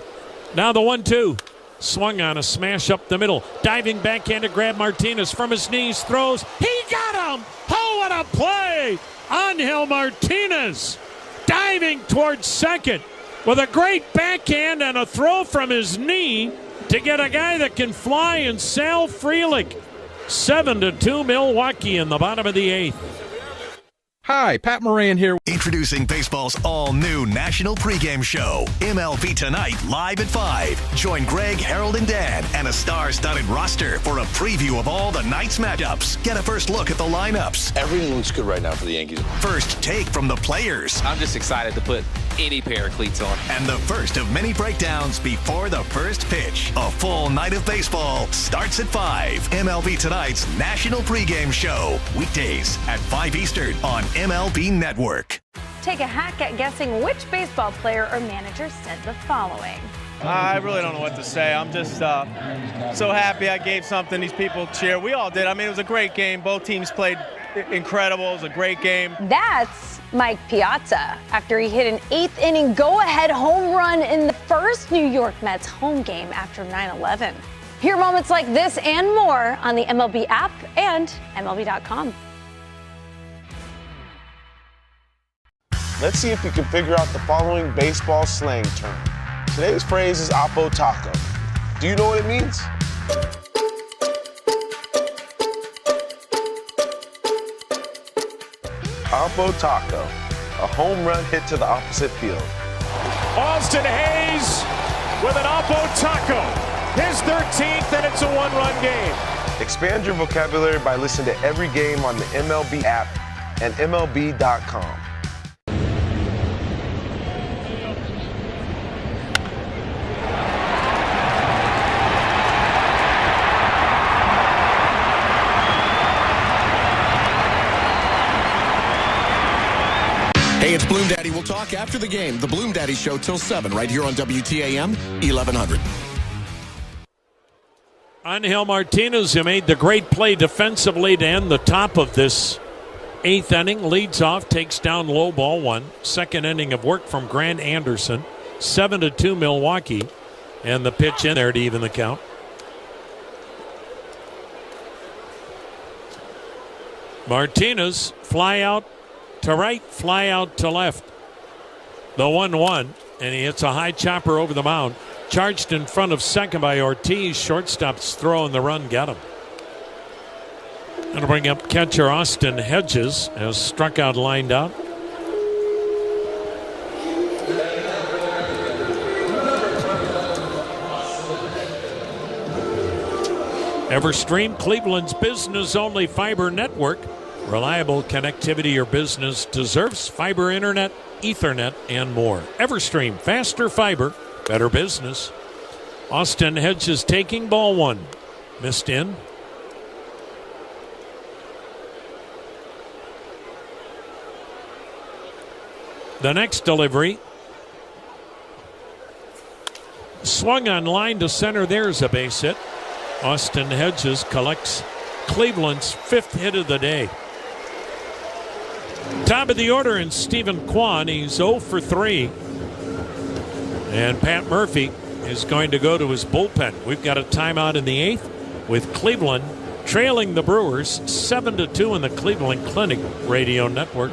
Now the 1-2. Swung on a smash up the middle. Diving backhand to grab Martinez from his knees. Throws. He got him! Oh, what a play! Angel Martinez diving towards second with a great backhand and a throw from his knee to get a guy that can fly in Sal Frelick. 7-2 Milwaukee in the bottom of the 8th. Hi, Pat Moran here. Introducing baseball's all-new national pregame show, MLB Tonight, live at 5. Join Greg, Harold, and Dan, and a star-studded roster for a preview of all the night's matchups. Get a first look at the lineups. Everything looks good right now for the Yankees. First take from the players. I'm just excited to put any pair of cleats on. And the first of many breakdowns before the first pitch. A full night of baseball starts at 5. MLB Tonight's national pregame show. Weekdays at 5 Eastern on MLB Network. Take a hack at guessing which baseball player or manager said the following. I really don't know what to say. I'm just so happy I gave something these people cheer. We all did. I mean, it was a great game. Both teams played incredible. It was a great game. That's Mike Piazza after he hit an 8th inning go-ahead home run in the first New York Mets home game after 9/11. Hear moments like this and more on the MLB app and MLB.com. Let's see if you can figure out the following baseball slang term. Today's phrase is Oppo Taco. Do you know what it means? Oppo Taco, a home run hit to the opposite field. Austin Hayes with an Oppo Taco. His 13th, and it's a one-run game. Expand your vocabulary by listening to every game on the MLB app and MLB.com. Hey, it's Bloom Daddy. We'll talk after the game. The Bloom Daddy Show till 7 right here on WTAM 1100. Angel Martinez, who made the great play defensively to end the top of this 8th inning, leads off, takes down low ball one. Second inning of work from Grant Anderson. 7-2 Milwaukee. And the pitch in there to even the count. Martinez, fly out to right, fly out to left. The 1-1, and he hits a high chopper over the mound. Charged in front of second by Ortiz. Shortstop's throw and the run got him. That'll bring up catcher Austin Hedges as struck out, lined out. Everstream, Cleveland's business-only fiber network. Reliable connectivity your business deserves. Fiber internet, Ethernet, and more. Everstream, faster fiber, better business. Austin Hedges taking ball one. Missed in. The next delivery. Swung on line to center. There's a base hit. Austin Hedges collects Cleveland's 5th hit of the day. Top of the order in Stephen Kwan. He's 0 for 3. And Pat Murphy is going to go to his bullpen. We've got a timeout in the 8th with Cleveland trailing the Brewers 7-2 in the Cleveland Clinic Radio Network.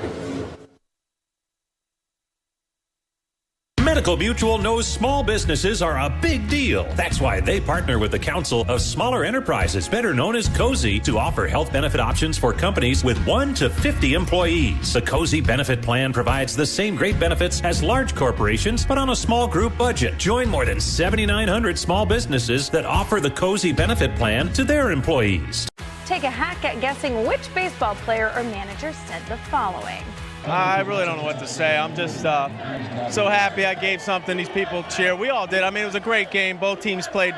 Medical Mutual knows small businesses are a big deal. That's why they partner with the Council of Smaller Enterprises, better known as COSI, to offer health benefit options for companies with 1 to 50 employees. The COSI benefit plan provides the same great benefits as large corporations, but on a small group budget. Join more than 7,900 small businesses that offer the COSI benefit plan to their employees. Take a hack at guessing which baseball player or manager said the following. I really don't know what to say. I'm just so happy I gave something these people cheer. We all did. I mean, it was a great game. Both teams played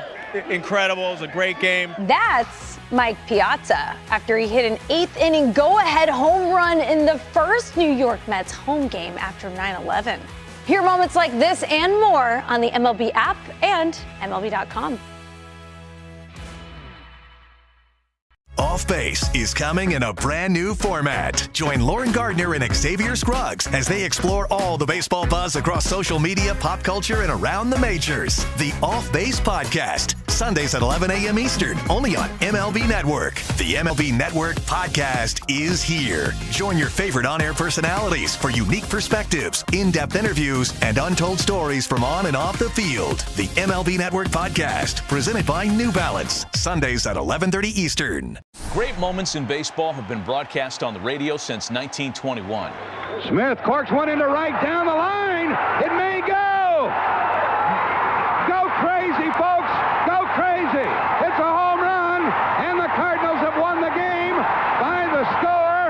incredible. It was a great game. That's Mike Piazza after he hit an 8th inning go-ahead home run in the first New York Mets home game after 9/11. Hear moments like this and more on the MLB app and MLB.com. Off Base is coming in a brand new format. Join Lauren Gardner and Xavier Scruggs as they explore all the baseball buzz across social media, pop culture, and around the majors. The Off Base Podcast, Sundays at 11 a.m. Eastern, only on MLB Network. The MLB Network Podcast is here. Join your favorite on-air personalities for unique perspectives, in-depth interviews, and untold stories from on and off the field. The MLB Network Podcast, presented by New Balance, Sundays at 11:30 Eastern. Great moments in baseball have been broadcast on the radio since 1921. Smith corks one into right down the line. It may go. Go crazy, folks. Go crazy. It's a home run, and the Cardinals have won the game by the score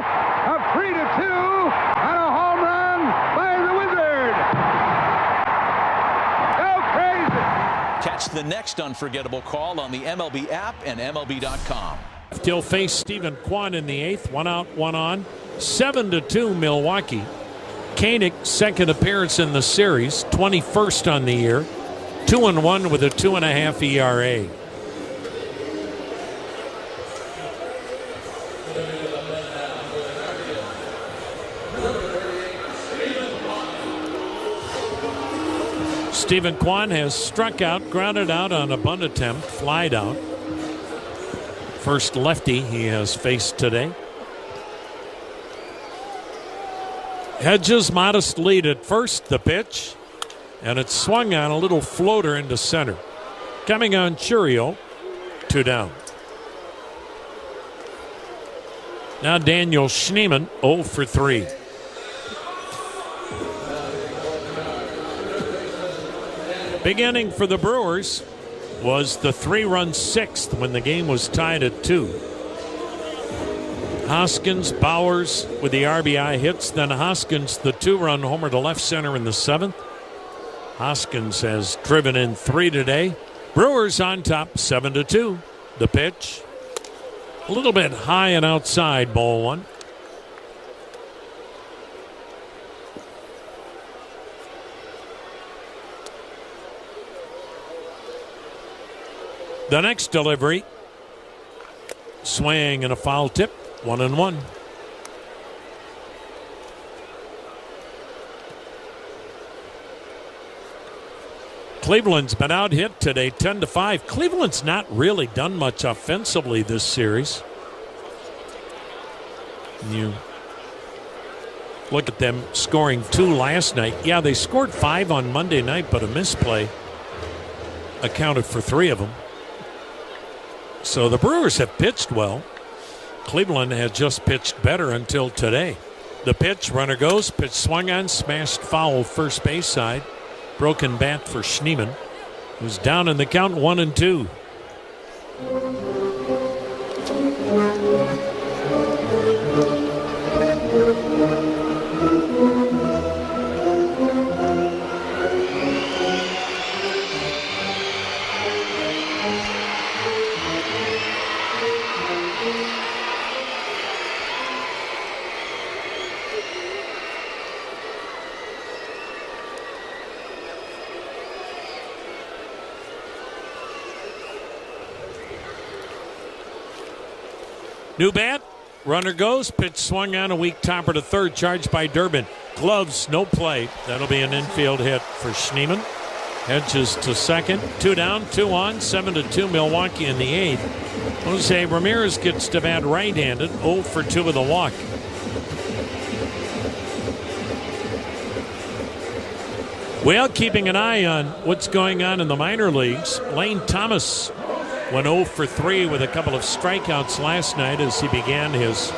of 3-2 on a home run by the Wizard. Go crazy. Catch the next unforgettable call on the MLB app and MLB.com. He'll face Stephen Kwan in the 8th. 1 out, 1 on. 7-2 Milwaukee. Koenig, second appearance in the series, 21st on the year, 2-1 with a 2.5 ERA. Stephen Kwan has struck out, grounded out on a bunt attempt, flied out. First lefty he has faced today. Hedges modest lead at first, the pitch, and it's swung on a little floater into center. Coming on Churio, 2 down. Now Daniel Schneemann, 0 for 3. Big inning for the Brewers was the 3-run 6th when the game was tied at 2. Hoskins, Bowers with the RBI hits. Then Hoskins, the 2-run homer to left center in the 7th. Hoskins has driven in 3 today. Brewers on top, 7-2. The pitch, a little bit high and outside, ball 1. The next delivery, swing and a foul tip, 1-1. Cleveland's been out hit today, 10-5. Cleveland's not really done much offensively this series. You look at them scoring 2 last night. Yeah, they scored 5 on Monday night, but a misplay accounted for 3 of them. So the Brewers have pitched well. Cleveland had just pitched better until today. The pitch, runner goes, pitch swung on, smashed foul first base side. Broken bat for Schneemann, who's down in the count, 1-2. New bat, runner goes, pitch swung on, a weak topper to third, charged by Durbin. Gloves, no play. That'll be an infield hit for Schneemann. Hedges to second, 2 down, 2 on, 7-2 Milwaukee in the 8th. Jose Ramirez gets to bat right-handed, 0 for 2 with a walk. Well, keeping an eye on what's going on in the minor leagues, Lane Thomas went 0 for 3 with a couple of strikeouts last night as he began his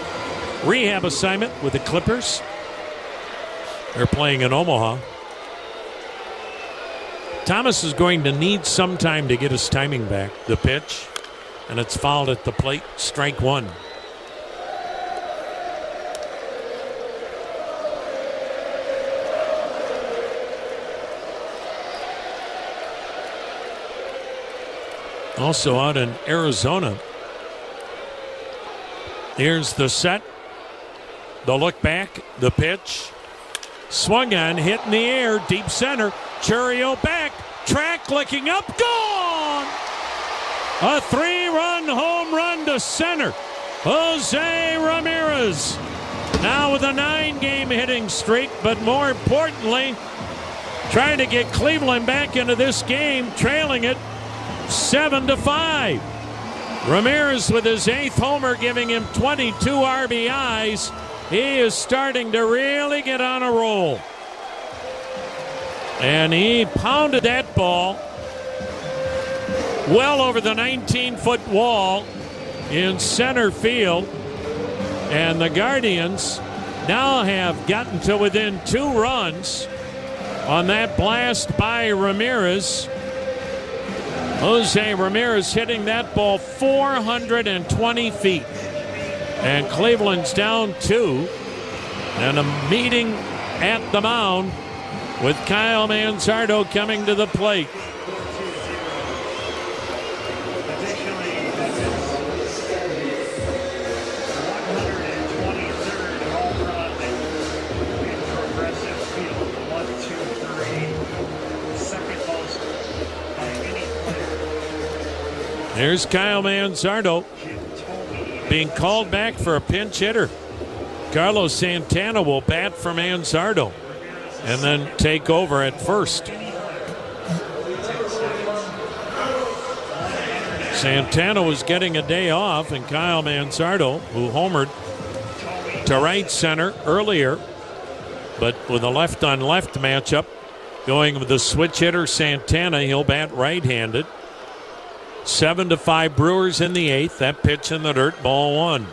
rehab assignment with the Clippers. They're playing in Omaha. Thomas is going to need some time to get his timing back. The pitch, and it's fouled at the plate, strike 1. Also out in Arizona. Here's the set. The look back. The pitch. Swung on. Hit in the air. Deep center. Churio back. Track looking up. Gone! A 3-run home run to center. Jose Ramirez. Now with a 9-game hitting streak. But more importantly, trying to get Cleveland back into this game. Trailing it 7-5. Ramirez with his 8th homer, giving him 22 RBIs. He is starting to really get on a roll. And he pounded that ball well over the 19-foot wall in center field. And the Guardians now have gotten to within 2 runs on that blast by Ramirez. Jose Ramirez hitting that ball 420 feet. And Cleveland's down 2. And a meeting at the mound with Kyle Manzardo coming to the plate. There's Kyle Manzardo being called back for a pinch hitter. Carlos Santana will bat for Manzardo and then take over at first. Santana was getting a day off, and Kyle Manzardo, who homered to right center earlier, but with a left-on-left matchup, going with the switch hitter Santana, he'll bat right-handed. 7-5 Brewers in the 8th. That pitch in the dirt, ball 1.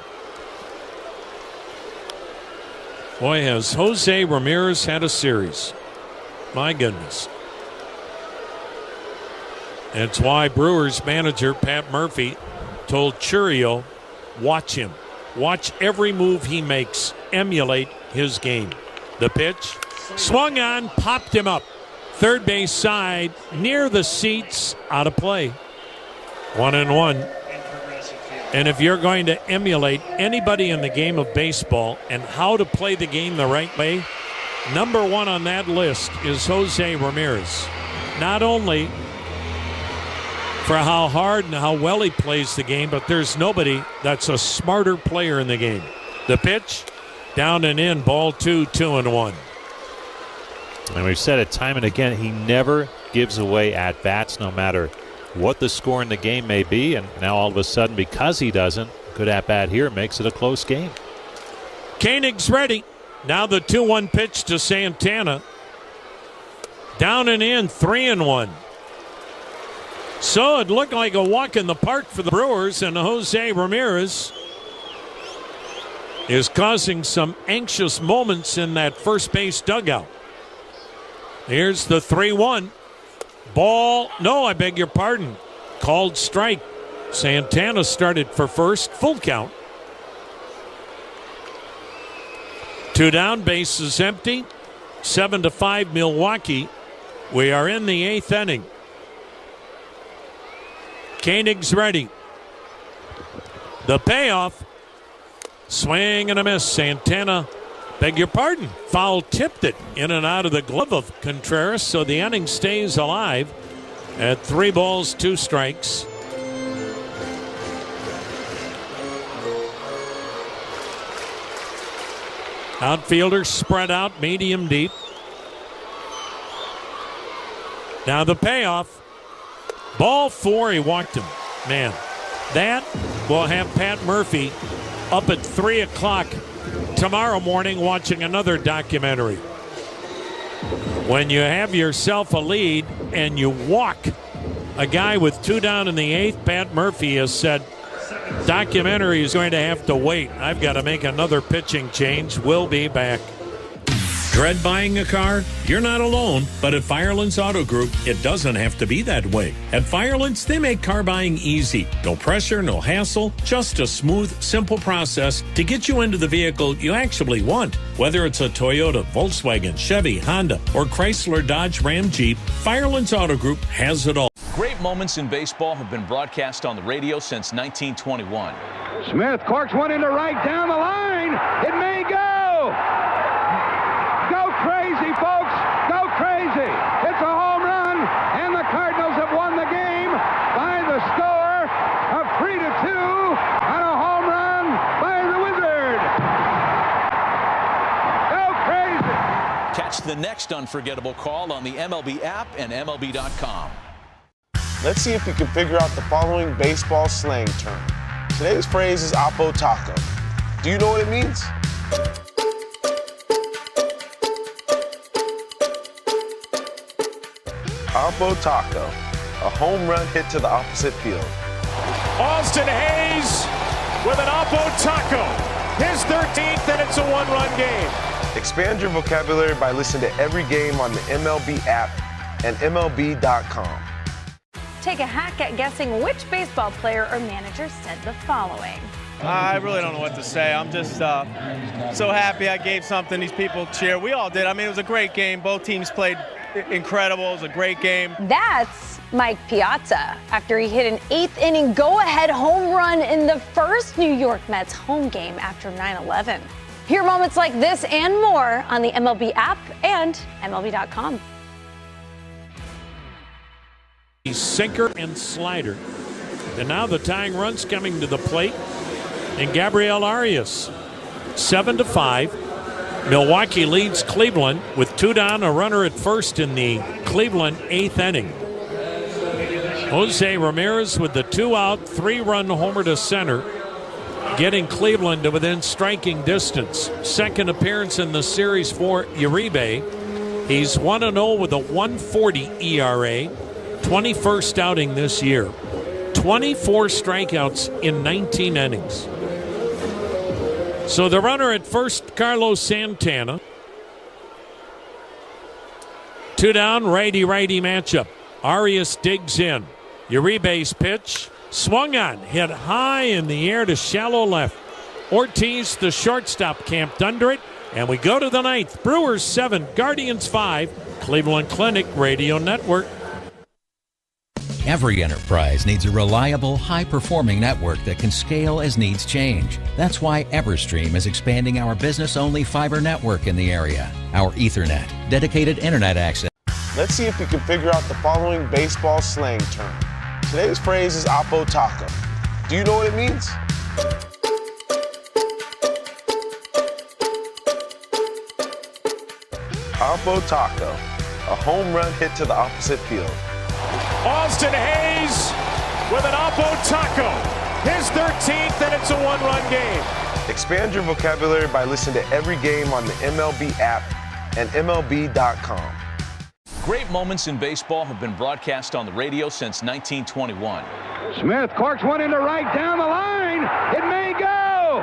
Boy, has Jose Ramirez had a series. My goodness. That's why Brewers manager Pat Murphy told Churio, watch him. Watch every move he makes. Emulate his game. The pitch, swung on, popped him up. Third base side, near the seats, out of play. 1-1. And if you're going to emulate anybody in the game of baseball and how to play the game the right way, number 1 on that list is Jose Ramirez. Not only for how hard and how well he plays the game, but there's nobody that's a smarter player in the game. The pitch, down and in, ball 2, 2-1. And we've said it time and again, he never gives away at-bats no matter what the score in the game may be. And now all of a sudden, because he doesn't, good at-bat here makes it a close game. Koenig's ready. Now the 2-1 pitch to Santana. Down and in, 3-1. So it looked like a walk in the park for the Brewers, and Jose Ramirez is causing some anxious moments in that first base dugout. Here's the 3-1. Ball, no, I beg your pardon. Called strike. Santana started for first, full count. 2 down, base is empty. 7-5 Milwaukee. We are in the 8th inning. Koenig's ready. The payoff. Swing and a miss. Santana, beg your pardon, foul tipped it in and out of the glove of Contreras, so the inning stays alive at 3 balls, 2 strikes. Outfielders spread out, medium deep. Now the payoff. Ball 4, he walked him. Man, that will have Pat Murphy up at 3 o'clock tomorrow morning watching another documentary. When you have yourself a lead and you walk a guy with 2 down in the 8th, Pat Murphy has said, documentary is going to have to wait. I've got to make another pitching change. We'll be back. Dread buying a car? You're not alone, but at Firelands Auto Group, it doesn't have to be that way. At Firelands, they make car buying easy. No pressure, no hassle, just a smooth, simple process to get you into the vehicle you actually want. Whether it's a Toyota, Volkswagen, Chevy, Honda, or Chrysler, Dodge, Ram, Jeep, Firelands Auto Group has it all. Great moments in baseball have been broadcast on the radio since 1921. Smith corks one into right down the line. It may go. Go crazy, folks. Go crazy. It's a home run, and the Cardinals have won the game by the score of 3-2 on a home run by the Wizard. Go crazy. Catch the next unforgettable call on the MLB app and MLB.com. Let's see if we can figure out the following baseball slang term. Today's phrase is Oppo Taco. Do you know what it means? Oppo Taco, a home run hit to the opposite field. Austin Hayes with an Oppo Taco. His 13th, and it's a 1-run game. Expand your vocabulary by listening to every game on the MLB app and MLB.com. Take a hack at guessing which baseball player or manager said the following. I really don't know what to say. I'm just so happy I gave something these people cheer. We all did. I mean, it was a great game. Both teams played incredible. It was a great game. That's Mike Piazza after he hit an 8th inning go-ahead home run in the first New York Mets home game after 9/11. Hear moments like this and more on the MLB app and MLB.com. Sinker and slider. And now the tying run's coming to the plate. And Gabriel Arias, 7-5. Milwaukee leads Cleveland with 2 down, a runner at first in the Cleveland 8th inning. Jose Ramirez with the 2-out, 3-run homer to center, getting Cleveland to within striking distance. Second appearance in the series for Uribe. He's 1-0 with a 1.40 ERA, 21st outing this year. 24 strikeouts in 19 innings. So the runner at first, Carlos Santana. 2 down, righty-righty matchup. Arias digs in. Uribe's pitch, swung on, hit high in the air to shallow left. Ortiz, the shortstop, camped under it. And we go to the 9th. Brewers 7, Guardians 5. Cleveland Clinic Radio Network. Every enterprise needs a reliable, high-performing network that can scale as needs change. That's why Everstream is expanding our business-only fiber network in the area. Our Ethernet, dedicated internet access. Let's see if we can figure out the following baseball slang term. Today's phrase is Oppo Taco. Do you know what it means? Oppo Taco, a home run hit to the opposite field. Austin Hayes with an Oppo Taco. His 13th, and it's a 1-run game. Expand your vocabulary by listening to every game on the MLB app and MLB.com. Great moments in baseball have been broadcast on the radio since 1921. Smith corks one into right down the line. It may go.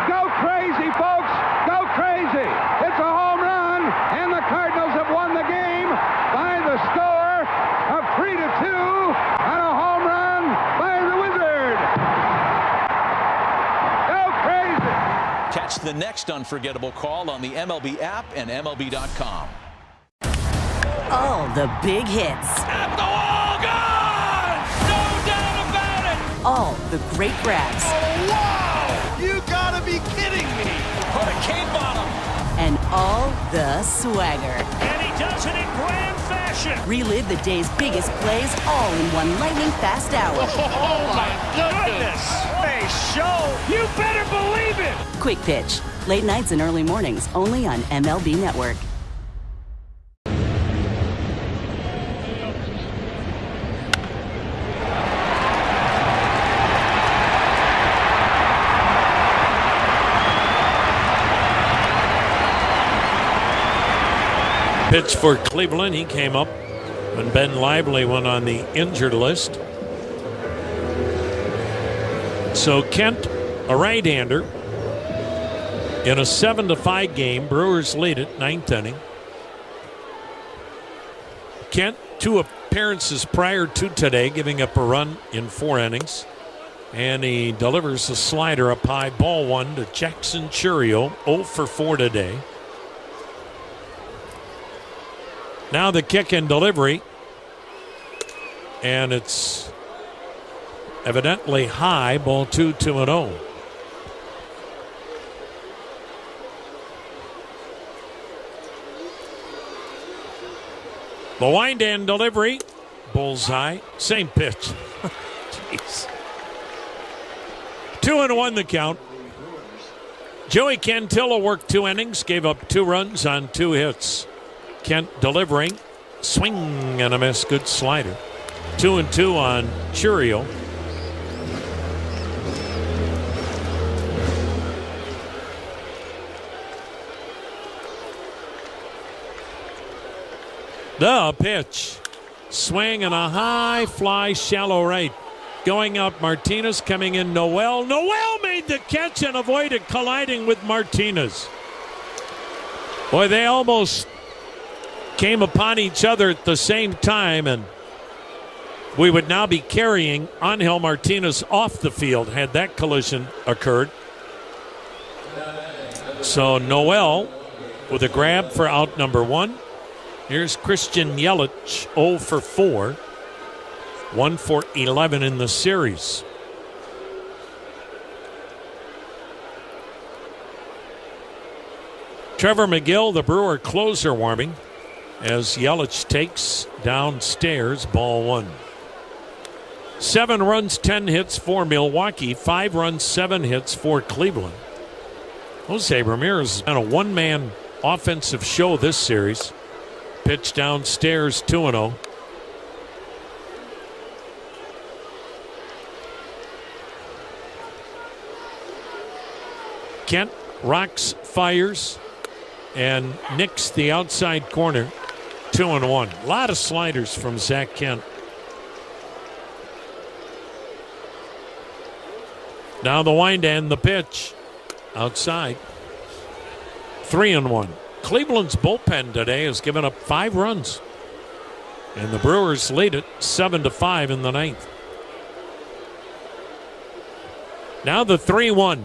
Go crazy, folks. Go crazy. It's a home run, and the Cardinals have won the game by the score of 3-2 on a home run by the Wizard. Go crazy. Catch the next unforgettable call on the MLB app and MLB.com. All the big hits. At the wall, gone! No doubt about it! All the great grabs. Oh, wow! You gotta be kidding me! What a cape on him! And all the swagger. And he does it in grand fashion! Relive the day's biggest plays all in one lightning-fast hour. Oh, my goodness! A show! You better believe it! Quick Pitch. Late nights and early mornings, only on MLB Network. Pitch for Cleveland. He came up when Ben Lively went on the injured list. So Kent, a right-hander, in a 7-5 game. Brewers lead it, 9th inning. Kent, 2 appearances prior to today, giving up a run in 4 innings. And he delivers a slider up high, ball 1 to Jackson Chourio, 0 for 4 today. Now the kick and delivery, and it's evidently high, ball 2, 2-0. The wind and delivery, bullseye, same pitch. Jeez. 2-1 the count. Joey Cantillo worked 2 innings, gave up 2 runs on 2 hits. Kent delivering, swing and a miss, good slider. 2-2 on Chourio. The pitch, swing and a high fly, shallow right. Going out Martinez, coming in Noel. Noel made the catch and avoided colliding with Martinez. Boy, they almost came upon each other at the same time, and we would now be carrying Angel Martinez off the field had that collision occurred. So Noel with a grab for out number 1. Here's Christian Yelich, 0 for 4. 1 for 11 in the series. Trevor McGill, the Brewer closer, warming as Yelich takes downstairs, ball 1. 7 runs, 10 hits for Milwaukee. 5 runs, 7 hits for Cleveland. Jose Ramirez has been a one-man offensive show this series. Pitch downstairs, 2-0. Kent rocks, fires, and nicks the outside corner. 2-1. A lot of sliders from Zach Kent. Now the wind and the pitch. Outside. 3-1. Cleveland's bullpen today has given up 5 runs. And the Brewers lead it 7-5 in the 9th. Now the 3-1.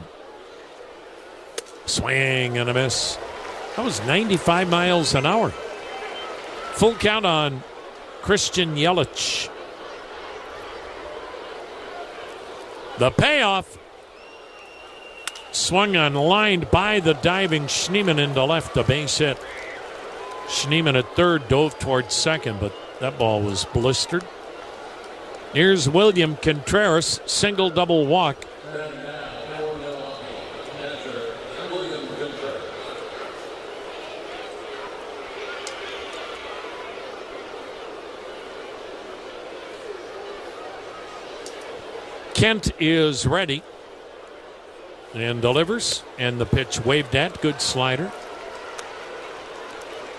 Swing and a miss. That was 95 miles an hour. Full count on Christian Yelich. The payoff. Swung on, lined by the diving Schneemann into left, a base hit. Schneemann at third, dove towards second, but that ball was blistered. Here's William Contreras, single double walk. Kent is ready and delivers, and the pitch waved at. Good slider.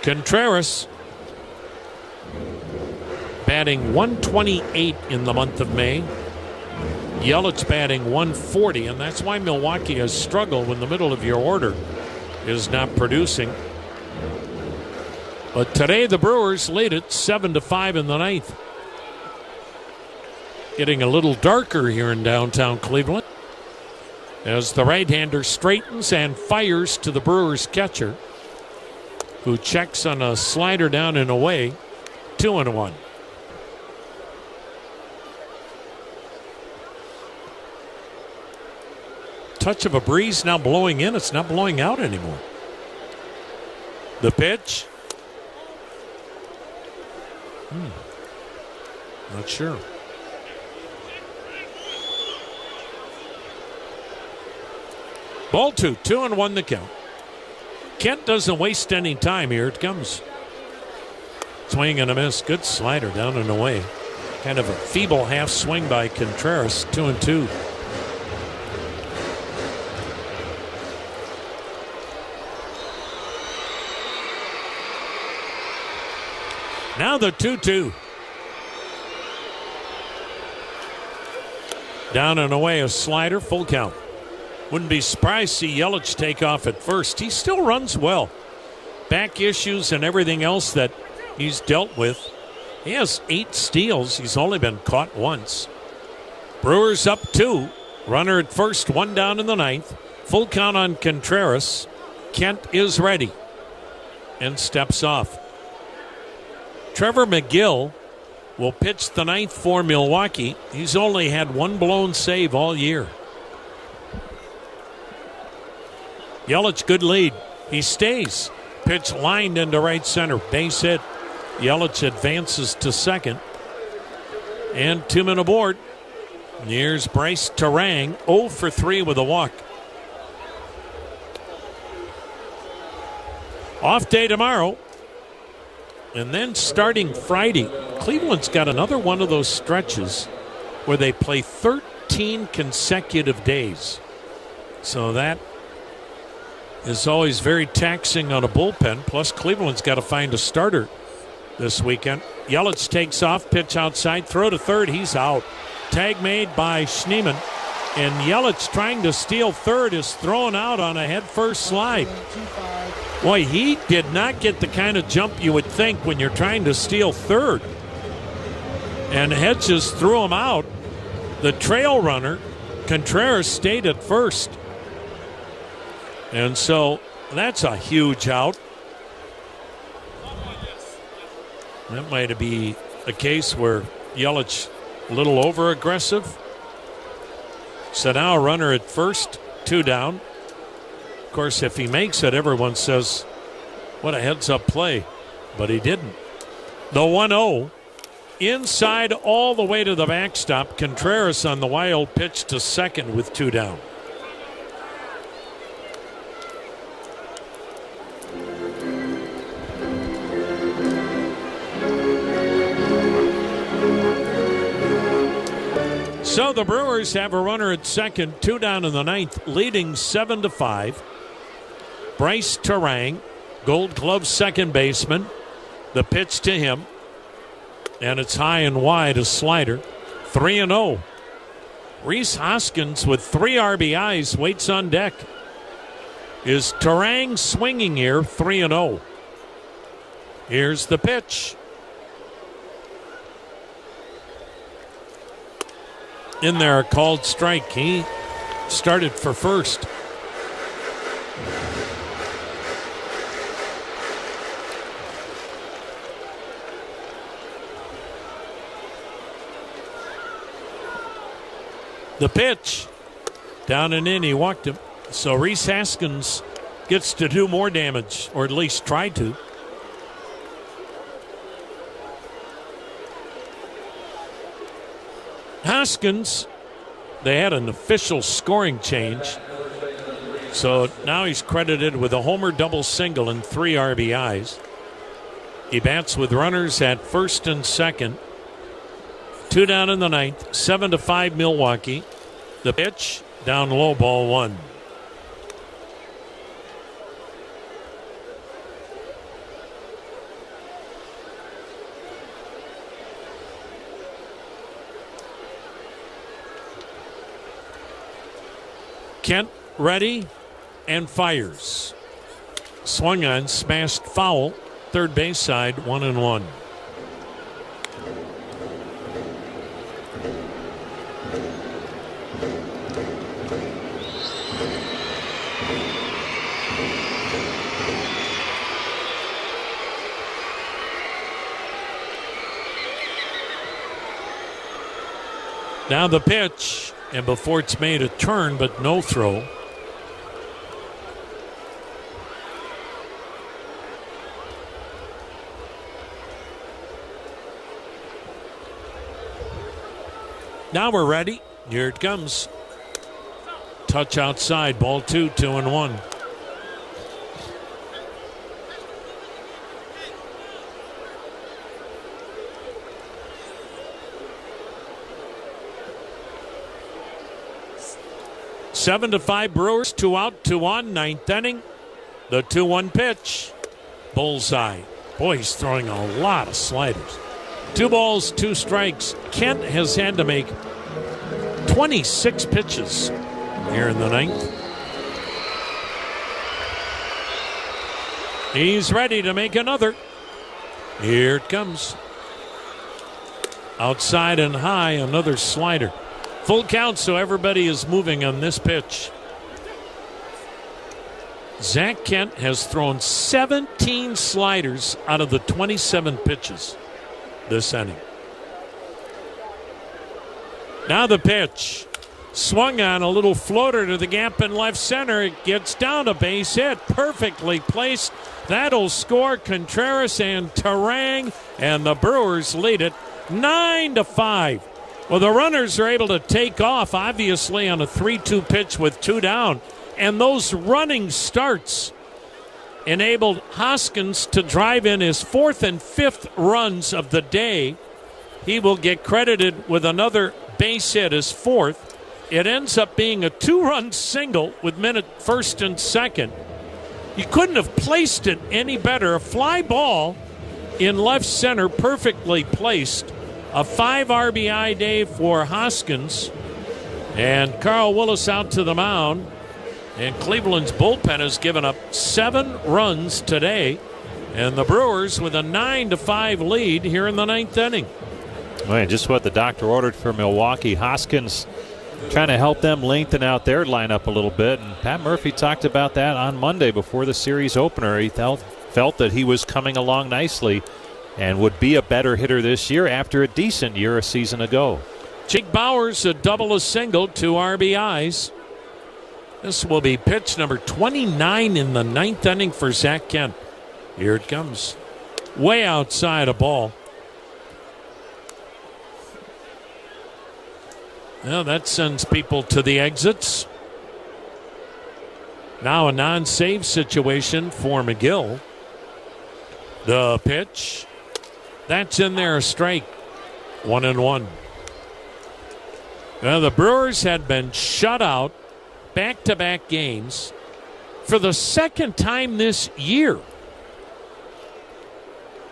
Contreras batting 128 in the month of May. Yelich batting 140, and that's why Milwaukee has struggled when the middle of your order is not producing. But today the Brewers lead it 7-5 in the 9th. Getting a little darker here in downtown Cleveland as the right-hander straightens and fires to the Brewers catcher, who checks on a slider down and away. 2-1. Touch of a breeze now blowing in. It's not blowing out anymore. The pitch. Not sure. Ball 2-1 the count. Kent doesn't waste any time. Here it comes. Swing and a miss. Good slider down and away. Kind of a feeble half swing by Contreras. 2-2. Now the 2-2. Down and away, a slider, full count. Wouldn't be surprised to see Yelich take off at first. He still runs well. Back issues and everything else that he's dealt with. He has 8 steals. He's only been caught once. Brewers up 2. Runner at first, 1 down in the 9th. Full count on Contreras. Kent is ready and steps off. Trevor McGill will pitch the 9th for Milwaukee. He's only had 1 blown save all year. Yelich, good lead. He stays. Pitch lined into right center. Base hit. Yelich advances to second. And 2 men aboard. Here's Bryce Terang, 0 for 3 with a walk. Off day tomorrow. And then starting Friday, Cleveland's got another one of those stretches where they play 13 consecutive days. So that is always very taxing on a bullpen. Plus, Cleveland's got to find a starter this weekend. Yelich takes off, pitch outside, throw to third. He's out. Tag made by Schneemann. And Yelich, trying to steal third, is thrown out on a headfirst slide. Boy, he did not get the kind of jump you would think when you're trying to steal third. And Hedges threw him out. The trail runner, Contreras, stayed at first. And so that's a huge out. That might be a case where Yelich a little over aggressive. So now a runner at first, 2 down. Of course, if he makes it, everyone says, what a heads-up play. But he didn't. The 1-0. inside all the way to the backstop. Contreras on the wild pitch to second with 2 down. So the Brewers have a runner at second, 2 down in the ninth, leading 7-5. Bryce Terang, Gold Glove second baseman. The pitch to him, and it's high and wide, a slider. 3-0. Rhys Hoskins with 3 RBIs waits on deck. Is Terang swinging here? 3-0. Here's the pitch. In there, a called strike. He started for first. The pitch. Down and in, he walked him. So Rhys Hoskins gets to do more damage, or at least try to. Hoskins, they had an official scoring change. So now he's credited with a homer, double, single, and 3 RBIs. He bats with runners at first and second. 2 down in the ninth, 7-5 Milwaukee. The pitch, down low, ball 1. Kent ready and fires. Swung on, smashed foul. Third base side, 1-1. Now the pitch, and before it's made a turn, but no throw. Now we're ready. Here it comes. Touch outside, ball 2, 2-1. Seven to 5 Brewers, 2 out, 2 on, ninth inning. The 2-1 pitch. Bullseye. Boy, he's throwing a lot of sliders. 2 balls, 2 strikes. Kent has had to make 26 pitches here in the ninth. He's ready to make another. Here it comes. Outside and high, another slider. Full count, so everybody is moving on this pitch. Zach Kent has thrown 17 sliders out of the 27 pitches this inning. Now the pitch. Swung on, a little floater to the gap in left center. It gets down, a base hit. Perfectly placed. That'll score Contreras and Terang, and the Brewers lead it 9-5. Well, the runners are able to take off, obviously, on a 3-2 pitch with 2 down. And those running starts enabled Hoskins to drive in his 4th and 5th runs of the day. He will get credited with another base hit, his 4th. It ends up being a 2-run single with men at first and second. You couldn't have placed it any better. A fly ball in left center, perfectly placed. A 5 RBI day for Hoskins. And Carl Willis out to the mound. And Cleveland's bullpen has given up 7 runs today. And the Brewers with a 9-5 lead here in the 9th inning. Man, just what the doctor ordered for Milwaukee. Hoskins trying to help them lengthen out their lineup a little bit. And Pat Murphy talked about that on Monday before the series opener. He felt that he was coming along nicely and would be a better hitter this year after a decent year a season ago. Jake Bauers, a double, a single, 2 RBIs. This will be pitch number 29 in the 9th inning for Zach Kent. Here it comes. Way outside a ball. Well, that sends people to the exits. Now a non-save situation for McGill. The pitch. That's in there, a strike. 1-1. Now the Brewers had been shut out back-to-back games for the second time this year.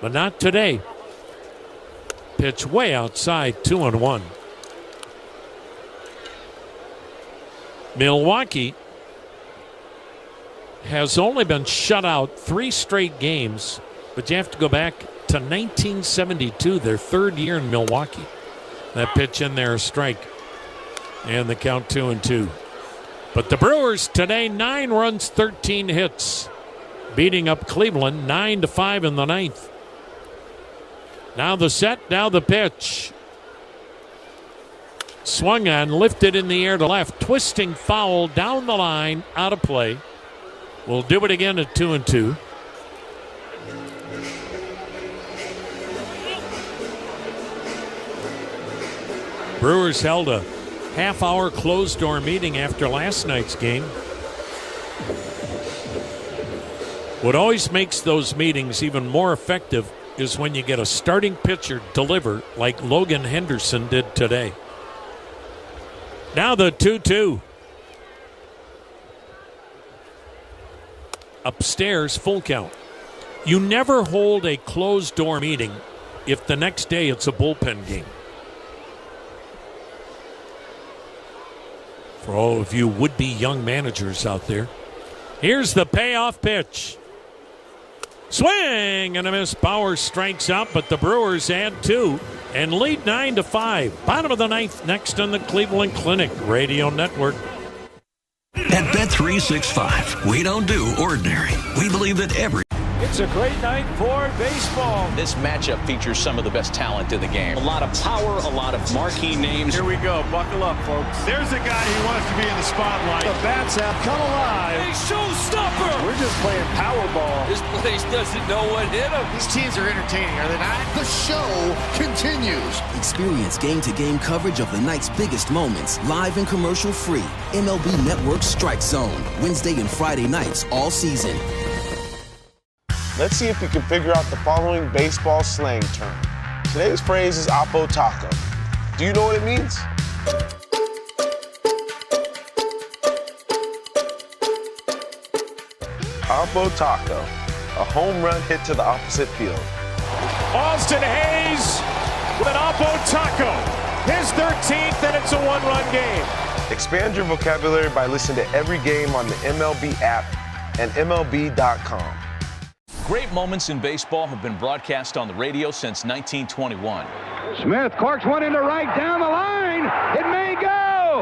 But not today. Pitch way outside, 2-1. Milwaukee has only been shut out 3 straight games, but you have to go back to 1972, their third year in Milwaukee. That pitch in there, a strike. And the count 2-2. But the Brewers today, 9 runs, 13 hits, beating up Cleveland 9-5 in the 9th. Now the set, now the pitch. Swung on, lifted in the air to left, twisting foul down the line, out of play. We'll do it again at 2-2. Brewers held a half-hour closed-door meeting after last night's game. What always makes those meetings even more effective is when you get a starting pitcher deliver like Logan Henderson did today. Now the 2-2. Upstairs, full count. You never hold a closed-door meeting if the next day it's a bullpen game. For all of you would-be young managers out there, here's the payoff pitch. Swing and a miss. Bauer strikes out, but the Brewers add 2 and lead 9-5. Bottom of the 9th, next on the Cleveland Clinic Radio Network. At Bet365, we don't do ordinary. We believe that It's a great night for baseball. This matchup features some of the best talent in the game. A lot of power, a lot of marquee names. Here we go. Buckle up, folks. There's a guy who wants to be in the spotlight. The bats have come alive. A showstopper. We're just playing Powerball. This place doesn't know what hit him. These teams are entertaining, are they not? The show continues. Experience game-to-game coverage of the night's biggest moments, live and commercial-free. MLB Network Strike Zone, Wednesday and Friday nights all season. Let's see if we can figure out the following baseball slang term. Today's phrase is Oppo Taco. Do you know what it means? Oppo Taco, a home run hit to the opposite field. Austin Hayes with an Oppo Taco. His 13th, and it's a 1-run game. Expand your vocabulary by listening to every game on the MLB app and MLB.com. Great moments in baseball have been broadcast on the radio since 1921. Smith corks one into right down the line. It may go.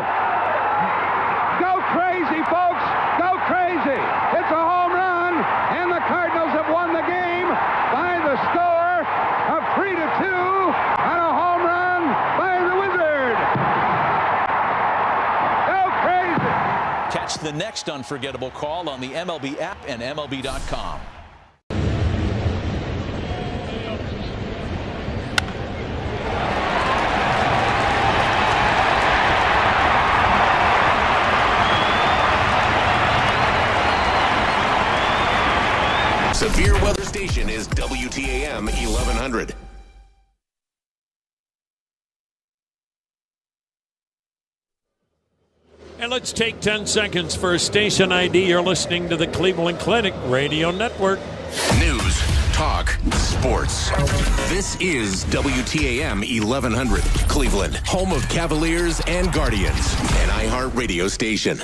Go crazy, folks. Go crazy. It's a home run, and the Cardinals have won the game by the score of 3-2 on a home run by the Wizard. Go crazy. Catch the next unforgettable call on the MLB app and MLB.com. Severe weather station is WTAM 1100. And let's take 10 seconds for station ID. You're listening to the Cleveland Clinic Radio Network. News, talk, sports. This is WTAM 1100, Cleveland, home of Cavaliers and Guardians, an iHeart radio station.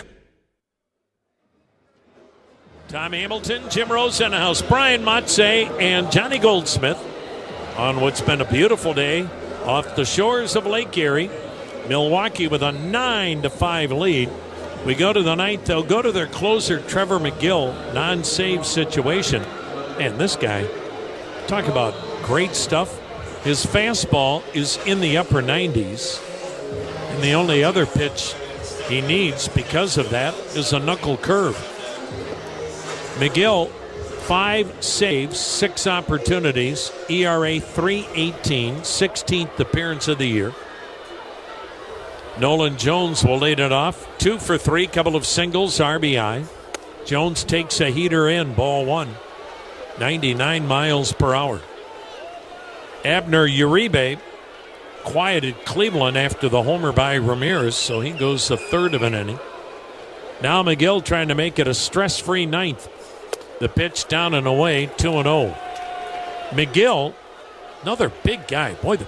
Tom Hamilton, Jim Rosenhaus, Brian Motze, and Johnny Goldsmith on what's been a beautiful day off the shores of Lake Erie. Milwaukee with a 9-5 lead. We go to the ninth. They'll go to their closer, Trevor McGill, non-save situation. And this guy, talk about great stuff. His fastball is in the upper 90s. And the only other pitch he needs because of that is a knuckle curve. McGill, 5 saves, 6 opportunities, ERA 3.18, 16th appearance of the year. Nolan Jones will lead it off. 2 for 3, couple of singles, RBI. Jones takes a heater in, ball 1. 99 miles per hour. Abner Uribe quieted Cleveland after the homer by Ramirez, so he goes a third of an inning. Now McGill trying to make it a stress-free ninth. The pitch down and away, 2-0. McGill, another big guy. Boy, the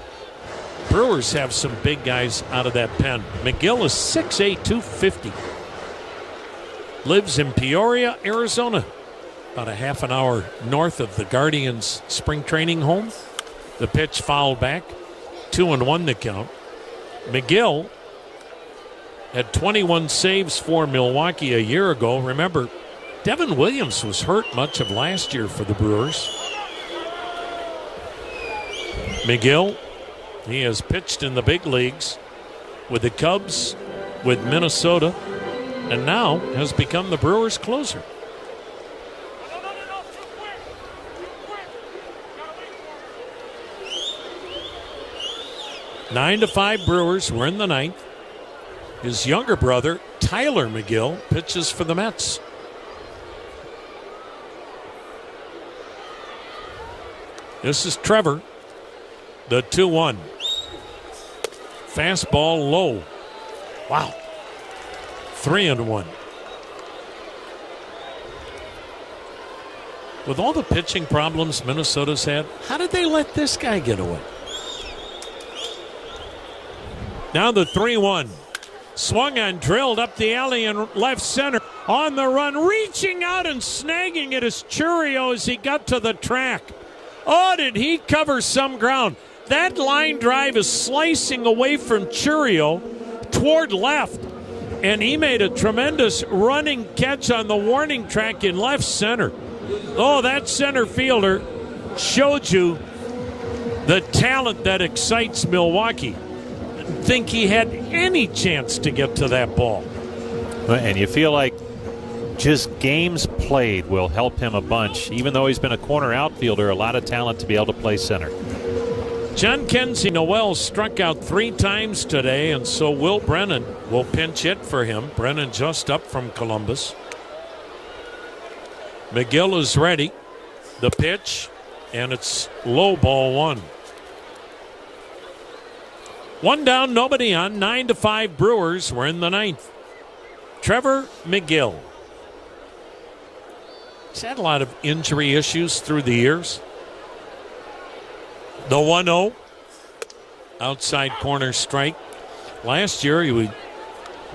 Brewers have some big guys out of that pen. McGill is 6'8", 250. Lives in Peoria, Arizona, about a half an hour north of the Guardians' spring training home. The pitch fouled back, 2-1 to count. McGill had 21 saves for Milwaukee a year ago. Remember, Devin Williams was hurt much of last year for the Brewers. McGill, he has pitched in the big leagues with the Cubs, with Minnesota, and now has become the Brewers' closer. Nine to 5 Brewers. We're in the ninth. His younger brother, Tyler McGill, pitches for the Mets. This is Trevor. The 2-1. Fastball low. Wow. 3-1. With all the pitching problems Minnesota's had, how did they let this guy get away? Now the 3-1. Swung on, drilled up the alley in left center. On the run, reaching out and snagging it is Churio as he got to the track. Oh, did he cover some ground? That line drive is slicing away from Churio toward left. And he made a tremendous running catch on the warning track in left center. Oh, that center fielder showed you the talent that excites Milwaukee. Didn't think he had any chance to get to that ball. And you feel like just games played will help him a bunch. Even though he's been a corner outfielder, a lot of talent to be able to play center. John Kenzie Noel struck out 3 times today, and so Will Brennan will pinch hit for him. Brennan just up from Columbus. McGill is ready. The pitch, and it's low, ball 1. 1 down, nobody on. 9 to 5 Brewers. We're in the ninth. Trevor McGill. He's had a lot of injury issues through the years. The 1-0. Outside corner strike. Last year he was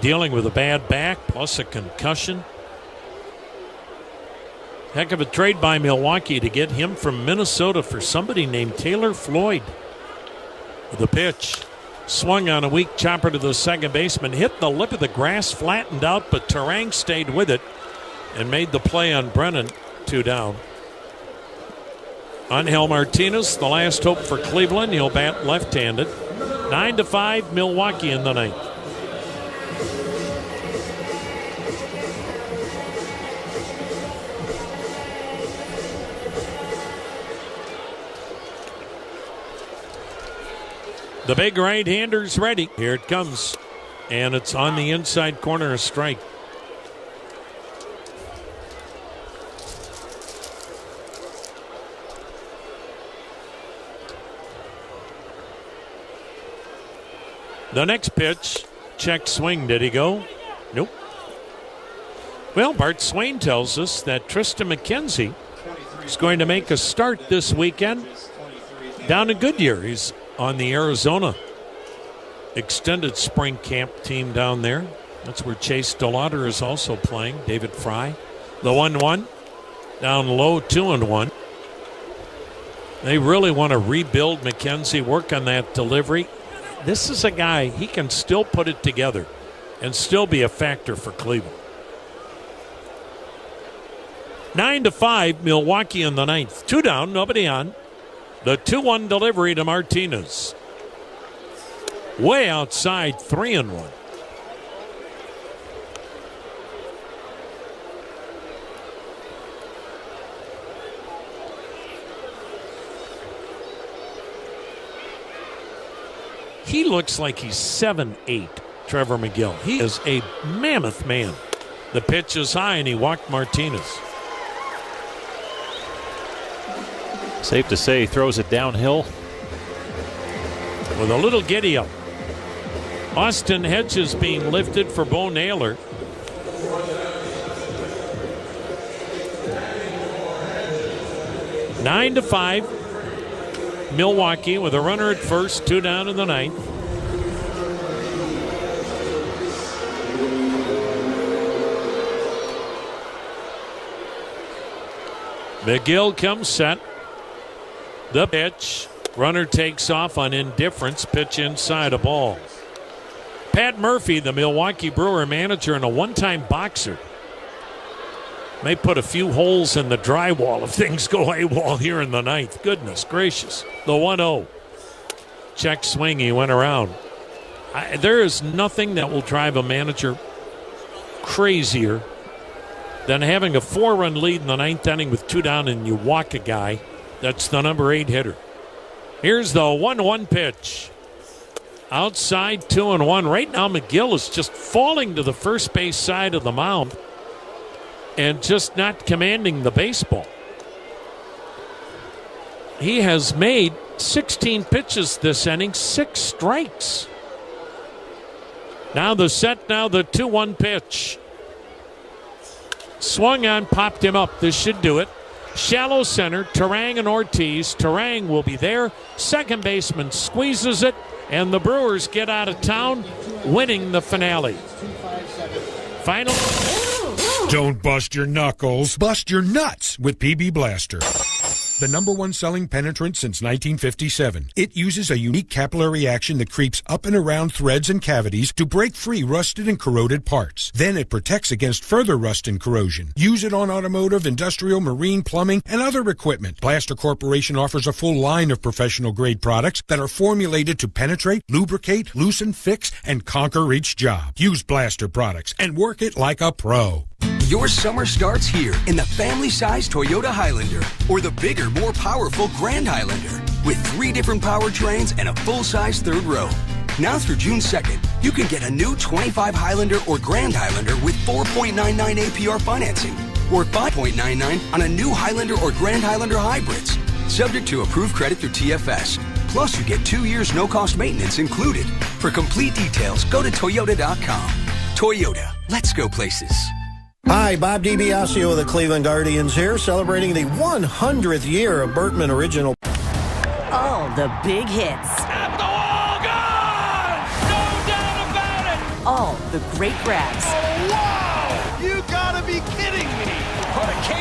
dealing with a bad back plus a concussion. Heck of a trade by Milwaukee to get him from Minnesota for somebody named Taylor Floyd. The pitch. Swung on a weak chopper to the second baseman. Hit the lip of the grass, flattened out, but Terang stayed with it and made the play on Brennan. 2 down. Angel Martinez, the last hope for Cleveland. He'll bat left-handed. 9 to 5, Milwaukee in the ninth. The big right-hander's ready. Here it comes. And it's on the inside corner, a strike. The next pitch, check swing. Did he go? Nope. Well, Bart Swain tells us that Tristan McKenzie is going to make a start this weekend down in Goodyear. He's on the Arizona extended spring camp team down there. That's where Chase DeLauder is also playing. David Fry. The 1-1. Down low, 2-1. They really want to rebuild McKenzie, work on that delivery. This is a guy, he can still put it together and still be a factor for Cleveland. 9 to 5, Milwaukee in the ninth. 2 down, nobody on. The 2-1 delivery to Martinez. Way outside, 3-1. He looks like he's 7'8", Trevor McGill. He is a mammoth man. The pitch is high, and he walked Martinez. Safe to say he throws it downhill. With a little giddy-up. Austin Hedges being lifted for Bo Naylor. 9-5. Milwaukee with a runner at first, 2 down in the ninth. McGill comes set. The pitch. Runner takes off on indifference. Pitch inside a ball. Pat Murphy, the Milwaukee Brewer manager and a one-time boxer, may put a few holes in the drywall if things go AWOL here in the ninth. Goodness gracious. The 1-0. Check swing. He went around. There is nothing that will drive a manager crazier than having a 4-run lead in the ninth inning with 2 down and you walk a guy. That's the number 8 hitter. Here's the 1-1 pitch. Outside 2-1. Right now McGill is just falling to the first base side of the mound and just not commanding the baseball. He has made 16 pitches this inning, 6 strikes. Now the set, now the 2-1 pitch. Swung on, popped him up. This should do it. Shallow center, Terang and Ortiz. Terang will be there. Second baseman squeezes it, and the Brewers get out of town, winning the finale. Final. Don't bust your knuckles. Bust your nuts with PB Blaster. The #1 selling penetrant since 1957. It uses a unique capillary action that creeps up and around threads and cavities to break free rusted and corroded parts. Then it protects against further rust and corrosion. Use it on automotive, industrial, marine, plumbing, and other equipment. Blaster Corporation offers a full line of professional-grade products that are formulated to penetrate, lubricate, loosen, fix, and conquer each job. Use Blaster products and work it like a pro. Your summer starts here in the family-sized Toyota Highlander or the bigger, more powerful Grand Highlander with 3 different powertrains and a full-size 3rd row. Now through June 2nd, you can get a new 25 Highlander or Grand Highlander with 4.99 APR financing or 5.99 on a new Highlander or Grand Highlander hybrids, subject to approved credit through TFS. Plus, you get 2 years no-cost maintenance included. For complete details, go to Toyota.com. Toyota, let's go places. Hi, Bob DiBiasio of the Cleveland Guardians here, celebrating the 100th year of Bertman Original. All the big hits. At the wall, gone! No doubt about it! All the great grabs. Oh, wow! You got